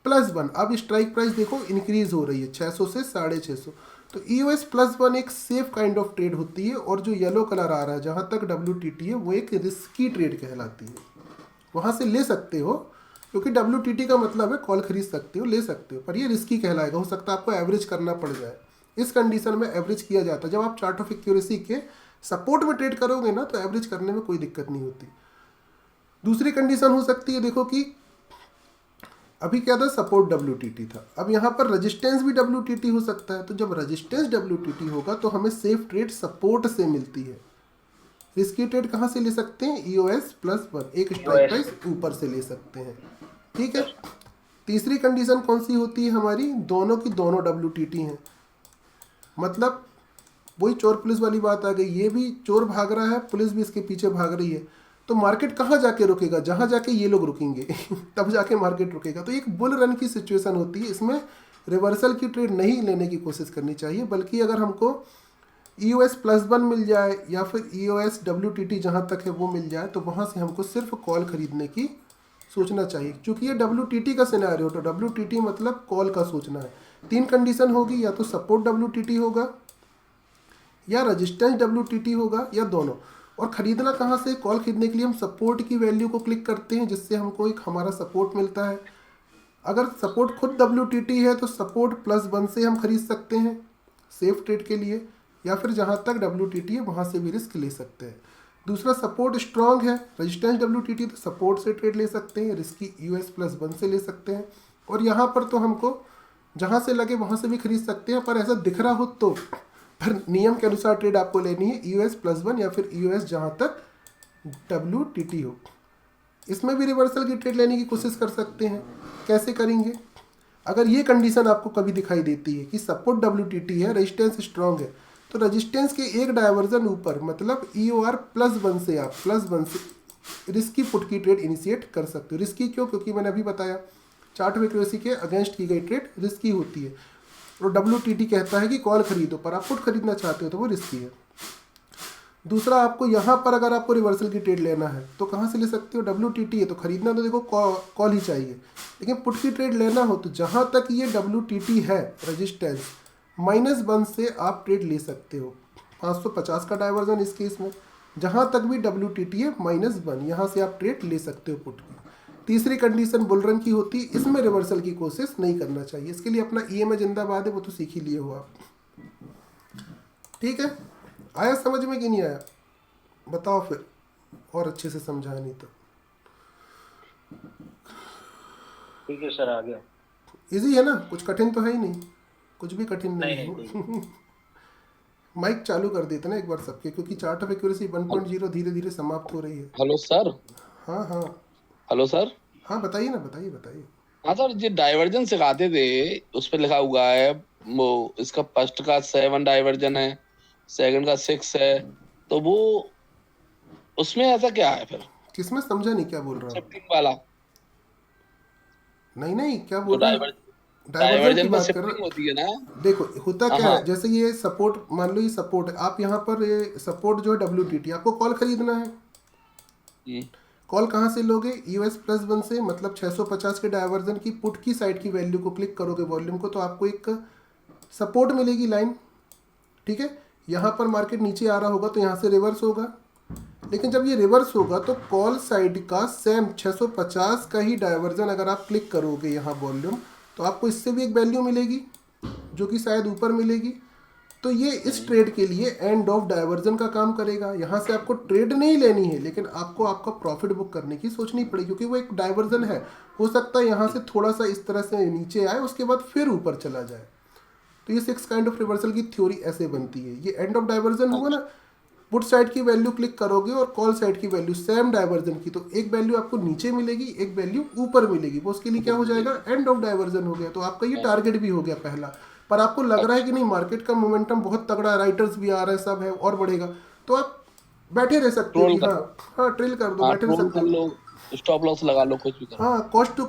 +1, अब स्ट्राइक प्राइस देखो इंक्रीज हो रही है 600 से 650। तो EOS +1 एक सेफ काइंड ऑफ ट्रेड होती है, और जो येलो कलर आ रहा है जहाँ तक WTT है वो एक रिस्की ट्रेड कहलाती है। वहाँ से ले सकते हो क्योंकि WTT का मतलब है कॉल खरीद सकते हो, ले सकते हो, पर ये रिस्की कहलाएगा। हो सकता है आपको एवरेज करना पड़ जाए। इस कंडीशन में एवरेज किया जाता है। जब आप चार्ट ऑफ एक्यूरेसी के सपोर्ट में ट्रेड करोगे ना तो एवरेज करने में कोई दिक्कत नहीं होती। दूसरी कंडीशन हो सकती है, देखो कि अभी क्या था, सपोर्ट WTT था, अब यहाँ पर रेजिस्टेंस भी WTT हो सकता है। तो जब रेजिस्टेंस WTT होगा तो हमें सेफ ट्रेड सपोर्ट से मिलती है। रिस्की ट्रेड कहाँ से ले सकते हैं, EOS +1, एक स्ट्राइक प्राइस ऊपर से ले सकते हैं। ठीक है। तीसरी कंडीशन कौन सी होती है हमारी, दोनों की दोनों WTT हैं, मतलब वही चोर पुलिस वाली बात आ गई। ये भी चोर भाग रहा है, पुलिस भी इसके पीछे भाग रही है, तो मार्केट कहाँ जाके रुकेगा, जहाँ जाके ये लोग रुकेंगे तब जाके मार्केट रुकेगा। तो एक बुल रन की सिचुएशन होती है, इसमें रिवर्सल की ट्रेड नहीं लेने की कोशिश करनी चाहिए, बल्कि अगर हमको EOS +1 मिल जाए या फिर EOS WTT जहाँ तक है वो मिल जाए तो वहाँ से हमको सिर्फ कॉल खरीदने की सोचना चाहिए। क्योंकि ये WTT का सिनेरियो, तो WTT मतलब कॉल का सोचना है। 3 कंडीशन होगी, या तो सपोर्ट WTT होगा या रेजिस्टेंस WTT होगा या दोनों। और ख़रीदना कहाँ से, कॉल खरीदने के लिए हम सपोर्ट की वैल्यू को क्लिक करते हैं जिससे हमको एक हमारा सपोर्ट मिलता है। अगर सपोर्ट खुद WTT है तो सपोर्ट +1 से हम खरीद सकते हैं सेफ ट्रेड के लिए, या फिर जहाँ तक WTT है वहाँ से भी रिस्क ले सकते हैं। दूसरा, सपोर्ट स्ट्रांग है, रेजिस्टेंस WTT तो सपोर्ट से ट्रेड ले सकते हैं, रिस्की EOS +1 से ले सकते हैं। और यहाँ पर तो हमको जहाँ से लगे वहाँ से भी खरीद सकते हैं, पर ऐसा दिख रहा हो तो पर नियम के अनुसार ट्रेड आपको लेनी है EOS +1 या फिर EOS जहाँ तक WTT हो। इसमें भी रिवर्सल की ट्रेड लेने की कोशिश कर सकते हैं। कैसे करेंगे, अगर ये कंडीशन आपको कभी दिखाई देती है कि सपोर्ट WTT है, रेजिस्टेंस स्ट्रांग है, तो रेजिस्टेंस के एक डायवर्जन ऊपर मतलब EOR +1 से आप +1 से रिस्की पुट की ट्रेड इनिशिएट कर सकते हो। रिस्की क्यों, क्योंकि मैंने अभी बताया चार्ट ऑफ एक्यूरेसी के अगेंस्ट की गई ट्रेड रिस्की होती है, और WTT कहता है कि कॉल खरीदो, पर आप पुट खरीदना चाहते हो तो वो रिस्की है। दूसरा, आपको यहाँ पर अगर आपको रिवर्सल की ट्रेड लेना है तो कहाँ से ले सकते हो, WTT है तो खरीदना तो देखो कॉल ही चाहिए, लेकिन पुट की ट्रेड लेना हो तो जहाँ तक ये WTT है रेजिस्टेंस -1 से आप ट्रेड ले सकते हो। 550 का डायवर्जन इस केस में, जहाँ तक भी WTT है -1, यहाँ से आप ट्रेड ले सकते हो पुट की। तीसरी कंडीशन बुल रन की होती है, इसमें रिवर्सल की कोशिश नहीं करना चाहिए। इसके लिए अपना EMA जिंदाबाद है, वो तो सीख ही लिए हो आप। ठीक है, आया समझ में कि नहीं आया, बताओ फिर, और अच्छे से समझाया नहीं तो। ठीक है सर, आ गया। इजी है ना, कुछ कठिन तो है ही नहीं, कुछ भी कठिन नहीं है। माइक चालू कर देते ना एक बार सबके, क्योंकि चार्ट ऑफ एक्यूरेसी 1.0 धीरे धीरे समाप्त हो रही है। Hello sir. हाँ हाँ हेलो सर। हाँ, बताइए ना, बताइए बताइए। हाँ सर, ये डाइवर्जन सिखाते थे, उस पर लिखा हुआ है वो इसका फर्स्ट का 7 डाइवर्जन है, सेकंड का 6 है, तो वो उसमें ऐसा क्या है फिर, किसमें, समझा नहीं क्या बोल रहा हूँ। शिफ्टिंग वाला? नहीं नहीं, क्या तो बोल रहा हूँ, डाइवर्जन की डाइवर्जन में बात कर शिफ्टिंग रहा। होती है ना। देखो होता क्या हाँ। है, जैसे ये सपोर्ट, मान लो ये सपोर्ट है, आप यहाँ पर ये सपोर्ट जो है WTT, आपको कॉल खरीदना है। कॉल कहाँ से लोगे, EOS +1 से, मतलब 650 के डायवर्जन की पुट की साइड की वैल्यू को क्लिक करोगे वॉल्यूम को, तो आपको एक सपोर्ट मिलेगी लाइन। ठीक है, यहाँ पर मार्केट नीचे आ रहा होगा तो यहाँ से रिवर्स होगा, लेकिन जब ये रिवर्स होगा तो कॉल साइड का सेम 650 का ही डायवर्जन अगर आप क्लिक करोगे यहाँ वॉल्यूम, तो आपको इससे भी एक वैल्यू मिलेगी जो कि शायद ऊपर मिलेगी। तो ये इस ट्रेड के लिए एंड ऑफ डायवर्जन का काम करेगा। यहाँ से आपको ट्रेड नहीं लेनी है, लेकिन आपको आपका प्रॉफिट बुक करने की सोचनी पड़ेगी, क्योंकि वो एक डायवर्जन है। हो सकता है यहाँ से थोड़ा सा इस तरह से नीचे आए, उसके बाद फिर ऊपर चला जाए। तो ये 6 काइंड ऑफ रिवर्सल की थ्योरी ऐसे बनती है। ये एंड ऑफ डाइवर्जन हुआ ना, पुट साइड की वैल्यू क्लिक करोगे और कॉल साइड की वैल्यू सेम डाइवर्जन की, तो एक वैल्यू आपको नीचे मिलेगी, एक वैल्यू ऊपर मिलेगी, वो उसके लिए क्या हो जाएगा, एंड ऑफ डाइवर्जन हो गया। तो आपका ये टारगेट भी हो गया पहला। पर आपको लग रहा है कि नहीं मार्केट का मोमेंटम बहुत तगड़ा है, राइटर्स भी आ रहे हैं, सब है और बढ़ेगा, तो आप बैठे रह सकते हो ट्रोल कि कर हाँ हाँ ट्रेल कर दो, हाँ, बैठे रह ट्रोल सकते कर हो। लो, स्टॉप लॉस लगा लो, कुछ भी करो। हाँ कॉस्ट टू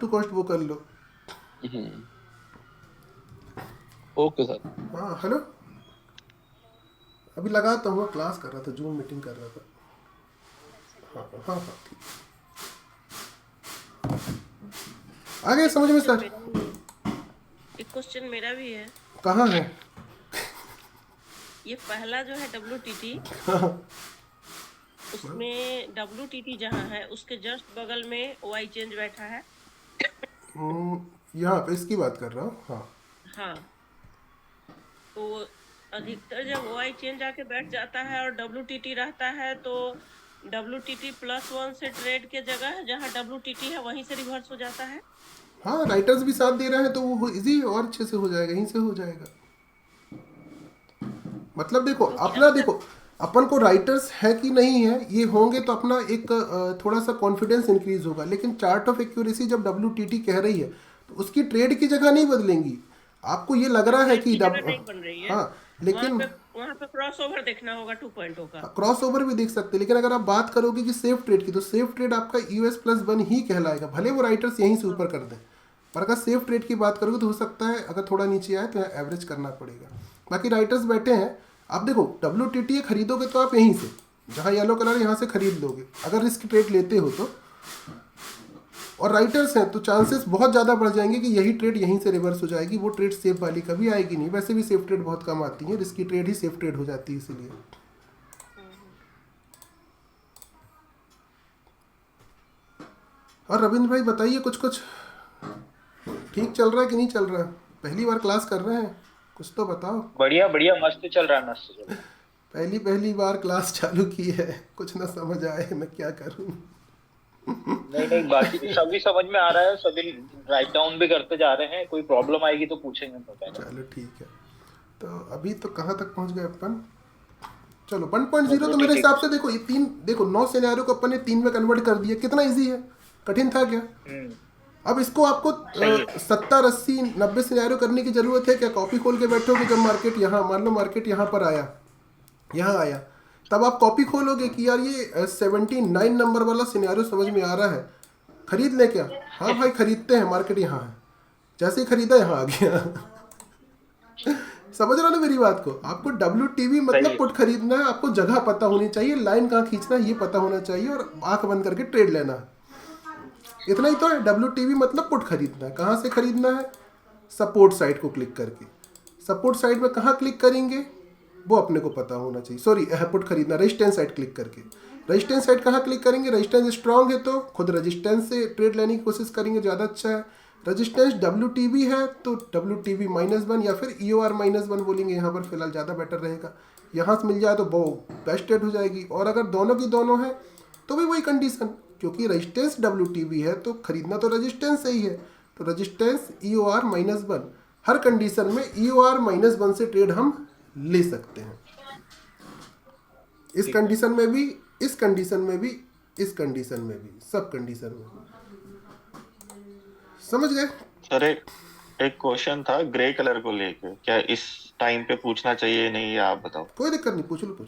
कॉस्ट वो कर लो। Okay sir. हाँ हेलो, अभी लगाता हूँ, क्लास कर रहा था, जूम मीटिंग कर रहा था। हाँ हाँ हाँ ठीक, आ गए समझ में सर? एक क्वेश्चन मेरा भी है। कहाँ है? ये पहला जो है WTT, हाँ उसमें WTT जहाँ है उसके जस्ट बगल में OI चेंज बैठा है। यहाँ पे इसकी बात कर रहा हूँ। हाँ हाँ, तो अधिकतर जब OI चेंज आके बैठ जाता है और WTT रहता है, तो WTT +1 से ट्रेड के जगह जहाँ WTT है वहीं से रिवर्स हो जाता है। हाँ राइटर्स भी साथ दे रहे हैं तो वो इजी और अच्छे से हो जाएगा, यहीं से हो जाएगा। मतलब देखो अपना, देखो अपन को राइटर्स है कि नहीं है, ये होंगे तो अपना एक थोड़ा सा कॉन्फिडेंस इंक्रीज होगा। लेकिन चार्ट ऑफ एक्यूरेसी जब WTT कह रही है तो उसकी ट्रेड की जगह नहीं बदलेंगी। आपको ये लग रहा है कि नहीं बन रही है। हाँ लेकिन वहाँ पे क्रॉस ओवर देखना होगा 2.0 का। क्रॉस ओवर भी देख सकते हैं, लेकिन अगर आप बात करोगे कि सेफ ट्रेड की, तो सेफ ट्रेड आपका US+1 ही कहलाएगा, भले वो राइटर्स यहीं से ऊपर कर दें। पर अगर सेफ ट्रेड की बात करोगे तो हो सकता है अगर थोड़ा नीचे आए तो यहाँ एवरेज करना पड़ेगा। बाकी राइटर्स बैठे हैं, आप देखो WTT खरीदोगे तो आप यहीं से, जहाँ येलो कलर यहाँ से खरीद लोगे अगर रिस्क ट्रेड लेते हो तो। और राइटर्स हैं तो चांसेस बहुत ज़्यादा बढ़ जाएंगे कि यही ट्रेड यहीं से रिवर्स हो जाएगी, वो ट्रेड सेफ वाली कभी आएगी नहीं। वैसे भी सेफ ट्रेड बहुत कम आती है, रिस्की ट्रेड ही सेफ ट्रेड हो जाती है इसीलिए। और रविंद्र भाई बताइए, कुछ ठीक चल रहा है कि नहीं चल रहा है? पहली बार क्लास कर रहे हैं, कुछ तो बताओ। बढ़िया बढ़िया, मस्त चल रहा है, मस्त चल रहा है। पहली बार क्लास चालू की है, कुछ ना समझ आए मैं क्या करूं। नहीं बाकी सभी समझ में आ रहा है, सभी राइट डाउन भी करते जा रहे हैं। कोई प्रॉब्लम आएगी तो पूछेंगे, चलो ठीक है। तो अभी तो कहाँ तक पहुंच गए अपन? चलो 1.0 तो मेरे हिसाब से देखो ये 3, देखो 9 सिनेरियो को अपन ने 3 में कन्वर्ट कर दिया। कितना इजी है, कठिन था क्या? अब इसको आपको 70, 80, 90 सिनेरियो करने की जरूरत है क्या? कॉपी खोल के बैठोगे जब मार्केट यहाँ, मान लो मार्केट यहाँ पर आया, यहाँ आया, तब आप कॉपी खोलोगे कि यार ये 79 नंबर वाला सिनेरियो समझ में आ रहा है, खरीद ले क्या? हाँ भाई खरीदते हैं, मार्केट यहाँ है, जैसे ही खरीदा यहाँ आ गया। समझ रहा ना मेरी बात को? आपको WTV मतलब पुट खरीदना है, आपको जगह पता होनी चाहिए, लाइन कहाँ खींचना है ये पता होना चाहिए, और आंख बंद करके ट्रेड लेना है। इतना ही तो है। WTV मतलब पुट खरीदना है। कहाँ से खरीदना है? सपोर्ट साइड को क्लिक करके। सपोर्ट साइड में कहाँ क्लिक करेंगे वो अपने को पता होना चाहिए। सॉरी, पुट खरीदना रेजिस्टेंस साइड क्लिक करके। रेजिस्टेंस साइड कहाँ क्लिक करेंगे? रेजिस्टेंस स्ट्रांग है तो खुद रेजिस्टेंस से ट्रेड लेने की कोशिश करेंगे, ज़्यादा अच्छा है। रेजिस्टेंस WTV है तो WTV -1 या फिर EOR -1 बोलेंगे यहाँ पर, फिलहाल ज़्यादा बेटर रहेगा। यहाँ से मिल जाए तो वो बेस्ट ट्रेड हो जाएगी। और अगर दोनों की दोनों है तो भी वही कंडीशन, क्योंकि रेजिस्टेंस WTV है तो खरीदना तो रेजिस्टेंस से ही है, तो रेजिस्टेंस EOR -1, हर कंडीशन में EOR -1 से ट्रेड हम ले सकते हैं। इस कंडीशन में भी, इस कंडीशन में भी, इस कंडीशन में भी, सब कंडीशन में। समझ गए सर? एक क्वेश्चन था ग्रे कलर को लेके, क्या इस टाइम पे पूछना चाहिए नहीं, या आप बताओ? कोई दिक्कत नहीं, पूछ लो।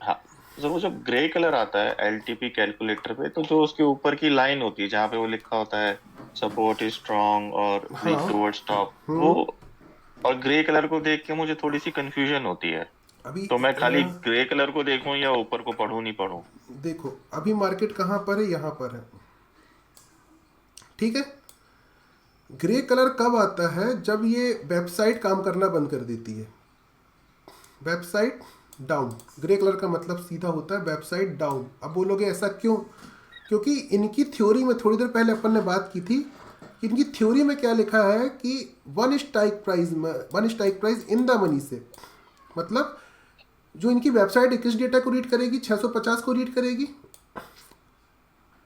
हाँ, तो वो जब ग्रे कलर आता है LTP कैलकुलेटर पे, तो जो उसके ऊपर की लाइन होती है जहाँ पे वो लिखा होता है सपोर्ट इज स्ट्रॉन्ग और वीक टुवर्ड्स टॉप, वो और ग्रे कलर को देख के मुझे थोड़ी सी कंफ्यूजन होती है। अभी तो मैं खाली ग्रे कलर को देखूं या ऊपर को पढूं नहीं पढूं? देखो अभी मार्केट कहाँ पर है, यहाँ पर है, ठीक है। ग्रे कलर कब आता है? जब ये वेबसाइट काम करना बंद कर देती है, वेबसाइट डाउन। ग्रे कलर का मतलब सीधा होता है वेबसाइट डाउन। अब बोलोगे ऐसा क्यों? क्योंकि इनकी थ्योरी में थोड़ी देर पहले अपन ने बात की थी कि इनकी थ्योरी में क्या लिखा है कि one strike price in the money से, मतलब जो इनकी वेबसाइट किस डेटा को रीड करेगी? 650 को रीड करेगी।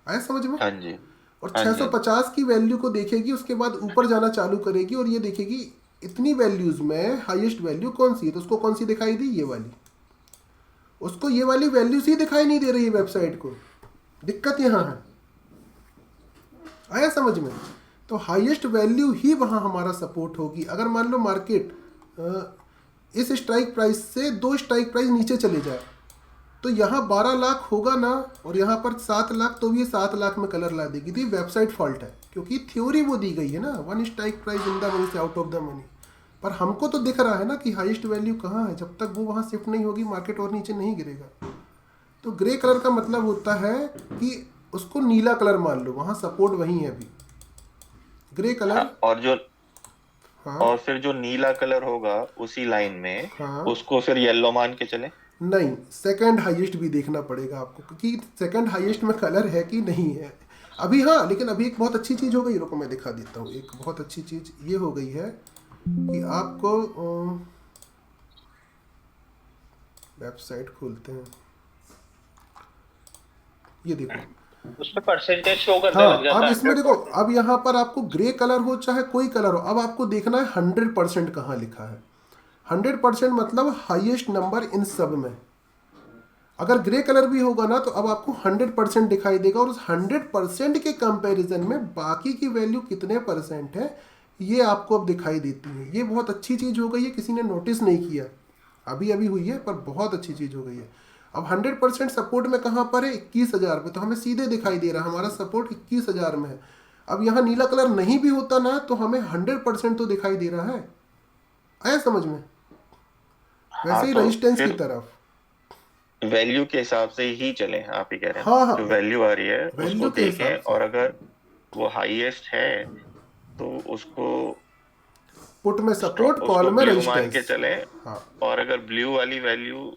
आया समझ में? हाँ जी। और 650 की वैल्यू को देखेगी, उसके बाद ऊपर जाना चालू करेगी और ये देखेगी इतनी वैल्यूज में हाईएस्ट वैल्यू कौन सी है, तो उसको कौन सी दिखाई दी? ये वाली। उसको ये वाली वैल्यूज ही दिखाई नहीं दे रही है वेबसाइट को। दिक्कत यहाँ है, आया समझ में? तो हाईएस्ट वैल्यू ही वहाँ हमारा सपोर्ट होगी। अगर मान लो मार्केट इस स्ट्राइक प्राइस से 2 स्ट्राइक प्राइस नीचे चले जाए तो यहाँ 12 लाख होगा ना, और यहाँ पर 7 लाख, तो ये 7 लाख में कलर ला देगी। तो ये वेबसाइट फॉल्ट है, क्योंकि थ्योरी वो दी गई है ना, 1 strike price in the money से आउट ऑफ द मनी। पर हमको तो दिख रहा है ना कि हाईएस्ट वैल्यू कहाँ है। जब तक वो वहाँ शिफ्ट नहीं होगी मार्केट और नीचे नहीं गिरेगा। तो ग्रे कलर का मतलब होता है कि उसको नीला कलर मान लो, वहाँ सपोर्ट वही है अभी, ग्रे कलर। और जो हाँ, और फिर जो नीला कलर होगा उसी लाइन में, हाँ, उसको फिर येलो मान के चले। नहीं, सेकंड हाईएस्ट भी देखना पड़ेगा आपको, क्योंकि सेकंड हाईएस्ट में कलर है कि नहीं है अभी। हाँ, लेकिन अभी एक बहुत अच्छी चीज़ हो गई, रुको मैं दिखा देता हूँ। एक बहुत अच्छी चीज़ ये हो गई है कि आपको वेबसाइट खोलते हैं, ये देखो उस पे परसेंटेज शो करने हाँ, लग जाता अब है। इसमें देखो, अब यहाँ पर आपको ग्रे कलर हो चाहे कोई कलर हो, अब आपको देखना है 100% कहाँ लिखा है। 100% मतलब हाईएस्ट नंबर इन सब में। अगर ग्रे कलर भी होगा ना तो अब आपको 100% दिखाई देगा, और उस 100% के कंपैरिजन में बाकी की वैल्यू कितने परसेंट है ये आपको अब दिखाई देती है। ये बहुत अच्छी चीज़ हो गई है, किसी ने नोटिस नहीं किया, अभी अभी हुई है, पर बहुत अच्छी चीज़ हो गई है। अब 100% सपोर्ट में कहाँ पर है? 21,000 पे, तो हमें सीधे दिखाई दे रहा है हमारा सपोर्ट 21,000 में है। अब यहाँ नीला कलर नहीं भी होता ना तो हमें 100% तो दिखाई दे रहा है। आया समझ में? वैसे ही तो रेजिस्टेंस की फिर तरफ वैल्यू के हिसाब से ही चले, आप ही कह रहे हैं। हाँ, हाँ, जो वैल्यू आ रही है वैल्यू उसको के हिसाब देखें, से और अगर वो हाईएस्ट है तो उसको पुट में सपोर्ट, कॉल में ब्लू मान के रेजिस्टेंस। चले, हाँ, और अगर ब्लू वाली वैल्यू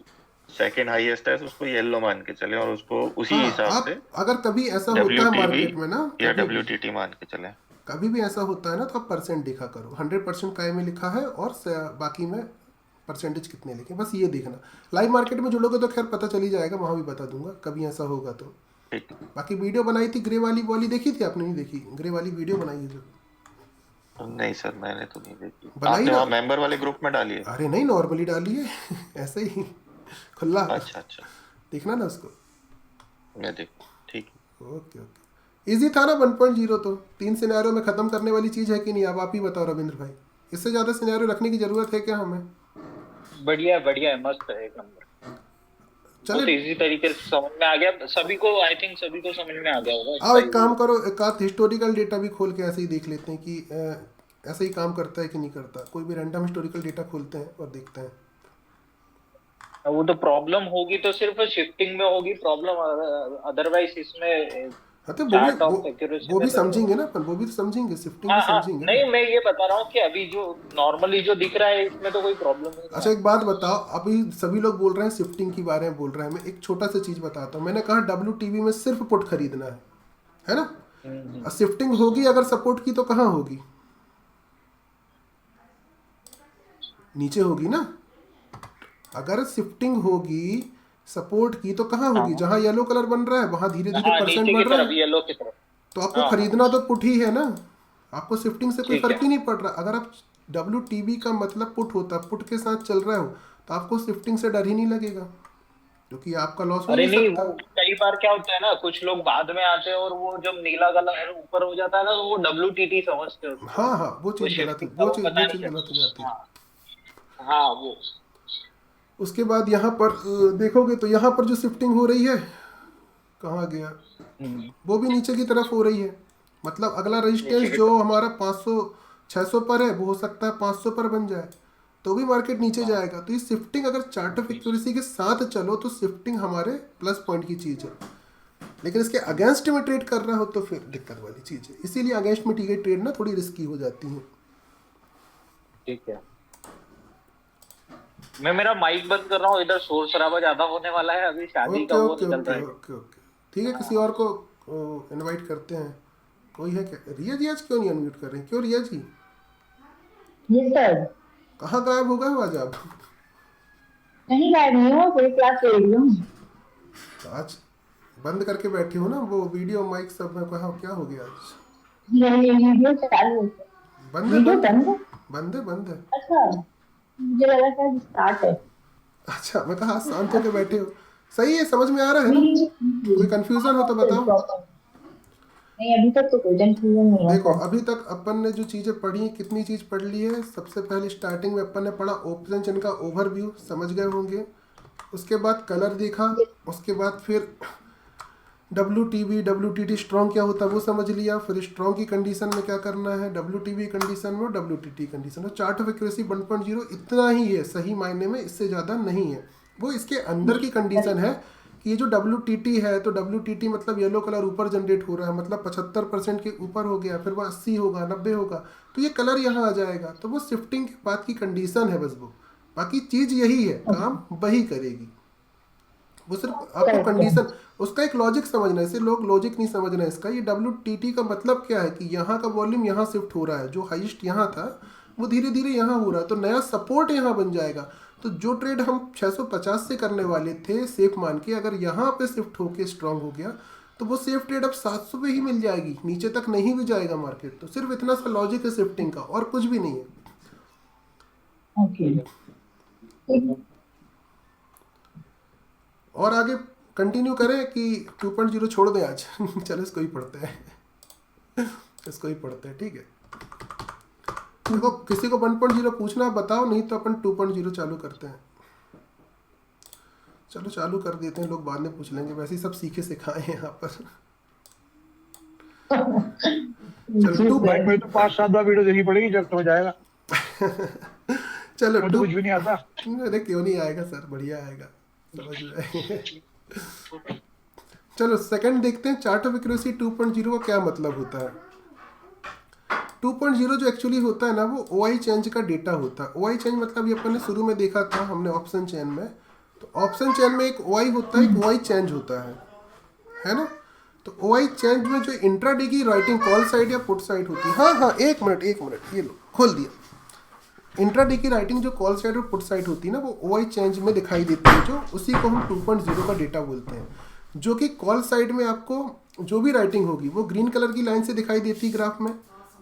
सेकंड हाईएस्ट है तो उसको येलो मान के चले, और उसको उसी हाँ, हिसाब आप से अगर कभी ऐसा होता है WTB मार्केट में ना, या कभी भी WTT मान के चले। कभी भी ऐसा होता है ना, तो आप परसेंट देखा करो, 100% काय में लिखा है और बाकी में परसेंटेज कितने लिखे, बस ये देखना। लाइव मार्केट में जुड़ोगे तो खैर पता चल ही जाएगा, वहाँ भी बता दूंगा कभी ऐसा होगा तो। ठीक, बाकी वीडियो बनाई थी ग्रे वाली, देखी थी आपने? नहीं देखी? ग्रे वाली वीडियो बनाई है जो। नहीं सर, मैंने तो नहीं देखी। बनाई आपने ना? वहाँ मेंबर वाले ग्रुप में डाली है? अरे नहीं, नॉर्मली डाली है ऐसे ही खुला। अच्छा अच्छा, देखना ना उसको। मैं देख, ठीक। ओके ओके, इजी था ना 1.0? तो 3 सिनेरियो में ख़त्म करने वाली चीज़ है कि नहीं? अब आप ही बताओ रविंद्र भाई, इससे ज़्यादा सिनेरियो रखने की ज़रूरत है क्या हमें? बढ़िया बढ़िया है, मस्त है, एक नंबर। बहुत चले, इजी तरीके से समझ में आ गया सभी को, आई थिंक सभी को समझ में आ गया होगा। आओ एक काम करो, एक आध हिस्टोरिकल डेटा भी खोल के ऐसे ही देख लेते हैं कि ऐसे ही काम करता है कि नहीं करता। कोई भी रैंडम हिस्टोरिकल डेटा खोलते हैं और देखते हैं। वो तो प्रॉब्लम होगी तो सिर्फ शिफ्टिंग में होगी प्रॉब्लम, अदरवाइज इसमें हाँ, तो चार्ट ऑफ एक्यूरेसी वो भी में तो समझेंगे ना, अपन वो भी तो समझेंगे, शिफ्टिंग भी हाँ हाँ, समझेंगे नहीं ना। मैं ये बता रहा हूँ कि अभी जो नॉर्मली जो दिख रहा है इसमें तो कोई प्रॉब्लम नहीं है। अच्छा एक बात बताओ, अभी सभी लोग बोल रहे हैं शिफ्टिंग के बारे में बोल रहे हैं, मैं एक छोटा सा चीज़ बताता हूँ। मैंने कहा WTB में सिर्फ पुट खरीदना है ना? और शिफ्टिंग होगी अगर सपोर्ट की तो कहाँ होगी? नीचे होगी ना। अगर शिफ्टिंग होगी सपोर्ट की तो कहाँ होगी? जहाँ येलो कलर बन रहा है वहाँ धीरे धीरे परसेंट नीचे बढ़ की रहा तरफ, है, येलो की तरफ। तो आपको खरीदना तो पुट ही है ना। आपको शिफ्टिंग से कोई ठीक है। फर्क ही नहीं पड़ रहा। अगर आप WTB का मतलब पुट होता, पुट के साथ चल रहे हो तो आपको शिफ्टिंग से डर ही नहीं लगेगा, क्योंकि आपका लॉस हो अरे नहीं नहीं, सकता। वो कई बार क्या होता है ना, कुछ लोग बाद में आते हैं और वो जब नीला कलर ऊपर हो जाता है ना तो वो WTT समझते हैं उसको। हाँ हाँ, वो चीज़ गलत है, shifting का वो वो चीज़ पता वो नहीं चीज़ गलत हो चलता। जाती है। हाँ हाँ, वो उसके बाद यहाँ पर देखोगे तो यहाँ पर जो शिफ्टिंग हो रही है, कहाँ गया? वो भी नीचे की तरफ हो रही है। मतलब अगला रेजिस्टेंस जो हमारा 500-600 पर है वो हो सकता है 500 पर बन जाए, तो भी मार्केट नीचे जाएगा। तो ये शिफ्टिंग अगर चार्ट ऑफ एक्यूरेसी के साथ चलो तो शिफ्टिंग हमारे प्लस पॉइंट की चीज़ है, लेकिन इसके अगेंस्ट में ट्रेड कर रहा हो तो फिर दिक्कत वाली चीज़ है। इसीलिए अगेंस्ट में की ट्रेड ना थोड़ी रिस्की हो जाती है। ठीक है। मैं मेरा माइक बंद कर रहा हूँ, इधर शोर शराबा ज्यादा होने वाला है, अभी शादी ओके का वो ओके निकल ओके रहा है। ओके ओके, ठीक है, किसी और को इनवाइट करते हैं। कोई है क्या? रिया जी आज क्यों नहीं अनम्यूट कर रहे हैं? क्यों रिया जी? Yes sir. कहाँ गायब हो गए हो आज आप? नहीं गायब नहीं हो, कोई क्लास ले रही हूँ। तो आज बंद करके बैठे हो ना, वो वीडियो माइक सब में कहा क्या हो गया आज? नहीं, वीडियो चालू है। बंद है वीडियो बंद है बंद है? बंद है बंद है। अच्छा, मुझे लगा था स्टार्ट है। अच्छा, मैं कहा शांत होके बैठे हो। सही है, समझ में आ रहा है ना? कोई कंफ्यूजन हो तो बताओ। नहीं, अभी तक तो कोई कंफ्यूजन नहीं है देखो सर। अभी तक अपन ने जो चीज़ें पढ़ी, कितनी चीज़ पढ़ ली है। सबसे पहले स्टार्टिंग में अपन ने पढ़ा ऑप्शन चेन का ओवरव्यू, समझ गए होंगे। उसके बाद कलर देखा, उसके बाद फिर WTT स्ट्रॉन्ग क्या होता है वो समझ लिया। फिर स्ट्रॉन्ग की कंडीशन में क्या करना है, WTB कंडीशन में, WTT कंडीशन में। चार्ट ऑफ एक्यूरेसी 1.0 इतना ही है सही मायने में, इससे ज़्यादा नहीं है। वो इसके अंदर की कंडीशन है कि ये जो WTT है, तो WTT मतलब येलो कलर ऊपर जनरेट हो रहा है, मतलब 75% के ऊपर हो गया, फिर वो 80 होगा, 90 होगा, तो ये कलर यहाँ आ जाएगा। तो वो शिफ्टिंग के बाद की कंडीशन है बस वो, बाकी चीज़ यही है, काम वही करेगी। वो सिर्फ आपको कंडीशन, उसका एक लॉजिक समझना है। इसे लोग लॉजिक नहीं समझना है इसका। ये WTT का मतलब क्या है कि यहाँ का वॉल्यूम यहाँ शिफ्ट हो रहा है, जो हाईएस्ट यहाँ था वो धीरे धीरे यहाँ हो रहा है, तो नया सपोर्ट यहाँ बन जाएगा। तो जो ट्रेड हम 650 से करने वाले थे सेफ मान के, अगर यहाँ पे शिफ्ट होके स्ट्रांग हो गया तो वो सेफ ट्रेड अब 700 पे ही मिल जाएगी, नीचे तक नहीं भी जाएगा मार्केट। तो सिर्फ इतना सा लॉजिक है शिफ्टिंग का, और कुछ भी नहीं है। ओके। और आगे कंटिन्यू करें कि 2.0 छोड़ दें आज? चलो इसको ही पढ़ते हैं, इसको ही पढ़ते हैं, ठीक है। देखो किसी को 1.0 पूछना है बताओ, नहीं तो अपन 2.0 चालू करते हैं। चलो चालू कर देते हैं, लोग बाद में पूछ लेंगे, वैसे ही सब सीखे सिखाए हैं यहाँ पर। चलो भाई मेरे तो 5-7 बार वीडियो देखनी पड़ेगी जब समझ आएगा। चलो मुझे कुछ भी नहीं आता। अरे क्यों नहीं आएगा सर, बढ़िया आएगा, समझ जाएंगे। चलो सेकंड देखते हैं, चार्ट ऑफ एक्यूरेसी 2.0 का क्या मतलब होता है। 2.0 जो एक्चुअली होता है ना, वो OI चेंज का डेटा होता है। OI चेंज मतलब ये अपन ने शुरू में देखा था हमने ऑप्शन चेन में, तो ऑप्शन चेन में एक OI होता है, एक OI चेंज होता है ना। तो OI चेंज में जो इंट्राडे की राइटिंग कॉल साइड या पुट साइड होती है, हाँ एक मिनट ये लो खोल दिया। इंट्राडे की राइटिंग जो कॉल साइड और पुट साइड होती है ना, वो OI चेंज में दिखाई देती है, जो उसी को हम 2.0 का डेटा बोलते हैं। जो कि कॉल साइड में आपको जो भी राइटिंग होगी वो ग्रीन कलर की लाइन से दिखाई देती है ग्राफ में,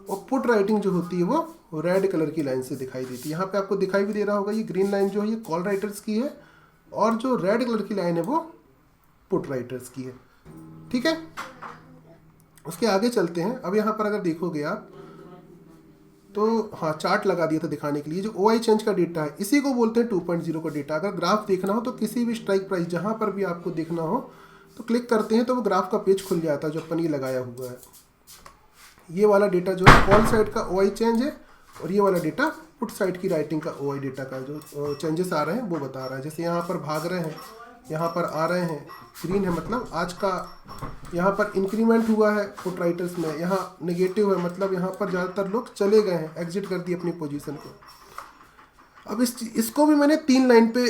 और पुट राइटिंग जो होती है वो रेड कलर की लाइन से दिखाई देती है। यहाँ पे आपको दिखाई भी दे रहा होगा, ये ग्रीन लाइन जो है ये कॉल राइटर्स की है, और जो रेड कलर की लाइन है वो पुट राइटर्स की है, ठीक है। उसके आगे चलते हैं। अब यहाँ पर अगर देखोगे आप तो हाँ चार्ट लगा दिया था दिखाने के लिए। जो OI चेंज का डेटा है इसी को बोलते हैं 2.0 का डेटा। अगर ग्राफ देखना हो तो किसी भी स्ट्राइक प्राइस जहाँ पर भी आपको देखना हो तो क्लिक करते हैं तो वो ग्राफ का पेज खुल जाता है जो अपन ये लगाया हुआ है। ये वाला डेटा जो है कॉल साइड का OI चेंज है, और ये वाला डेटा पुट साइड की राइटिंग का OI डेटा का जो चेंजेस आ रहे हैं वो बता रहा है। जैसे यहाँ पर भाग रहे हैं, यहाँ पर आ रहे हैं, ग्रीन है मतलब आज का यहाँ पर इंक्रीमेंट हुआ है पुट राइटर्स में, यहाँ नेगेटिव है मतलब यहाँ पर ज़्यादातर लोग चले गए हैं, एग्जिट कर दिए अपनी पोजीशन को। अब इसको भी मैंने 3 लाइन पे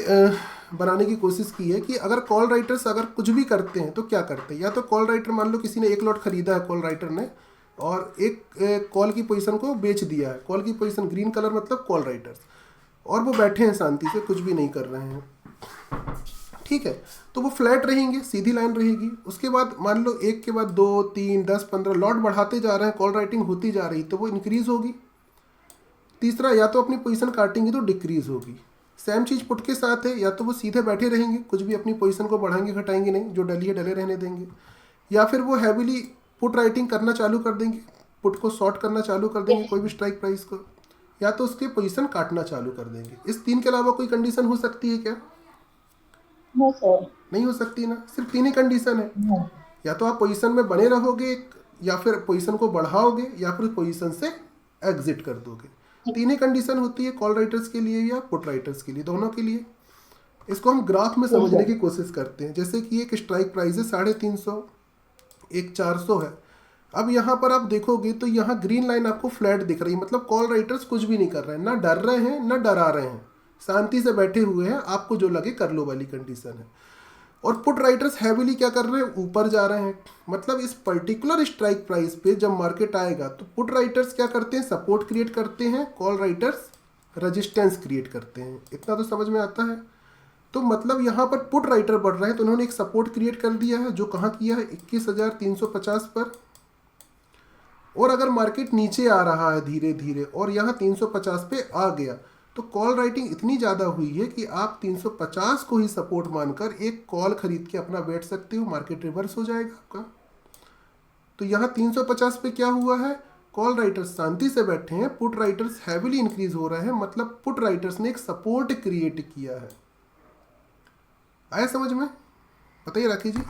बनाने की कोशिश की है कि अगर कॉल राइटर्स अगर कुछ भी करते हैं तो क्या करते हैं। या तो कॉल राइटर मान लो किसी ने 1 लॉट खरीदा है कॉल राइटर ने, और एक कॉल की पोजीशन को बेच दिया है। कॉल की पोजीशन ग्रीन कलर मतलब कॉल राइटर्स, और वो बैठे हैं शांति से, कुछ भी नहीं कर रहे हैं, ठीक है। तो वो फ्लैट रहेंगे, सीधी लाइन रहेगी। उसके बाद मान लो 1 के बाद 2, 3, 10, 15 लॉट बढ़ाते जा रहे हैं, कॉल राइटिंग होती जा रही, तो वो इंक्रीज होगी। तीसरा, या तो अपनी पोजीशन काटेंगे तो डिक्रीज होगी। सेम चीज़ पुट के साथ है, या तो वो सीधे बैठे रहेंगे, कुछ भी अपनी पोजीशन को बढ़ाएंगे घटाएंगे नहीं, जो डली है डले रहने देंगे, या फिर वो हैविली पुट राइटिंग करना चालू कर देंगे, पुट को शॉर्ट करना चालू कर देंगे कोई भी स्ट्राइक प्राइस को, या तो उसकी पोजीशन काटना चालू कर देंगे। इस 3 के अलावा कोई कंडीशन हो सकती है क्या? नहीं हो सकती ना, सिर्फ 3 ही कंडीशन है। या तो आप पोजीशन में बने रहोगे, या फिर पोजीशन को बढ़ाओगे, या फिर पोजीशन से एग्जिट कर दोगे। 3 ही कंडीशन होती है कॉल राइटर्स के लिए या पुट राइटर्स के लिए, दोनों के लिए। इसको हम ग्राफ में समझने की कोशिश करते हैं। जैसे कि एक स्ट्राइक प्राइस है 350, एक 400 है। अब यहाँ पर आप देखोगे तो यहाँ ग्रीन लाइन आपको फ्लैट दिख रही है, मतलब कॉल राइटर्स कुछ भी नहीं कर रहे हैं, ना डर रहे हैं ना डरा रहे हैं, शांति से बैठे हुए हैं, आपको जो लगे कर लो वाली कंडीशन है। और पुट राइटर्स हैविली क्या कर रहे हैं, ऊपर जा रहे हैं। मतलब इस पर्टिकुलर स्ट्राइक प्राइस पे जब मार्केट आएगा तो पुट राइटर्स क्या करते हैं, सपोर्ट क्रिएट करते हैं, कॉल राइटर्स रेजिस्टेंस क्रिएट करते हैं। इतना तो समझ में आता है। तो मतलब यहाँ पर पुट राइटर बढ़ रहे हैं तो उन्होंने एक सपोर्ट क्रिएट कर दिया है, जो कहाँ किया है 21,350 पर। और अगर मार्केट नीचे आ रहा है धीरे धीरे और यहाँ 350 पे आ गया तो कॉल राइटिंग इतनी ज़्यादा हुई है कि आप 350 को ही सपोर्ट मानकर एक कॉल खरीद के अपना बैठ सकते हो, मार्केट रिवर्स हो जाएगा आपका। तो यहाँ 350 पे क्या हुआ है, कॉल राइटर्स शांति से बैठे हैं, पुट राइटर्स हैविली इंक्रीज हो रहे हैं, मतलब पुट राइटर्स ने एक सपोर्ट क्रिएट किया है। आया समझ में? बताइए राखी जी,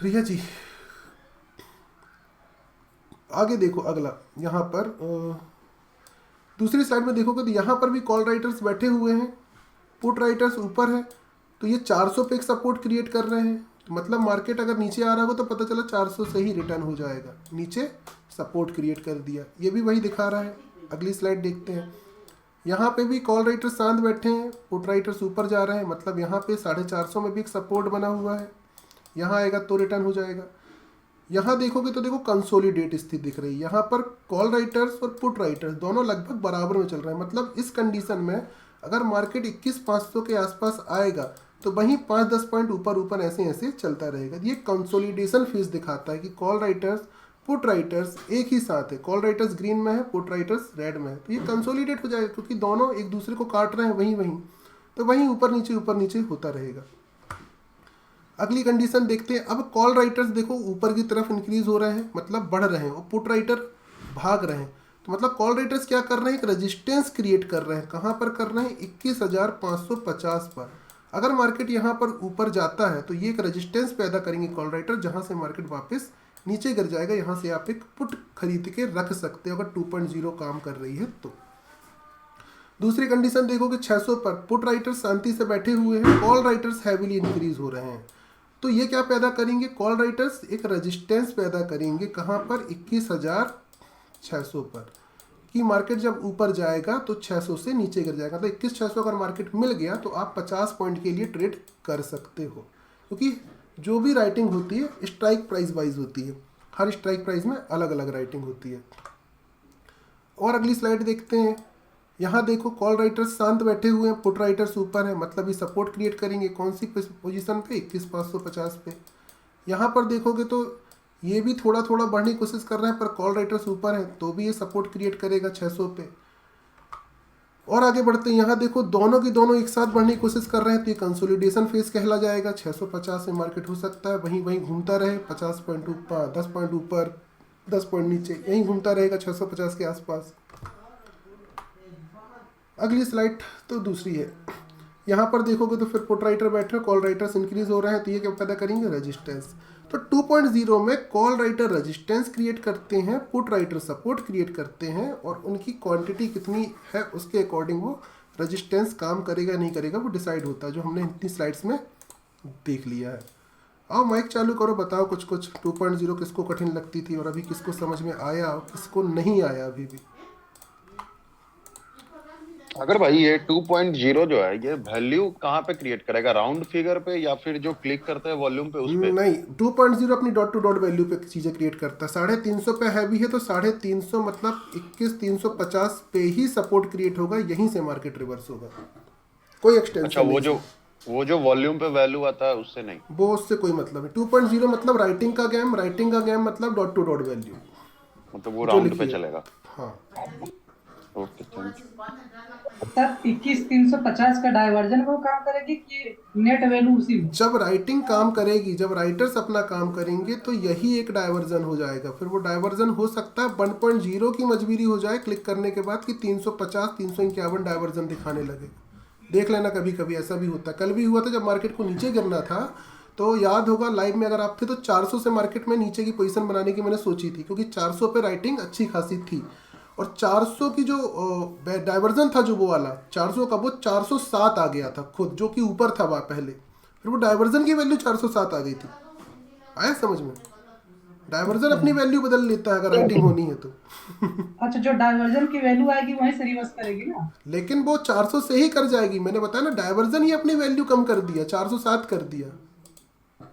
रिया जी। आगे देखो अगला, यहाँ पर दूसरी साइड में देखोगे तो यहाँ पर भी कॉल राइटर्स बैठे हुए हैं, पुट राइटर्स ऊपर है, तो ये 400 पे एक सपोर्ट क्रिएट कर रहे हैं। तो मतलब मार्केट अगर नीचे आ रहा हो तो पता चला 400 से ही रिटर्न हो जाएगा, नीचे सपोर्ट क्रिएट कर दिया, ये भी वही दिखा रहा है। अगली स्लाइड देखते हैं, यहाँ पे भी कॉल राइटर्स शांत बैठे हैं, पुट राइटर्स ऊपर जा रहे हैं, मतलब यहाँ पे 450 में भी एक सपोर्ट बना हुआ है, यहाँ आएगा तो रिटर्न हो जाएगा। यहाँ देखोगे तो देखो कंसोलिडेट स्थिति दिख रही है, यहाँ पर कॉल राइटर्स और पुट राइटर्स दोनों लगभग बराबर में चल रहे हैं। मतलब इस कंडीशन में अगर मार्केट 21,500 के आसपास आएगा तो वहीं 5-10 पॉइंट ऊपर ऊपर ऐसे ऐसे चलता रहेगा। ये कंसोलिडेशन फेज दिखाता है कि कॉल राइटर्स पुट राइटर्स एक ही साथ है, कॉल राइटर्स ग्रीन में है, पुट राइटर्स रेड में है, तो ये कंसोलिडेट हो जाएगा क्योंकि दोनों एक दूसरे को काट रहे हैं वहीं, तो वहीं ऊपर नीचे होता रहेगा। अगली कंडीशन देखते हैं। अब कॉल राइटर्स देखो ऊपर की तरफ इंक्रीज हो रहे हैं, मतलब बढ़ रहे हैं, और पुट राइटर भाग रहे हैं, तो मतलब कॉल राइटर्स क्या कर रहे हैं, एक रेजिस्टेंस क्रिएट कर रहे हैं। कहाँ पर कर रहे हैं, 21,550 पर। अगर मार्केट यहाँ पर ऊपर जाता है तो ये एक रेजिस्टेंस पैदा करेंगे कॉल राइटर, जहाँ से मार्केट वापस नीचे गिर जाएगा। यहाँ से आप एक पुट खरीद के रख सकते हो अगर 2.0 काम कर रही है तो। दूसरी कंडीशन देखोगे 600 पर पुट राइटर्स शांति से बैठे हुए हैं, कॉल राइटर्स हैविली इंक्रीज हो रहे हैं, तो ये क्या पैदा करेंगे, कॉल राइटर्स एक रेजिस्टेंस पैदा करेंगे। कहाँ पर, 21,600 पर, कि मार्केट जब ऊपर जाएगा तो 600 से नीचे गिर जाएगा। तो 21,600 अगर मार्केट मिल गया तो आप 50 पॉइंट के लिए ट्रेड कर सकते हो, क्योंकि जो भी राइटिंग होती है स्ट्राइक प्राइस वाइज होती है, हर स्ट्राइक प्राइस में अलग अलग राइटिंग होती है। और अगली स्लाइड देखते हैं। यहाँ देखो कॉल राइटर्स शांत बैठे हुए हैं, पुट राइटर्स ऊपर है, मतलब ये सपोर्ट क्रिएट करेंगे कौन सी पोजीशन पे, 21,550 पे। यहाँ पर देखोगे तो ये भी थोड़ा थोड़ा बढ़ने की कोशिश कर रहे हैं, पर कॉल राइटर्स ऊपर है तो भी ये सपोर्ट क्रिएट करेगा 600 पे। और आगे बढ़ते हैं, यहाँ देखो दोनों की दोनों एक साथ बढ़ने की कोशिश कर रहे हैं, तो ये कंसोलिडेशन फेज कहला जाएगा। 650 से मार्केट हो सकता है वहीं घूमता रहे, 50 पॉइंट ऊपर, 10 पॉइंट ऊपर, 10 पॉइंट नीचे, यहीं घूमता रहेगा 650 के आसपास। अगली स्लाइड तो दूसरी है। यहाँ पर देखोगे तो फिर पुट राइटर बैठे, कॉल राइटर्स इंक्रीज हो रहे हैं, तो ये क्या पैदा करेंगे, रेजिस्टेंस। तो 2.0 में कॉल राइटर रेजिस्टेंस क्रिएट करते हैं, पुट राइटर सपोर्ट क्रिएट करते हैं, और उनकी क्वांटिटी कितनी है उसके अकॉर्डिंग वो रेजिस्टेंस काम करेगा नहीं करेगा वो डिसाइड होता है, जो हमने इतनी स्लाइड्स में देख लिया है। आओ माइक चालू करो, बताओ कुछ 2.0 किसको कठिन लगती थी और अभी किसको समझ में आया और किसको नहीं आया अभी भी। अगर भाई ये 2.0 जो है ये वैल्यू कहाँ पे क्रिएट करेगा, राउंड फिगर पे या फिर जो क्लिक करते हैं वॉल्यूम पे उस पे? नहीं, 2.0 अपनी डॉट टू डॉट वैल्यू पे चीजें क्रिएट करता है। 350 पे हैवी है तो 350 मतलब 21,350 पे ही सपोर्ट क्रिएट होगा, यहीं से मार्केट रिवर्स होगा, कोई एक्सटेंशन। अच्छा, वो जो वॉल्यूम पे वैल्यू आता है उससे नहीं, वो उससे कोई मतलब है। 2.0 मतलब राइटिंग का गेम मतलब डॉट टू डॉट वैल्यू, मतलब वो राउंड पे चलेगा। हाँ ओके, थैंक यू। सर 21,350 का डाइवर्जन वो काम करेगी कि नेट वैल्यू उसी में? जब राइटिंग काम करेगी, जब राइटर्स अपना काम करेंगे तो यही एक डाइवर्जन हो जाएगा। फिर वो डाइवर्जन हो सकता है 1.0 की मजबूरी हो जाए क्लिक करने के बाद कि 350 351 डाइवर्जन दिखाने लगे। देख लेना, कभी कभी ऐसा भी होता है। कल भी हुआ था जब मार्केट को नीचे गिरना था, तो याद होगा लाइव में अगर आप थे तो 400 से मार्केट में नीचे की पोजीशन बनाने की मैंने सोची थी, क्योंकि 400 पे राइटिंग अच्छी खासी थी, और 400 की जो डाइवर्जन था जो वो वाला 400 का, वो 407 आ गया था खुद, जो कि ऊपर था वहाँ पहले, फिर वो डाइवर्जन की वैल्यू 407 आ गई थी। आया समझ में? डाइवर्जन अपनी वैल्यू बदल लेता है अगर राइटिंग होनी है तो। अच्छा, जो डाइवर्जन की वैल्यू आएगी वहीं से रिवर्स करेगी ना? लेकिन वो 400 से ही कर जाएगी, मैंने बताया ना, डाइवर्जन ही अपनी वैल्यू कम कर दिया, 407 कर दिया।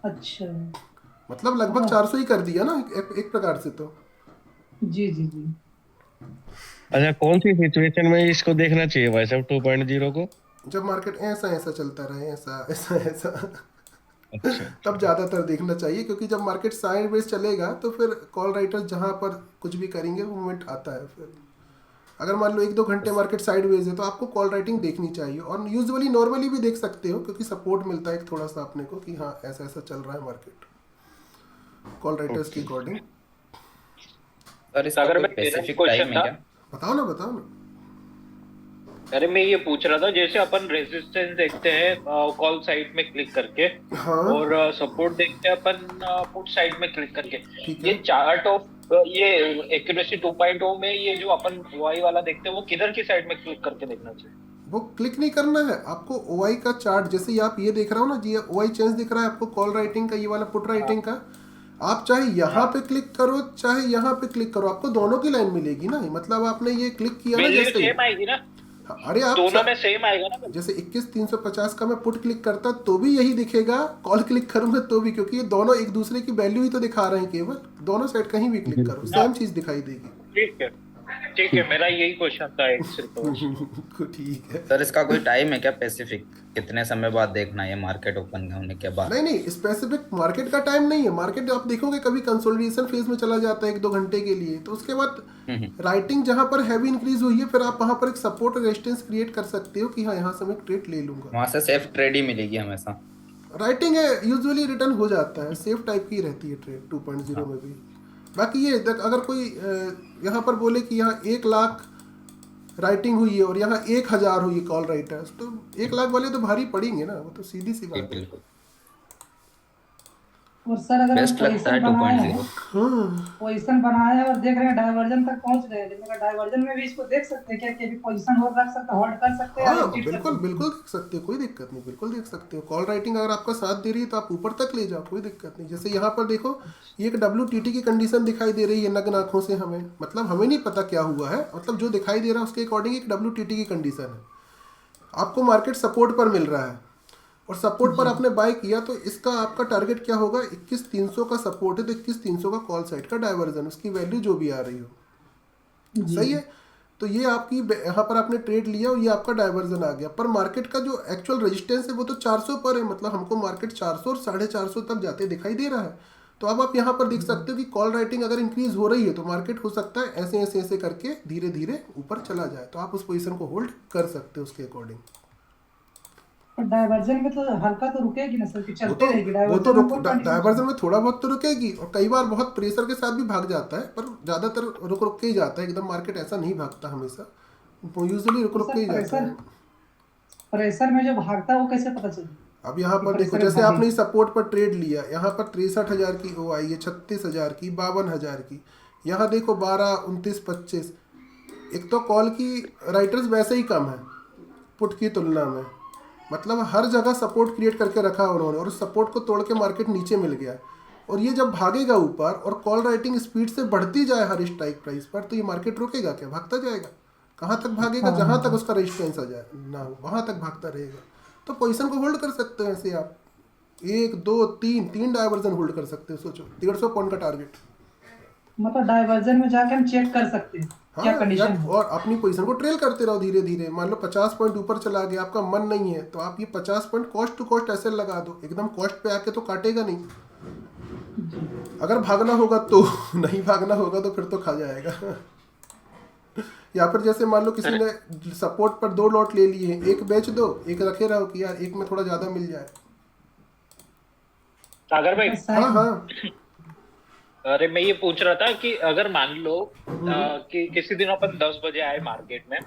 अच्छा, मतलब लगभग 400 ही कर दिया ना एक प्रकार से तो। जी जी जी। अच्छा, कौन सी सिचुएशन में इसको देखना चाहिए भाई साहब 2.0 को? जब मार्केट ऐसा चलता रहे, ऐसा अच्छा, तब ज़्यादातर देखना चाहिए, क्योंकि जब मार्केट साइड वेज चलेगा तो फिर कॉल राइटर्स जहाँ पर कुछ भी करेंगे वो मूवमेंट आता है फिर। अगर मान लो 1-2 घंटे मार्केट साइडवेज है तो आपको कॉल राइटिंग देखनी चाहिए, और यूजुअली नॉर्मली भी देख सकते हो क्योंकि सपोर्ट मिलता है एक थोड़ा सा अपने को कि हाँ ऐसा ऐसा चल रहा है मार्केट कॉल राइटर्स के अकॉर्डिंग। सर इसका अगर कोई मैं मेरा स्पेसिफिक क्वेश्चन टाइम है था, क्या? बताओ ना। अरे मैं ये पूछ रहा था, जैसे अपन रेजिस्टेंस देखते हैं कॉल साइड में क्लिक करके, हाँ और सपोर्ट देखते हैं अपन पुट साइड में क्लिक करके, ठीक ये है। चार्ट ऑफ ये एक्यूरेसी 2.0 में ये जो अपन वाई वाला देखते हैं वो किधर की साइड में क्लिक करके देखना चाहिए? वो क्लिक नहीं करना है आपको, ओआई का चार्ट जैसे ये आप ये देख रहे हो ना, ये ओआई चेंज दिख रहा है आपको कॉल राइटिंग का, ये वाला पुट राइटिंग का। आप चाहे यहाँ पे क्लिक करो चाहे यहाँ पे क्लिक करो, आपको दोनों की लाइन मिलेगी ना। मतलब आपने ये क्लिक किया ना वैल्यू जैसे, सेम आएगी ना? अरे आप दोनों में सेम आएगा ना? जैसे 21,350 का मैं पुट क्लिक करता तो भी यही दिखेगा, कॉल क्लिक करूंगा तो भी, क्योंकि ये दोनों एक दूसरे की वैल्यू ही तो दिखा रहे हैं केवल। दोनों साइड कहीं भी क्लिक करो सेम चीज दिखाई देगी। ठीक है, मेरा यही क्वेश्चन था एक सिर्फ। ठीक है सर इसका कोई टाइम है क्या स्पेसिफिक, कितने समय बाद देखना है मार्केट ओपन होने के बाद? नहीं स्पेसिफिक मार्केट का टाइम नहीं है। मार्केट आप देखोगे कभी कंसोलिडेशन फेज में चला जाता है 1-2 घंटे के लिए, तो उसके बाद राइटिंग जहां पर हैवी इंक्रीज हुई है फिर आप वहां पर एक सपोर्ट रेजिस्टेंस क्रिएट कर सकते हो कि हाँ यहाँ से मैं ट्रेड ले लूंगा। वहां से सेफ ट्रेड ही मिलेगी हमेशा? राइटिंग है यूजुअली रिटर्न हो जाता है, सेफ टाइप की रहती है ट्रेड 2.0 में भी। बाकी ये अगर कोई यहाँ पर बोले कि यहाँ 1 लाख राइटिंग हुई है और यहाँ 1,000 हुई कॉल राइटर्स, तो 1 लाख वाले तो भारी पड़ेंगे ना, वो तो सीधी सी बात है। और सर अगर बेस्ट लगता है 2.0। पोजीशन बनाया और देख रहे हैं डाइवर्जन तक पहुंच गए, लेकिन डाइवर्जन में भी इसको देख सकते हैं क्या कि अभी पोजीशन होल्ड रख सकते हैं, होल्ड कर सकते हैं? हाँ बिल्कुल देख सकते हो, कोई दिक्कत नहीं, बिल्कुल देख सकते हो। कॉल राइटिंग अगर आपका साथ दे रही है तो आप ऊपर तक ले जाओ, कोई दिक्कत नहीं। जैसे यहाँ पर देखो ये एक WTT की कंडीशन दिखाई दे रही है नग्न आंखों से हमें, मतलब हमें नहीं पता क्या हुआ है, मतलब जो दिखाई दे रहा है उसके अकॉर्डिंग एक WTT की कंडीशन है। आपको मार्केट सपोर्ट पर मिल रहा है और सपोर्ट पर आपने बाय किया, तो इसका आपका टारगेट क्या होगा? 21,300 का सपोर्ट है तो 21,300 का कॉल साइड का डाइवर्जन, उसकी वैल्यू जो भी आ रही हो, सही है। तो ये आपकी यहाँ पर आपने ट्रेड लिया और ये आपका डाइवर्जन आ गया, पर मार्केट का जो एक्चुअल रेजिस्टेंस है वो तो 400 पर है, मतलब हमको मार्केट 400 और 450 तक जाते दिखाई दे रहा है। तो अब आप यहाँ पर देख सकते हो कि कॉल राइटिंग अगर इंक्रीज हो रही है तो मार्केट हो सकता है ऐसे ऐसे ऐसे करके धीरे धीरे ऊपर चला जाए, तो आप उस पोजीशन को होल्ड कर सकते हो उसके अकॉर्डिंग। डाइवर्जन में तो हल्का तो रुकेगी ना सर, कि चलते रहेगी डाइवर्जन में थोड़ा बहुत तो रुकेगी, और कई बार बहुत प्रेशर के साथ भी भाग जाता है, पर ज्यादातर रुक के ही जाता है, एकदम मार्केट ऐसा नहीं भागता हमेशा, यूजुअली रुक के ही जाता है। प्रेशर में जो भागता है वो कैसे पता चलेगा? अब यहाँ पर देखो, जैसे आपने सपोर्ट पर ट्रेड लिया, यहाँ पर 63,000 की OI है, 36,000 की, 52,000 की, यहाँ देखो 12, 29, 25। एक तो कॉल की राइटर्स वैसे ही कम है पुट की तुलना में, मतलब हर जगह सपोर्ट क्रिएट करके रखा उन्होंने, और उस सपोर्ट को तोड़ के मार्केट नीचे मिल गया। और ये जब भागेगा ऊपर और कॉल राइटिंग स्पीड से बढ़ती जाए हर स्ट्राइक प्राइस पर, तो ये मार्केट रुकेगा क्या? भागता जाएगा। कहाँ तक भागेगा? जहाँ तक उसका रेजिस्टेंस आ जाए ना हो वहाँ तक भागता रहेगा। तो पोजीशन को होल्ड कर सकते हो ऐसे आप 1, 2, 3 डाइवर्जन होल्ड कर सकते हो। सोचो 150 पॉइंट का टारगेट, मतलब डाइवर्जन में जाके हम चेक कर सकते हैं क्या कंडीशन है, और अपनी पोजीशन को ट्रेल करते रहो धीरे धीरे। मान लो 50 पॉइंट ऊपर चला गया, आपका मन नहीं है, तो आप ये 50 पॉइंट कॉस्ट टू कॉस्ट ऐसे लगा दो, एकदम कॉस्ट पे आके तो काटेगा नहीं। अगर भागना होगा तो नहीं भागना होगा तो फिर तो खा जाएगा। या फिर जैसे मान लो किसी ने सपोर्ट पर 2 लॉट ले लिए, एक बेच दो, एक रखे रहो कि यार एक में थोड़ा ज्यादा मिल जाए। सागर भाई, हाँ अरे मैं ये पूछ रहा था कि अगर मान लो कि किसी दिन अपन 10 बजे आए मार्केट में,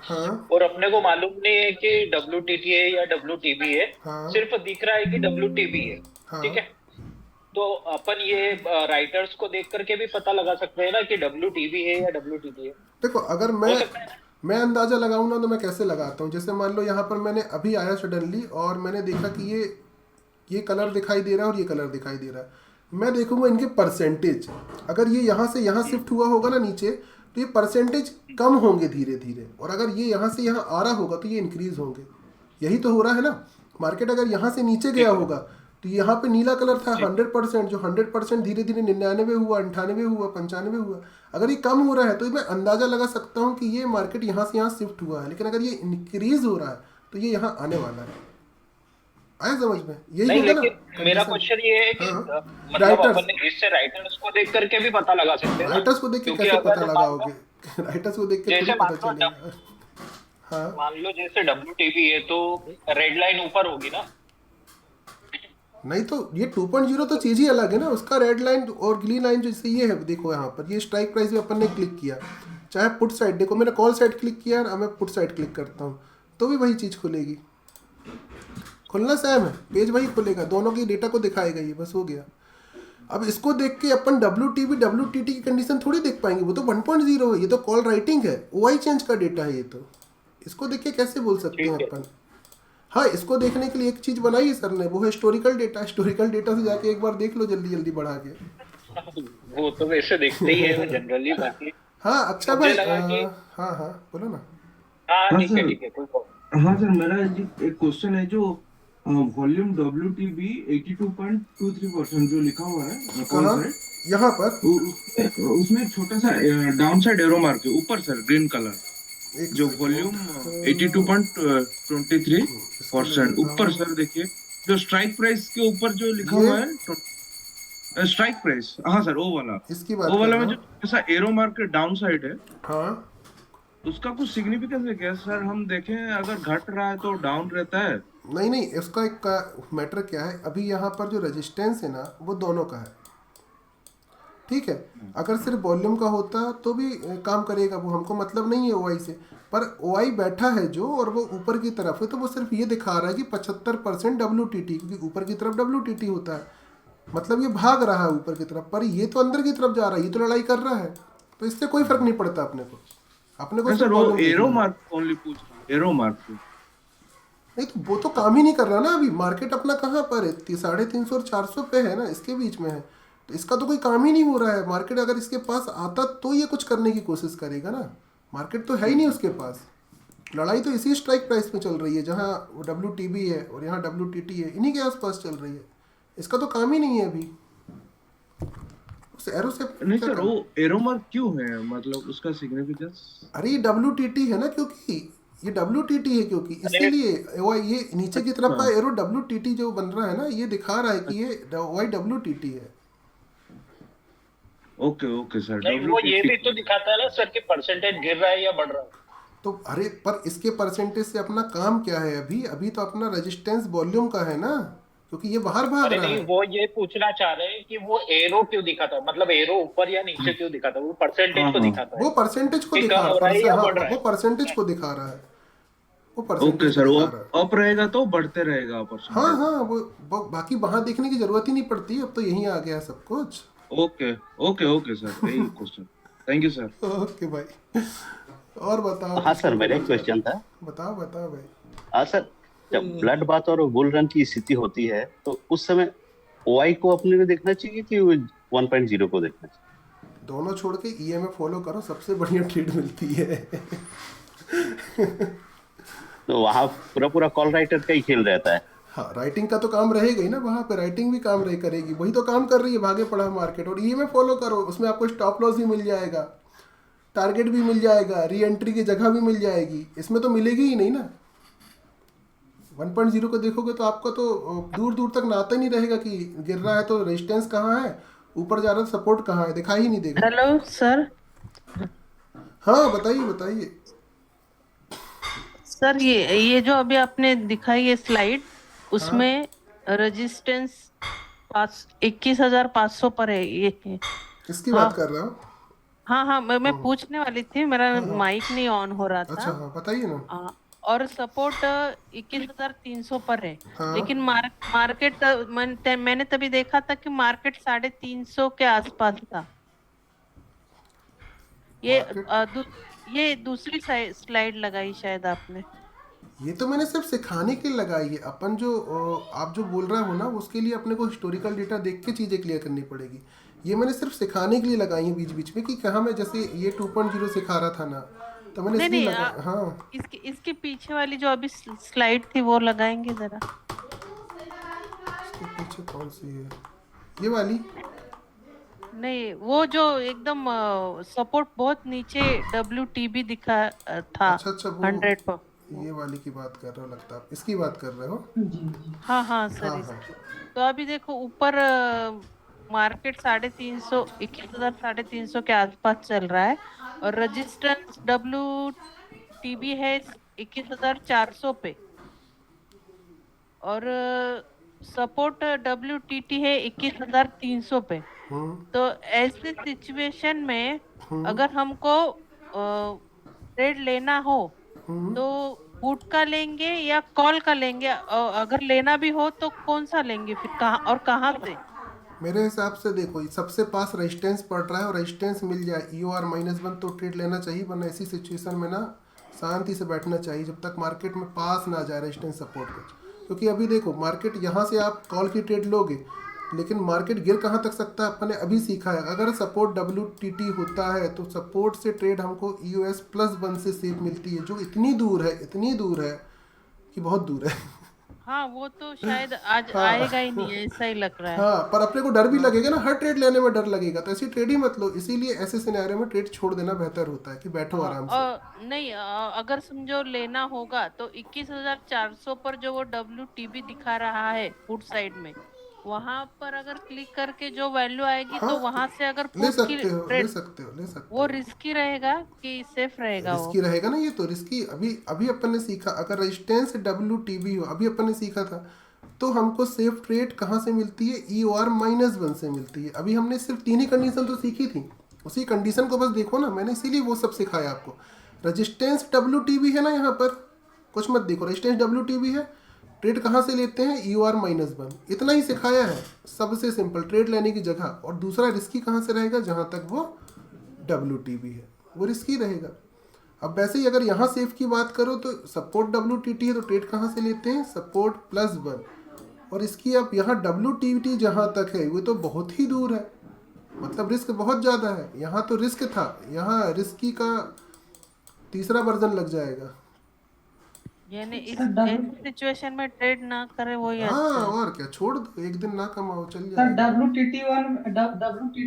और अपने को मालूम नहीं है कि WTT है या WTB है, सिर्फ दिख रहा है कि WTB है, ठीक है, तो अपन ये राइटर्स को देख करके भी पता लगा सकते हैं ना कि WTB है या WTT है? देखो अगर मैं अंदाजा लगाऊं ना तो मैं कैसे लगाता हूँ, जैसे मान लो यहाँ पर मैंने अभी आया सडनली और मैंने देखा कि ये कलर दिखाई दे रहा है और ये कलर दिखाई दे रहा है, मैं देखूंगा इनके परसेंटेज। अगर ये यहाँ से यहाँ शिफ्ट हुआ होगा ना नीचे, तो ये परसेंटेज कम होंगे धीरे धीरे, और अगर ये यहाँ से यहाँ आ रहा होगा तो ये इंक्रीज होंगे। यही तो हो रहा है ना। मार्केट अगर यहाँ से नीचे गया होगा तो यहाँ पे नीला कलर था 100%, जो 100% धीरे धीरे 99 हुआ, 98 हुआ, 95 हुआ। अगर ये कम हो रहा है तो मैं अंदाजा लगा सकता हूँ कि ये मार्केट यहाँ से यहाँ शिफ्ट हुआ है, लेकिन अगर ये इंक्रीज हो रहा है तो ये यहाँ आने वाला है। आया समझ में? यही होगा ना। मेरा क्वेश्चन ये है कि मतलब अपन इससे राइटर्स को देख करके भी पता लगा सकते हैं। राइटर्स को देख के कैसे पता लगाओगे? राइटर्स को देख के जैसे थोड़ी मान पता लो चलेगा। हाँ मान लो जैसे WTP है तो रेड लाइन ऊपर होगी ना। नहीं तो ये 2.0 तो चीज़ ही अलग है ना, उसका रेड लाइन और ग्रीन लाइन जैसे ये है, देखो यहाँ पर ये स्ट्राइक प्राइस भी अपन ने क्लिक किया, चाहे पुट साइड, देखो मैंने कॉल साइड क्लिक किया और मैं पुट साइड क्लिक करता हूँ तो भी वही चीज़ खुलेगी, खुलना सेम है, पेज वही खुलेगा, दोनों की डेटा को दिखाएगा ये, बस हो गया। अब इसको देख के अपन WTT की कंडीशन थोड़ी देख पाएंगे, वो तो 1.0 है, ये तो कॉल राइटिंग है, OI चेंज का डेटा है ये तो, इसको देख के कैसे बोल सकते हैं अपन। हाँ, इसको देखने के लिए एक चीज़ बनाई है सर ने, वो है हिस्टोरिकल डेटा, हिस्टोरिकल डेटा से जाके एक बार देख लो जल्दी जल्दी बढ़ा के। वो तो वैसे देखते ही है जनरली, बाकी हाँ अच्छा भाई, हाँ हाँ बोलो ना। हाँ हाँ ठीक है सर। ठीक है, कोई प्रॉब्लम। हाँ सर, मेरा एक क्वेश्चन है, जो वॉल्यूम WTB 82.23% जो लिखा हुआ है कहाँ? यहाँ पर उसमें एक छोटा सा डाउन साइड एरो मार्क है ऊपर सर, ग्रीन कलर, जो वॉल्यूम 82.23% ऊपर सर देखिए, जो स्ट्राइक प्राइस के ऊपर जो लिखा हुआ है स्ट्राइक प्राइस, हाँ सर वो वाला, इसकी बात वो वाला कर में रहा जो ऐसा एरो मार्क डाउन साइड है, हाँ उसका कुछ सिग्निफिकेंस है क्या सर? हम देखें अगर घट रहा है तो डाउन रहता है। नहीं, इसका एक का मैटर क्या है, अभी यहाँ पर जो रेजिस्टेंस है ना वो दोनों का है, ठीक है। अगर सिर्फ वॉल्यूम का होता तो भी काम करेगा, वो हमको मतलब नहीं है OI से, पर OI बैठा है जो, और वो ऊपर की तरफ है, तो वो सिर्फ ये दिखा रहा है कि 75% WTT, क्योंकि ऊपर की तरफ WTT होता है, मतलब ये भाग रहा है ऊपर की तरफ, पर ये तो अंदर की तरफ जा रहा है, ये तो लड़ाई कर रहा है, तो इससे कोई फर्क नहीं पड़ता अपने को सर सिर्फ वो volume देखना एरो है। मार्क ओनली पूछ रहा हूं, एरो मार्क नहीं तो वो तो काम ही नहीं कर रहा ना, अभी मार्केट अपना कहाँ पर है, 350 और 400 पे है ना, इसके बीच में है, तो इसका तो कोई काम ही नहीं हो रहा है। मार्केट अगर इसके पास आता तो ये कुछ करने की कोशिश करेगा ना, मार्केट तो है ही नहीं उसके पास, लड़ाई तो इसी स्ट्राइक प्राइस में चल रही है, जहाँ WTB है और यहाँ WTT है, इन्हीं के आसपास चल रही है, इसका तो काम ही नहीं है अभी उस एरो से। नहीं सर, वो एरो मार्क क्यों है, मतलब उसका सिग्निफिकेंस? अरे ये WTT है ना, क्योंकि ये WTT है, क्योंकि इसीलिए ये नीचे की तरफ का एरो WTT जो बन रहा है ना, ये दिखा रहा है कि ये WTT है। Okay sir. नहीं, वो ये भी तो दिखाता है ना सर कि परसेंटेज गिर रहा है या बढ़ रहा है। तो अरे पर इसके परसेंटेज से अपना काम क्या है, अभी तो अपना रेजिस्टेंस वॉल्यूम का है ना, क्योंकि ये बाहर भाग रहा है। वो ये पूछना चाह रहे हैं कि वो एरो क्यों दिखाता है, मतलब एरो ऊपर या नीचे क्यों दिखाता है, वो परसेंटेज को दिखाता है, वो परसेंटेज को दिखा रहा है, वो परसेंटेज को दिखा रहा है, वो परसेंटेज। ओके सर, वो अप रहेगा तो बढ़ते रहेगा परसेंटेज। हाँ वो बाकी वहां देखने की जरूरत ही नहीं पड़ती, अब तो यही आ गया सब कुछ। ओके सर, यही question. Thank you sir. Okay भाई, और बताओ। हाँ सर, मेरा एक क्वेश्चन था। बताओ भाई। हाँ सर, जब ब्लड बाथ और बुल रन की स्थिति होती है तो उस समय OI को अपने को देखना चाहिए कि 1.0 को देखना चाहिए? दोनों छोड़ के EMA फॉलो करो, सबसे बढ़िया ट्रेड मिलती है। तो वहाँ पूरा कॉल राइटर का ही खेल रहता है। हाँ, राइटिंग का तो काम रहेगा ही ना, वहाँ पे राइटिंग भी काम करेगी, वही तो काम कर रही है, भागे पड़ा मार्केट। और EMA फॉलो करो, उसमें आपको स्टॉप लॉस भी मिल जाएगा, टारगेट भी मिल जाएगा, री एंट्री की जगह भी मिल जाएगी, इसमें तो मिलेगी ही नहीं ना। 1.0 को देखोगे तो आपको तो दूर दूर तक नाता ही नहीं रहेगा कि गिर रहा है तो रेजिस्टेंस कहाँ है, ऊपर जा रहा है सपोर्ट कहाँ है, दिखाई ही नहीं देगा। Hello sir. हाँ बताइए सर, ये जो अभी आपने दिखाई है स्लाइड, उसमें रेजिस्टेंस 21,500 पर है, ये किसकी बात कर रहे हो? हाँ, मैं पूछने वाली थी, मेरा माइक नहीं ऑन हो रहा था। अच्छा हाँ, बताइए ना। और सपोर्ट 21,300 पर है, लेकिन मार्केट मैंने तभी देखा था कि मार्केट 350 के आसपास था। ये दूसरी स्लाइड लगाई शायद आपने। ये तो मैंने सिर्फ सिखाने के लिए लगाई है, अपन जो आप जो बोल रहे हो ना, उसके लिए अपने को हिस्टोरिकल डेटा देख के चीज़ें क्लियर करनी पड़ेगी। ये मैंने सिर्फ सिखाने के लिए लगाई है बीच बीच में, कि कहाँ मैं जैसे ये 2.0 सिखा रहा था ना, तो मैंने इसलिए लगाया। हाँ, इसके पीछे वाली जो अभी स्लाइड थी वो लगाएंगे जरा। इसके पीछे कौन सी है? ये वाली? नहीं, वो जो एकदम सपोर्ट बहुत नीचे WTB दिखा था। अच्छा 100 पर। ये वाली की बात कर रहे हो लगता है, इसकी बात कर रहे हो? हाँ सर, हाँ। तो अभी देखो ऊपर मार्केट 350, 21,350 के आसपास चल रहा है और रेजिस्टेंस WTB है 21,400 पे और सपोर्ट WTT है 21,300 पे। तो ऐसे सिचुएशन में अगर हमको ट्रेड लेना हो तो पुट का लेंगे या कॉल का लेंगे? अगर लेना भी हो तो कौन सा लेंगे फिर, कहाँ और कहाँ से? मेरे हिसाब से देखो, सबसे पास रेजिस्टेंस पड़ रहा है और रेजिस्टेंस मिल जाए EOR-1 तो ट्रेड लेना चाहिए, वरना ऐसी सिचुएशन में ना शांति से बैठना चाहिए जब तक मार्केट में पास ना जाए रेजिस्टेंस सपोर्ट को। क्योंकि अभी देखो मार्केट यहाँ से आप कॉल की ट्रेड लोगे लेकिन मार्केट गिर कहाँ तक सकता है अपने अभी सीखा है। अगर सपोर्ट WTT होता है तो सपोर्ट से ट्रेड हमको EOS+1 से सेफ मिलती है, जो इतनी दूर है कि बहुत दूर है। हाँ वो तो शायद आज आएगा ही नहीं, ऐसा ही लग रहा है। हाँ, पर अपने को डर भी लगेगा ना, हर ट्रेड लेने में डर लगेगा, तो ऐसी ट्रेड ही मत लो। इसीलिए ऐसे सिनेरियो में ट्रेड छोड़ देना बेहतर होता है कि बैठो आराम से। नहीं, अगर समझो लेना होगा तो 21,400 पर जो वो WTB दिखा रहा है पुट साइड में, वहाँ पर अगर क्लिक करके जो वैल्यू आएगी तो वहाँ से अगर ले सकते हो वो रिस्की रहेगा कि सेफ रहेगा? रिस्की रहेगा ना, ये तो रिस्की। अभी अपन ने सीखा, अगर रेजिस्टेंस WTB हो, अभी अपन ने सीखा था, तो हमको सेफ ट्रेड कहाँ से मिलती है? EOR-1 से मिलती है। अभी हमने सिर्फ 3 ही कंडीशन तो सीखी थी, उसी कंडीशन को बस देखो ना, मैंने इसीलिए वो सब सिखाया आपको। रेजिस्टेंस WTB है ना, यहाँ पर कुछ मत देखो, रेजिस्टेंस WTB है, ट्रेड कहाँ से लेते हैं? EOR-1, इतना ही सिखाया है, सबसे सिंपल ट्रेड लेने की जगह। और दूसरा रिस्की कहाँ से रहेगा? जहाँ तक वो WTB है वो रिस्की रहेगा। अब वैसे ही अगर यहाँ सेफ की बात करो तो सपोर्ट WTT है तो ट्रेड कहाँ से लेते हैं? सपोर्ट+1, और इसकी अब यहाँ WTT जहाँ तक है वो तो बहुत ही दूर है, मतलब रिस्क बहुत ज़्यादा है। यहाँ तो रिस्क था, यहाँ रिस्की का तीसरा वर्जन लग जाएगा। यानी इस सिचुएशन में ट्रेड ना करे वही अच्छा हाँ, है। और क्या, छोड़ दो, एक दिन ना कमाओ, चल सर जाएगा। WTT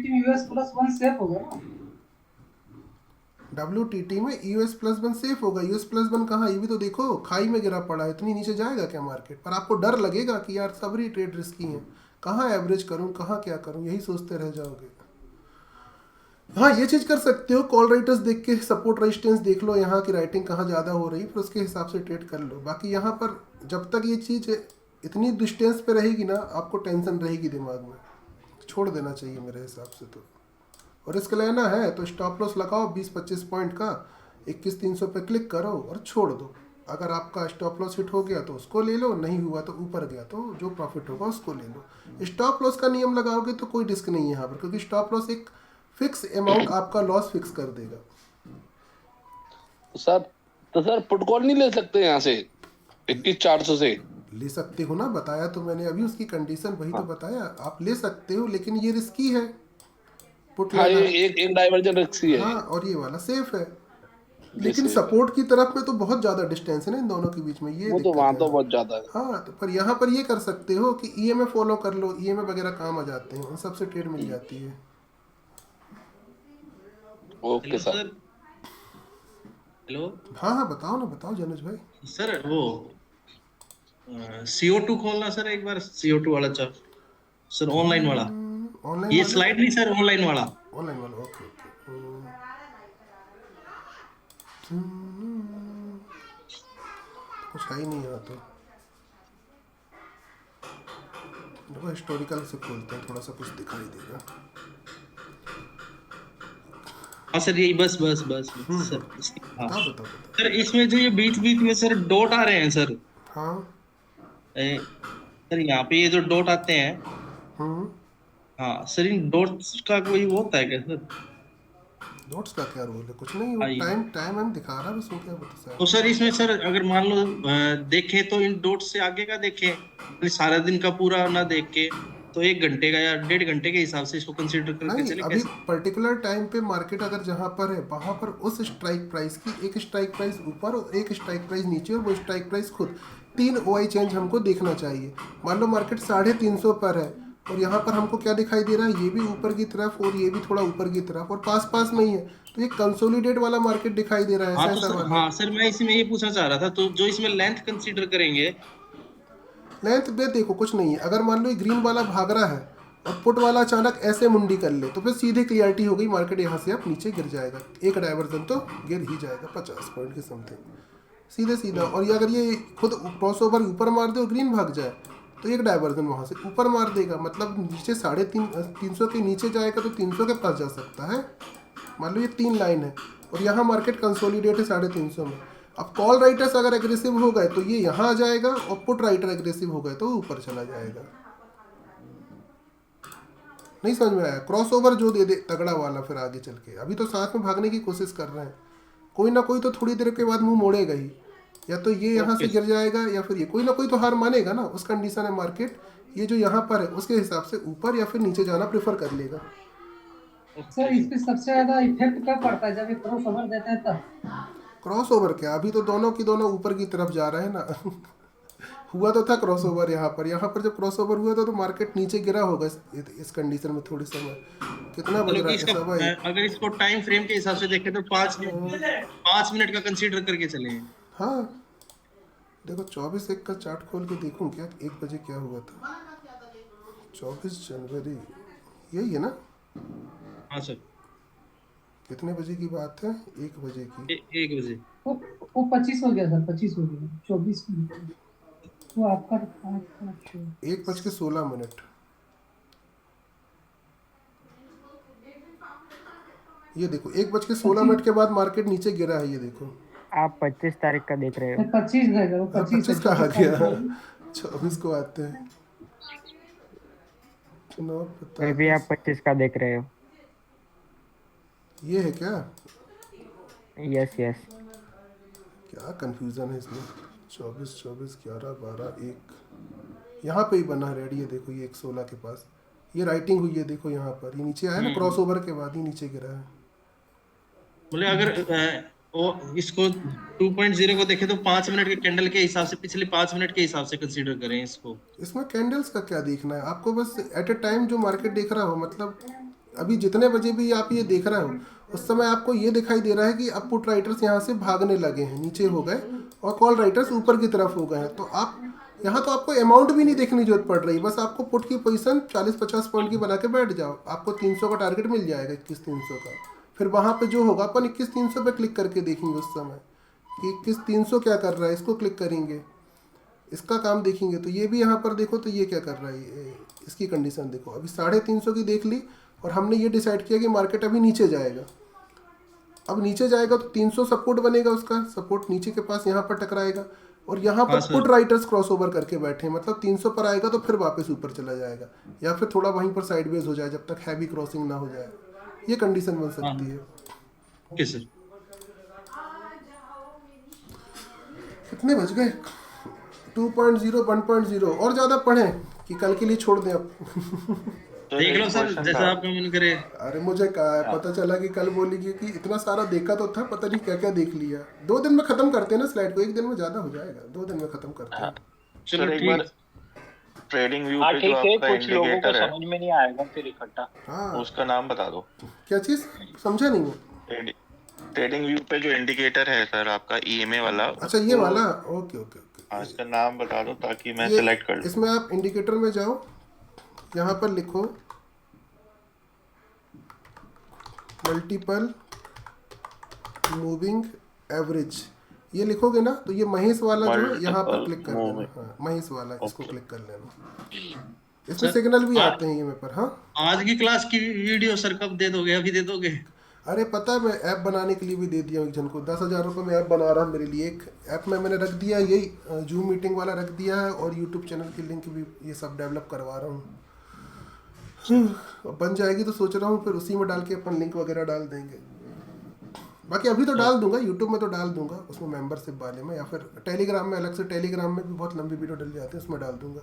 में EOS+1 सेफ होगा ना? WTT में EOS+1 सेफ होगा। EOS+1 कहाँ? ये भी तो देखो खाई में गिरा पड़ा है, इतनी नीचे जाएगा क्या मार्केट? पर आपको डर लगेगा कि यार सबरी ट्रेड रिस्की है, कहाँ एवरेज करूँ, कहाँ क्या करूँ, यही सोचते रह जाओगे। हाँ, ये चीज़ कर सकते हो, कॉल राइटर्स देख के सपोर्ट रेजिस्टेंस देख लो, यहाँ की राइटिंग कहाँ ज़्यादा हो रही, फिर उसके हिसाब से ट्रेड कर लो। बाकी यहाँ पर जब तक ये चीज़ इतनी डिस्टेंस पे रहेगी ना, आपको टेंशन रहेगी दिमाग में, छोड़ देना चाहिए मेरे हिसाब से तो। और रिस्क लेना है तो स्टॉप लॉस लगाओ 20-25 पॉइंट का, 21,300 पे क्लिक करो और छोड़ दो। अगर आपका स्टॉप लॉस हिट हो गया तो उसको ले लो, नहीं हुआ तो ऊपर गया तो जो प्रॉफिट होगा उसको ले लो। स्टॉप लॉस का नियम लगाओगे तो कोई रिस्क नहीं है यहाँ पर, क्योंकि स्टॉप लॉस एक फिक्स अमाउंट आपका लॉस फिक्स कर देगा। सर पुट कॉल नहीं ले सकते यहाँ से 21,400 से? ले सकते हो ना, बताया तो मैंने अभी उसकी कंडीशन, वही तो बताया, आप ले सकते हो, लेकिन ये रिस्की है पुट हाँ, लेना। ये एक डाइवर्जन रिस्की है। हाँ, और ये वाला सेफ है, लेकिन सपोर्ट की तरफ में तो बहुत ज्यादा डिस्टेंस है ना इन दोनों के बीच में, ये वो तो वहाँ तो बहुत ज्यादा है। हाँ, तो पर यहाँ पर ये कर सकते हो कि EMA फॉलो कर लो, EMA वगैरह काम आ जाते हैं, उन सबसे ट्रेड मिल जाती है। Okay sir. हेलो। हाँ, बताओ ना, बताओ जनुज भाई। सर वो CO2 खोलना सर, एक बार CO2 वाला चार्ट सर, ऑनलाइन वाला, ये स्लाइड नहीं सर, ऑनलाइन वाला। ओके। कुछ है ही नहीं यहाँ तो, देखो हिस्टोरिकल से खोलते हैं, थोड़ा सा कुछ दिखाई देगा। हाँ सर, यही बस सर। हाँ बताओ। सर इसमें जो ये बीच में सर डॉट आ रहे हैं सर, हाँ सर यहाँ पे ये जो डॉट आते हैं, हाँ सर, इन डॉट्स का कोई वो होता है क्या सर? डॉट्स का क्या रोल है? कुछ नहीं, वो टाइम हम दिखा रहा है बस, हो क्या बता सर। तो सर इसमें सर अगर मान लो देखें तो इन डॉट्स से आगे का देखें, सारा दिन का पूरा ना देख के, तो 1 घंटे का या 1.5 घंटे के हिसाब से इसको कंसीडर करके चले। अभी पर्टिकुलर टाइम पे मार्केट अगर जहाँ पर है वहाँ पर उस स्ट्राइक प्राइस की एक स्ट्राइक प्राइस ऊपर और एक स्ट्राइक प्राइस नीचे, और वो स्ट्राइक प्राइस खुद 3 OI चेंज हमको देखना चाहिए। मान लो मार्केट 350 पर है और यहाँ पर हमको क्या दिखाई दे रहा है? ये भी ऊपर की तरफ और ये भी थोड़ा ऊपर की तरफ और पास में ही है, तो ये कंसोलिडेट वाला मार्केट दिखाई दे रहा है। हाँ सर, मैं इसमें ये पूछना चाह रहा था, तो जो इसमें लेंथ कंसीडर करेंगे, लेंथ में देखो कुछ नहीं है। अगर मान लो ये ग्रीन वाला भाग रहा है और पुट वाला अचानक ऐसे मुंडी कर ले तो फिर सीधे क्लियरिटी हो गई, मार्केट यहाँ से अब नीचे गिर जाएगा, एक डाइवर्जन तो गिर ही जाएगा 50 पॉइंट के समथिंग, सीधे सीधा। और ये अगर ये खुद क्रॉस ओवर ऊपर मार दे और ग्रीन भाग जाए तो एक डाइवर्जन वहाँ से ऊपर मार देगा, मतलब नीचे 350 के नीचे जाएगा तो 300 के पास जा सकता है। मान लो ये 3 लाइन है और यहाँ मार्केट कंसोलिडेट है 350 में। अब कॉल राइटर्स अगर एग्रेसिव हो गए तो ये यहाँ आ जाएगा और पुट राइटर एग्रेसिव हो गए तो ऊपर चला जाएगा। नहीं समझ में आया? क्रॉस ओवर जो दे दे तगड़ा वाला फिर आगे चल के, अभी तो साथ में भागने की कोशिश कर रहे हैं, कोई ना कोई तो थोड़ी देर के बाद मुंह मोड़ेगा ही, या तो ये यहाँ से गिर जाएगा या फिर ये, कोई ना कोई तो हार मानेगा ना। उस कंडीशन है मार्केट ये जो यहाँ पर है उसके हिसाब से ऊपर या फिर नीचे जाना प्रेफर कर लेगा। सर इस पे सबसे ज्यादा इफेक्ट कब पड़ता है? जब ये क्रॉस ओवर देते हैं तब। क्रॉस ओवर क्या, अभी तो दोनों की दोनों ऊपर की तरफ जा रहे हैं ना हुआ तो था क्रॉस ओवर यहाँ पर जब क्रॉस ओवर हुआ था तो मार्केट नीचे गिरा होगा इस कंडीशन में थोड़ी समय। कितना बज रहा है भाई? अगर इसको टाइम फ्रेम के हिसाब से देखें तो 5 मिनट का कंसीडर करके चले। हाँ देखो 24/1 का चार्ट खोल के देखूं क्या 1 बजे क्या हुआ था? 24 जनवरी यही है ना? हाँ सर। कितने बजे की बात है? 1 बजे की। 1 बजे वो 25 हो गया सर, 25 हो गया, 24 वो आपका 1:16। ये देखो 1:16 के बाद मार्केट नीचे गिरा है, ये देखो। आप 25 तारीख का देख रहे हो? 25 का आ गया 24 को आते हैं चुनाव। फिर भी आप 25 का देख रहे हो? ये है क्या? Yes yes. क्या कंफ्यूजन है इसमें? 24 11 12 1 यहाँ पे ही बना है रेड, ये देखो ये 1:16 के पास ये राइटिंग हुई है, देखो यहाँ पर ये नीचे आया ना, क्रॉस ओवर के बाद ही नीचे गिरा है। बोले अगर इसको 2.0 को देखें तो 5 मिनट के कैंडल के हिसाब से, पिछले 5 मिनट के हिसाब से कंसीडर करें इसको। इसमें कैंडल्स का क्या देखना है आपको? बस एट ए टाइम जो मार्केट देख रहा हो, मतलब अभी जितने बजे भी आप ये देख रहे हो उस समय आपको ये दिखाई दे रहा है कि अब पुट राइटर्स यहाँ से भागने लगे हैं, नीचे हो गए, और कॉल राइटर्स ऊपर की तरफ हो गए हैं। तो आप यहाँ तो आपको अमाउंट भी नहीं देखने की जरूरत पड़ रही, बस आपको पुट की पोजीशन 40-50 पॉइंट की बना के बैठ जाओ, आपको 300 का टारगेट मिल जाएगा, 21-300 का। फिर वहाँ पे जो होगा अपन 21-300 पे क्लिक करके देखेंगे उस समय कि 21-300 क्या कर रहा है, इसको क्लिक करेंगे, इसका काम देखेंगे। तो ये भी यहाँ पर देखो तो ये क्या कर रहा है, इसकी कंडीशन देखो, अभी 350 की देख ली और हमने ये डिसाइड किया कि मार्केट अभी नीचे जाएगा। अब नीचे जाएगा तो 300 सपोर्ट बनेगा, उसका सपोर्ट नीचे के पास यहाँ पर टकराएगा, और यहाँ पर पुट राइटर्स क्रॉस ओवर करके बैठे हैं, मतलब 300 पर आएगा तो फिर वापस ऊपर चला जाएगा, या फिर थोड़ा वहीं पर साइडवेज हो जाए जब तक हैवी क्रॉसिंग ना हो जाए। ये कंडीशन बन सकती है। Okay sir. कितने बज गए? 2.0 1.0 और ज़्यादा पढ़ें कि कल के लिए छोड़ दें अब देख लो सर, जैसा आपका मन करे। अरे मुझे पता चला कि कल बोलेगी कि इतना सारा देखा तो था, पता नहीं क्या क्या देख लिया। 2 दिन में खत्म करते हैं ना स्लाइड को, 1 दिन में ज्यादा हो जाएगा, 2 दिन में खत्म करते हैं। चलो एक बार ट्रेडिंग व्यू पे जो आपका कुछ लोगों को इंडिकेटर है समझ में नहीं आएगा फिर इकट्ठा। हाँ उसका नाम बता दो। क्या चीज समझा नहीं मैं? ट्रेडिंग व्यू पे जो इंडिकेटर है सर आपका ईएमए वाला। अच्छा ये वाला, ओके ओके ओके। इसका नाम बता दो ताकि मैं सिलेक्ट कर लूं। इसमें आप इंडिकेटर में जाओ, यहाँ पर लिखो मल्टीपल मूविंग एवरेज, ये लिखोगे ना तो ये महेश वाला जो है यहाँ पर क्लिक कर लेना। हाँ महेश वाला, इसको क्लिक कर लेना। इसमें सिग्नल भी आते हैं ये में पर। हाँ आज की क्लास की वीडियो सर कब दे दोगे? अभी दे दोगे? अरे पता है मैं ऐप बनाने के लिए भी दे दिया हूँ एक जन को, 10,000 रुपये में ऐप बना रहा हूँ मेरे लिए। एक ऐप में मैंने रख दिया, यही जूम मीटिंग वाला रख दिया है, और यूट्यूब चैनल की लिंक भी ये सब डेवलप करवा रहा हूँ। बन जाएगी तो सोच रहा हूँ फिर उसी में डाल के अपन लिंक वगैरह डाल देंगे। बाकी अभी तो डाल दूंगा, यूट्यूब में तो डाल दूंगा उसमें मेंबरशिप वाले में, या फिर टेलीग्राम में अलग से, टेलीग्राम में भी बहुत लंबी वीडियो डल जाती है उसमें डाल दूंगा।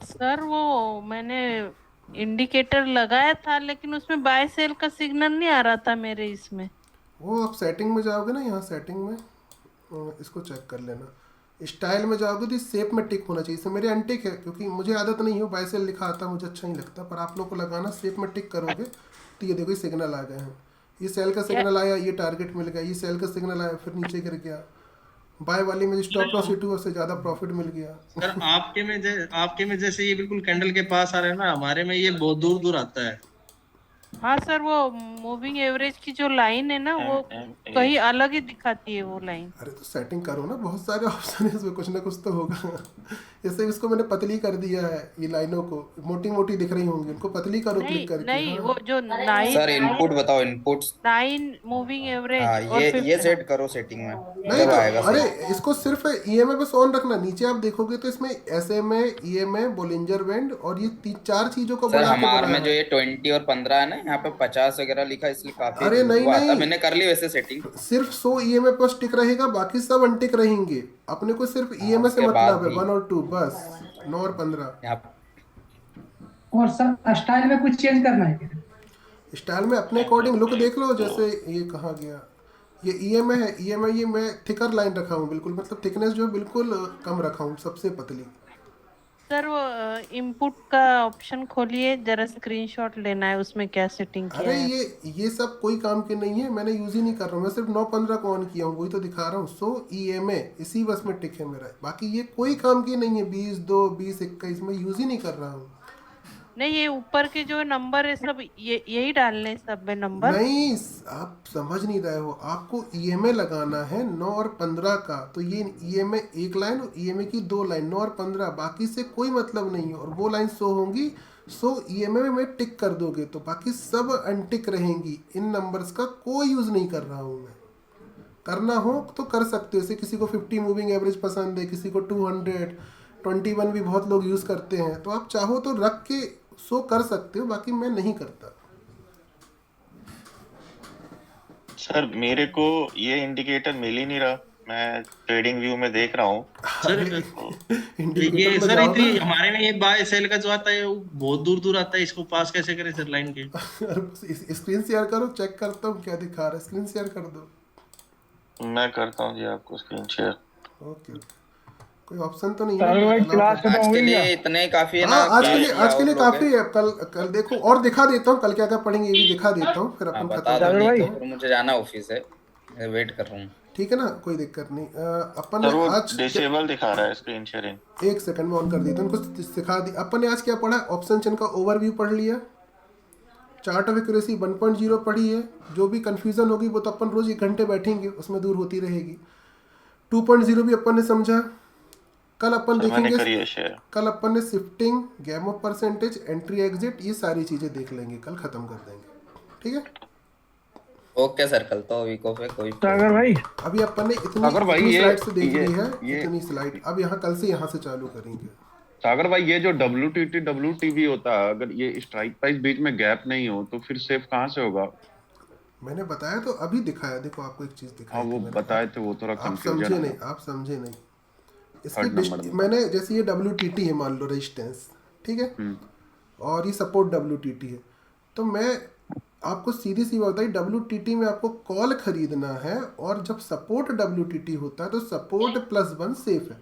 सर वो मैंने इंडिकेटर लगाया था लेकिन उसमें बाय सेल का सिग्नल नहीं आ रहा था मेरे इसमें। वो आप सेटिंग में जाओगे ना, यहाँ सेटिंग में इसको चेक कर लेना, स्टाइल में जाओगे तो शेप में टिक होना चाहिए। इसमें मेरे अनटिक है क्योंकि मुझे आदत नहीं है, बाय सेल लिखा आता मुझे अच्छा नहीं लगता, पर आप लोग को लगाना शेप में टिक करोगे तो ये देखो ये सिग्नल आ गए हैं, ये सेल का सिग्नल आया, ये टारगेट मिल गया, ये सेल का सिग्नल आया, फिर नीचे गिर गया, बाय वाली में स्टॉप लॉस हिट हुआ, उससे ज्यादा प्रॉफिट मिल गया। सर आपके में जैसे ये बिल्कुल कैंडल के पास आ रहा है ना, हमारे में ये बहुत दूर दूर आता है। हाँ सर, वो मूविंग एवरेज की जो लाइन है ना, वो कहीं अलग ही दिखाती है वो लाइन। अरे तो सेटिंग करो ना, बहुत सारे ऑप्शन है इसमें, कुछ ना कुछ तो होगा। जैसे इसको मैंने पतली कर दिया है, ये लाइनों को मोटी मोटी दिख रही होंगी, उनको पतली करो क्लिक करके। नहीं, वो जो लाइन सर इनपुट बताओ, इनपुट्स लाइन मूविंग एवरेज हाँ और ये सेट करो सेटिंग में, नहीं जब तो आएगा अरे सर। इसको सिर्फ ईएमए बस ऑन रखना। नीचे आप देखोगे तो इसमें एसएमए, ईएमए, बोलिंजर बैंड और ये 4 चीजों को सर बना के हमारे बनाया में जो है। ये 20 और 15 है ना, यहाँ पे 50 वगैरह लिखा है, इसलिए काफी अरे नहीं वो आता। नहीं, मैंने कर ली वैसे सेटिंग। सिर्फ 100 ईएमए पर टिक रहेगा, बाकी सब अनटिक रहेंगे। अपने को सिर्फ ईएमए से उसके बाद मतलब है, भी 1 और 2 बस, 9 और 15। और सर स्टाइल में कुछ चेंज करना है क्या? स्टाइल में अपने अकॉर्डिंग लुक देख लो। जैसे ये कहाँ गया, ये ईएमए है, ईएमए ये मैं थिकर लाइन रखा हूँ बिल्कुल, मतलब थिकनेस जो है बिल्कुल कम रखा हूँ, सबसे पतली। सर वो इनपुट का ऑप्शन खोलिए जरा, स्क्रीनशॉट लेना है, उसमें क्या सेटिंग किया अरे है। ये सब कोई काम के नहीं है, मैंने यूज ही नहीं कर रहा हूँ। मैं सिर्फ 9-15 को ऑन किया हूँ, वही तो दिखा रहा हूँ। 100 ईएमए इसी बस में टिक है मेरा, बाकी ये कोई काम की नहीं है। 20-2, 20-21 में यूज ही नहीं कर रहा हूँ। नहीं, ये ऊपर के जो नंबर है सब यही डालने हैं, सब में नंबर नहीं, आप समझ नहीं रहे हो। आपको ईएमए लगाना है 9 और 15 का, तो ये ईएमए एक लाइन और ईएमए की 2 लाइन, 9 और 15, बाकी से कोई मतलब नहीं है। और वो लाइन 100 होंगी, 100 ईएमए में टिक कर दोगे तो बाकी सब अनटिक रहेंगी। इन नंबर्स का कोई यूज नहीं कर रहा हूँ मैं। करना हो तो कर सकते हो, जैसे किसी को 50 मूविंग एवरेज पसंद है, किसी को 200, 21 भी बहुत लोग यूज करते हैं, तो आप चाहो तो रख के सो कर सकते हो, बाकी मैं नहीं करता। सर मेरे को ये इंडिकेटर मिल ही नहीं रहा, मैं ट्रेडिंग व्यू में देख रहा हूँ। सर ये सर इतनी हमारे में ये बाय सेल का जो आता है वो बहुत दूर दूर आता है, इसको पास कैसे करें सर लाइन के? स्क्रीन शेयर करो, चेक करता हूँ क्या दिखा रहा है। स्क्रीन शेयर कर दो। मैं करता हूँ जी आपको स्क्रीन शेयर। ओके, कोई ऑप्शन तो नहीं है। आज के लिए इतने काफी है ना। आज के लिए काफी है। कल देखो और दिखा देता हूँ, कल क्या क्या पढ़ेंगे ये भी दिखा देता हूँ, फिर अपन बता दो भाई। मुझे जाना ऑफिस है, मैं वेट कर रहा हूँ। ठीक है ना, कोई दिक्कत नहीं। अपन ने आज डिसेबल दिखा रहा है स्क्रीन शेयरिंग। एक सेकंड में ऑन कर देता हूँ, कुछ सिखा दी। अपन ने आज क्या पढ़ा? ऑप्शन चेन का ओवरव्यू पढ़ लिया, चार्ट ऑफ एक्यूरेसी 1.0 पढ़ी है। जो भी कंफ्यूजन होगी वो तो अपन रोज 1 घंटे बैठेंगे उसमें दूर होती रहेगी। 2.0 भी अपन ने समझा। कल अपन देखेंगे, कल अपन ने shifting, game of percentage, entry exit, ये सारी चीजें देख लेंगे, कल खत्म कर देंगे। ठीक है, ओके सर। कल तो वीक ऑफ है, कोई सागर भाई अभी अपन ने इतनी स्लाइड से देख ली है, इतनी स्लाइड। अब यहाँ कल से यहाँ से चालू करेंगे। सागर भाई ये जो WTT WTB होता है, अगर ये स्ट्राइक प्राइस बीच में गैप नहीं हो तो फिर सेफ कहाँ से होगा? मैंने बताया तो अभी दिखाया, देखो आपको एक चीज दिखाई। हाँ वो बताए थे, वो थोड़ा कंफ्यूजन है। आप समझे नहीं। इसकी मैंने जैसे ये WTT है मान लो रेजिस्टेंस, ठीक है, और ये सपोर्ट WTT है, तो मैं आपको सीधी सी बात बताई, WTT में आपको कॉल खरीदना है, और जब सपोर्ट WTT होता है तो सपोर्ट +1 सेफ है।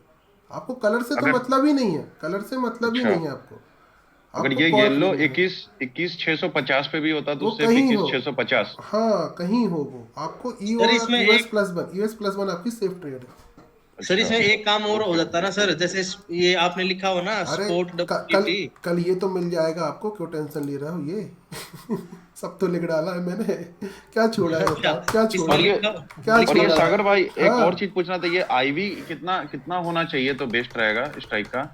आपको कलर से तो मतलब ही नहीं है, कलर से मतलब ही नहीं है आपको। अगर ये येलो 21,650 पे भी होता तो सेफ 21,650। हाँ कहीं हो वो, आपको US+1 आपकी सेफ ट्रेड है। सर इसमें एक काम और हो जाता है ना सर, जैसे ये आपने लिखा हो ना स्पोर्ट कल ये तो मिल जाएगा आपको, क्यों टेंशन ले रहा हो? ये सब तो लिख डाला है मैंने, क्या छोड़ा है? क्या छोड़ा है? सागर भाई एक और चीज पूछना था, ये आईवी कितना होना चाहिए तो बेस्ट रहेगा स्ट्राइक का?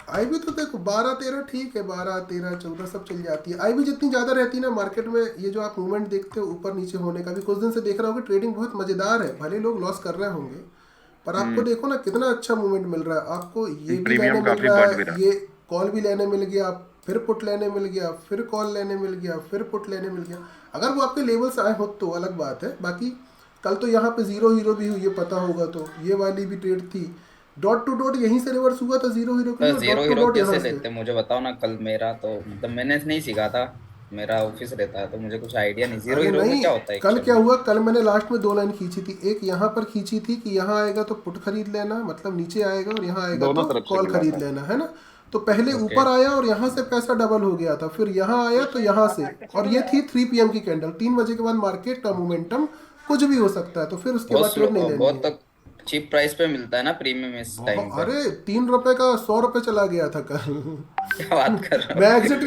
आईवी तो देखो 12-13 ठीक है, 12-13-14 सब चल जाती है। आईवी जितनी ज्यादा रहती है ना मार्केट में, ये जो आप मूवमेंट देखते हो ऊपर नीचे होने का, भी कुछ दिन से देख रहा होगा, ट्रेडिंग बहुत मजेदार है। भले लोग लॉस कर रहे होंगे, पर आपको देखो ना कितना अच्छा मूवमेंट मिल रहा है। आपको ये भी लेने मिल रहा है, ये कॉल भी लेने मिल गया, फिर पुट लेने मिल गया, फिर कॉल लेने मिल गया, फिर पुट लेने मिल गया। अगर वो आपके लेवल्स आए हो तो अलग बात है। बाकी कल तो यहाँ पे 0 हीरो भी हुई है, पता होगा तो, ये वाली भी ट्रेड थी। डॉट टू डॉट यहीं से रिवर्स हुआ था 0 हीरो के लिए। 0 हीरो कैसे लेते मुझे बताओ ना। कल मेरा तो मतलब मैंने नहीं सीखा था, मेरा ऑफिस रहता है तो मुझे कुछ आइडिया नहीं 0 हीरो में क्या होता है। कल क्या हुआ, कल मैंने लास्ट में 2 लाइन खींची थी। एक यहाँ पर खींची थी कि यहाँ आएगा तो पुट खरीद लेना, मतलब नीचे आएगा, और यहाँ आएगा तो कॉल खरीद लेना, है ना। तो पहले ऊपर आया और यहाँ से पैसा डबल हो गया था, फिर यहाँ आया तो यहाँ से, और ये थी 3 PM की कैंडल। 3 बजे के बाद मार्केट का मोमेंटम कुछ भी हो सकता है, तो फिर उसके बाद ट्रेड नहीं लेनी है। चीप प्राइस पे मिलता है ना प्रीमियम इस टाइम पे। अरे 3 रुपए का 100 रुपए चला गया था कल। क्या बात कर रहे हो? मैं एग्जैक्ट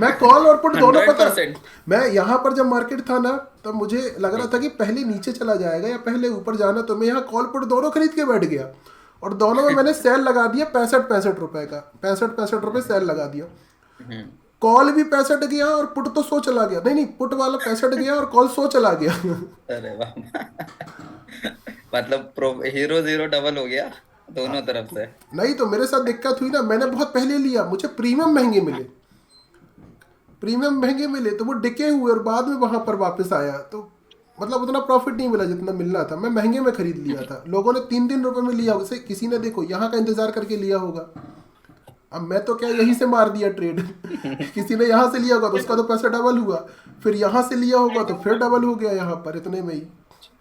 मैं कॉल और पुट दोनों पता 100%। मैं यहाँ पर जब मार्केट था ना तब मुझे लग रहा था कि पहले नीचे चला जाएगा या पहले ऊपर जाना, तो मैं यहाँ कॉल पुट दोनों खरीद के बैठ गया और दोनों में मैंने सेल लगा दिया 65 रुपए का, 65 रुपए सेल लगा दिया। कॉल भी 65 गया और पुट तो 100 चला गया। नहीं पुट वाला 65 गया और कॉल 100 चला गया। अरे वाह मतलब हीरो जीरो डबल हो गया दोनों तरफ से। नहीं तो मेरे साथ दिक्कत हुई ना, मैंने बहुत पहले लिया, मुझे प्रीमियम महंगे मिले तो वो डिके हुए और बाद में वहां पर वापस आया, तो मतलब उतना प्रॉफिट नहीं मिला जितना मिलना था। मैं महंगे में खरीद लिया था, लोगों ने 3 रुपए में लिया, उसे किसी ने देखो यहाँ का इंतजार करके लिया होगा। अब मैं तो क्या यहीं से मार दिया ट्रेड। किसी ने यहाँ से लिया होगा तो उसका तो पैसा डबल हुआ, फिर यहाँ से लिया होगा तो फिर डबल हो गया यहाँ पर इतने में ही।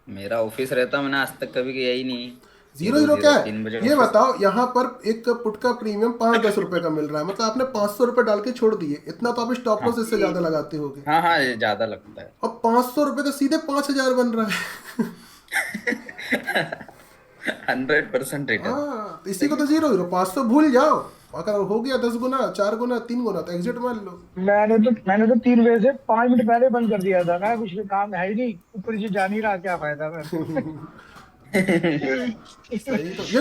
मेरा ऑफिस रहता, मैंने आज तक कभी किया ही नहीं। 0 क्या है ये बताओ। यहाँ पर एक पुट का प्रीमियम 5-10 रुपए का मिल रहा है, मतलब आपने 500 रुपए डाल के छोड़ दिए, इतना तो आप स्टॉप लॉस इससे ज्यादा लगाते होगे। हाँ ये ज्यादा लगता है। और 500 रुपए का सीधे 5000 बन रहा है। 100% रिटर्न। हाँ इसी को तो 0 500 भूल जाओ, अगर हो गया 10 गुना 4 गुना 3 गुना तो एग्जिट मान लो। मैंने तो 3 बजे से 5 मिनट पहले बंद कर दिया था। मैं कुछ काम है ही नहीं, ऊपर से जा नहीं रहा, क्या फायदा मैं।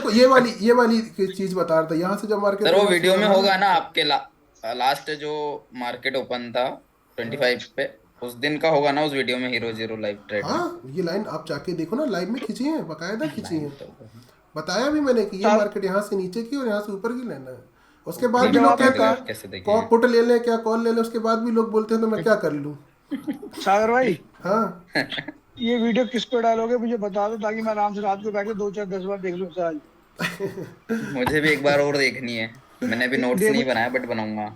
तो ये वाली चीज बता रहा था, यहाँ से जब मार्केट सर वो वीडियो में होगा ना आपके लास्ट जो मार्केट ओपन था 25 पे, उस दिन का होगा ना उस वीडियो में हीरो जीरो लाइव ट्रेड। हाँ ये लाइन आप जाके देखो ना, लाइव में खींची है, बकायदा खींची है। बताया भी मैंने कि ये मार्केट यहाँ से नीचे की और यहाँ से ऊपर की लेना है। उसके बाद भी लोग कहते हैं पुट ले लें क्या कॉल ले लें, उसके बाद भी लोग बोलते हैं तो मैं क्या कर लूँ। सागर भाई हाँ ये वीडियो किस पे डालोगे मुझे बता दो, ताकि मैं आराम से रात को बैठ के 2-4-10 बार देख लूँ आज। मुझे भी एक बार और देखनी है, मैंने भी नोट्स नहीं बनाया बट बनाऊंगा।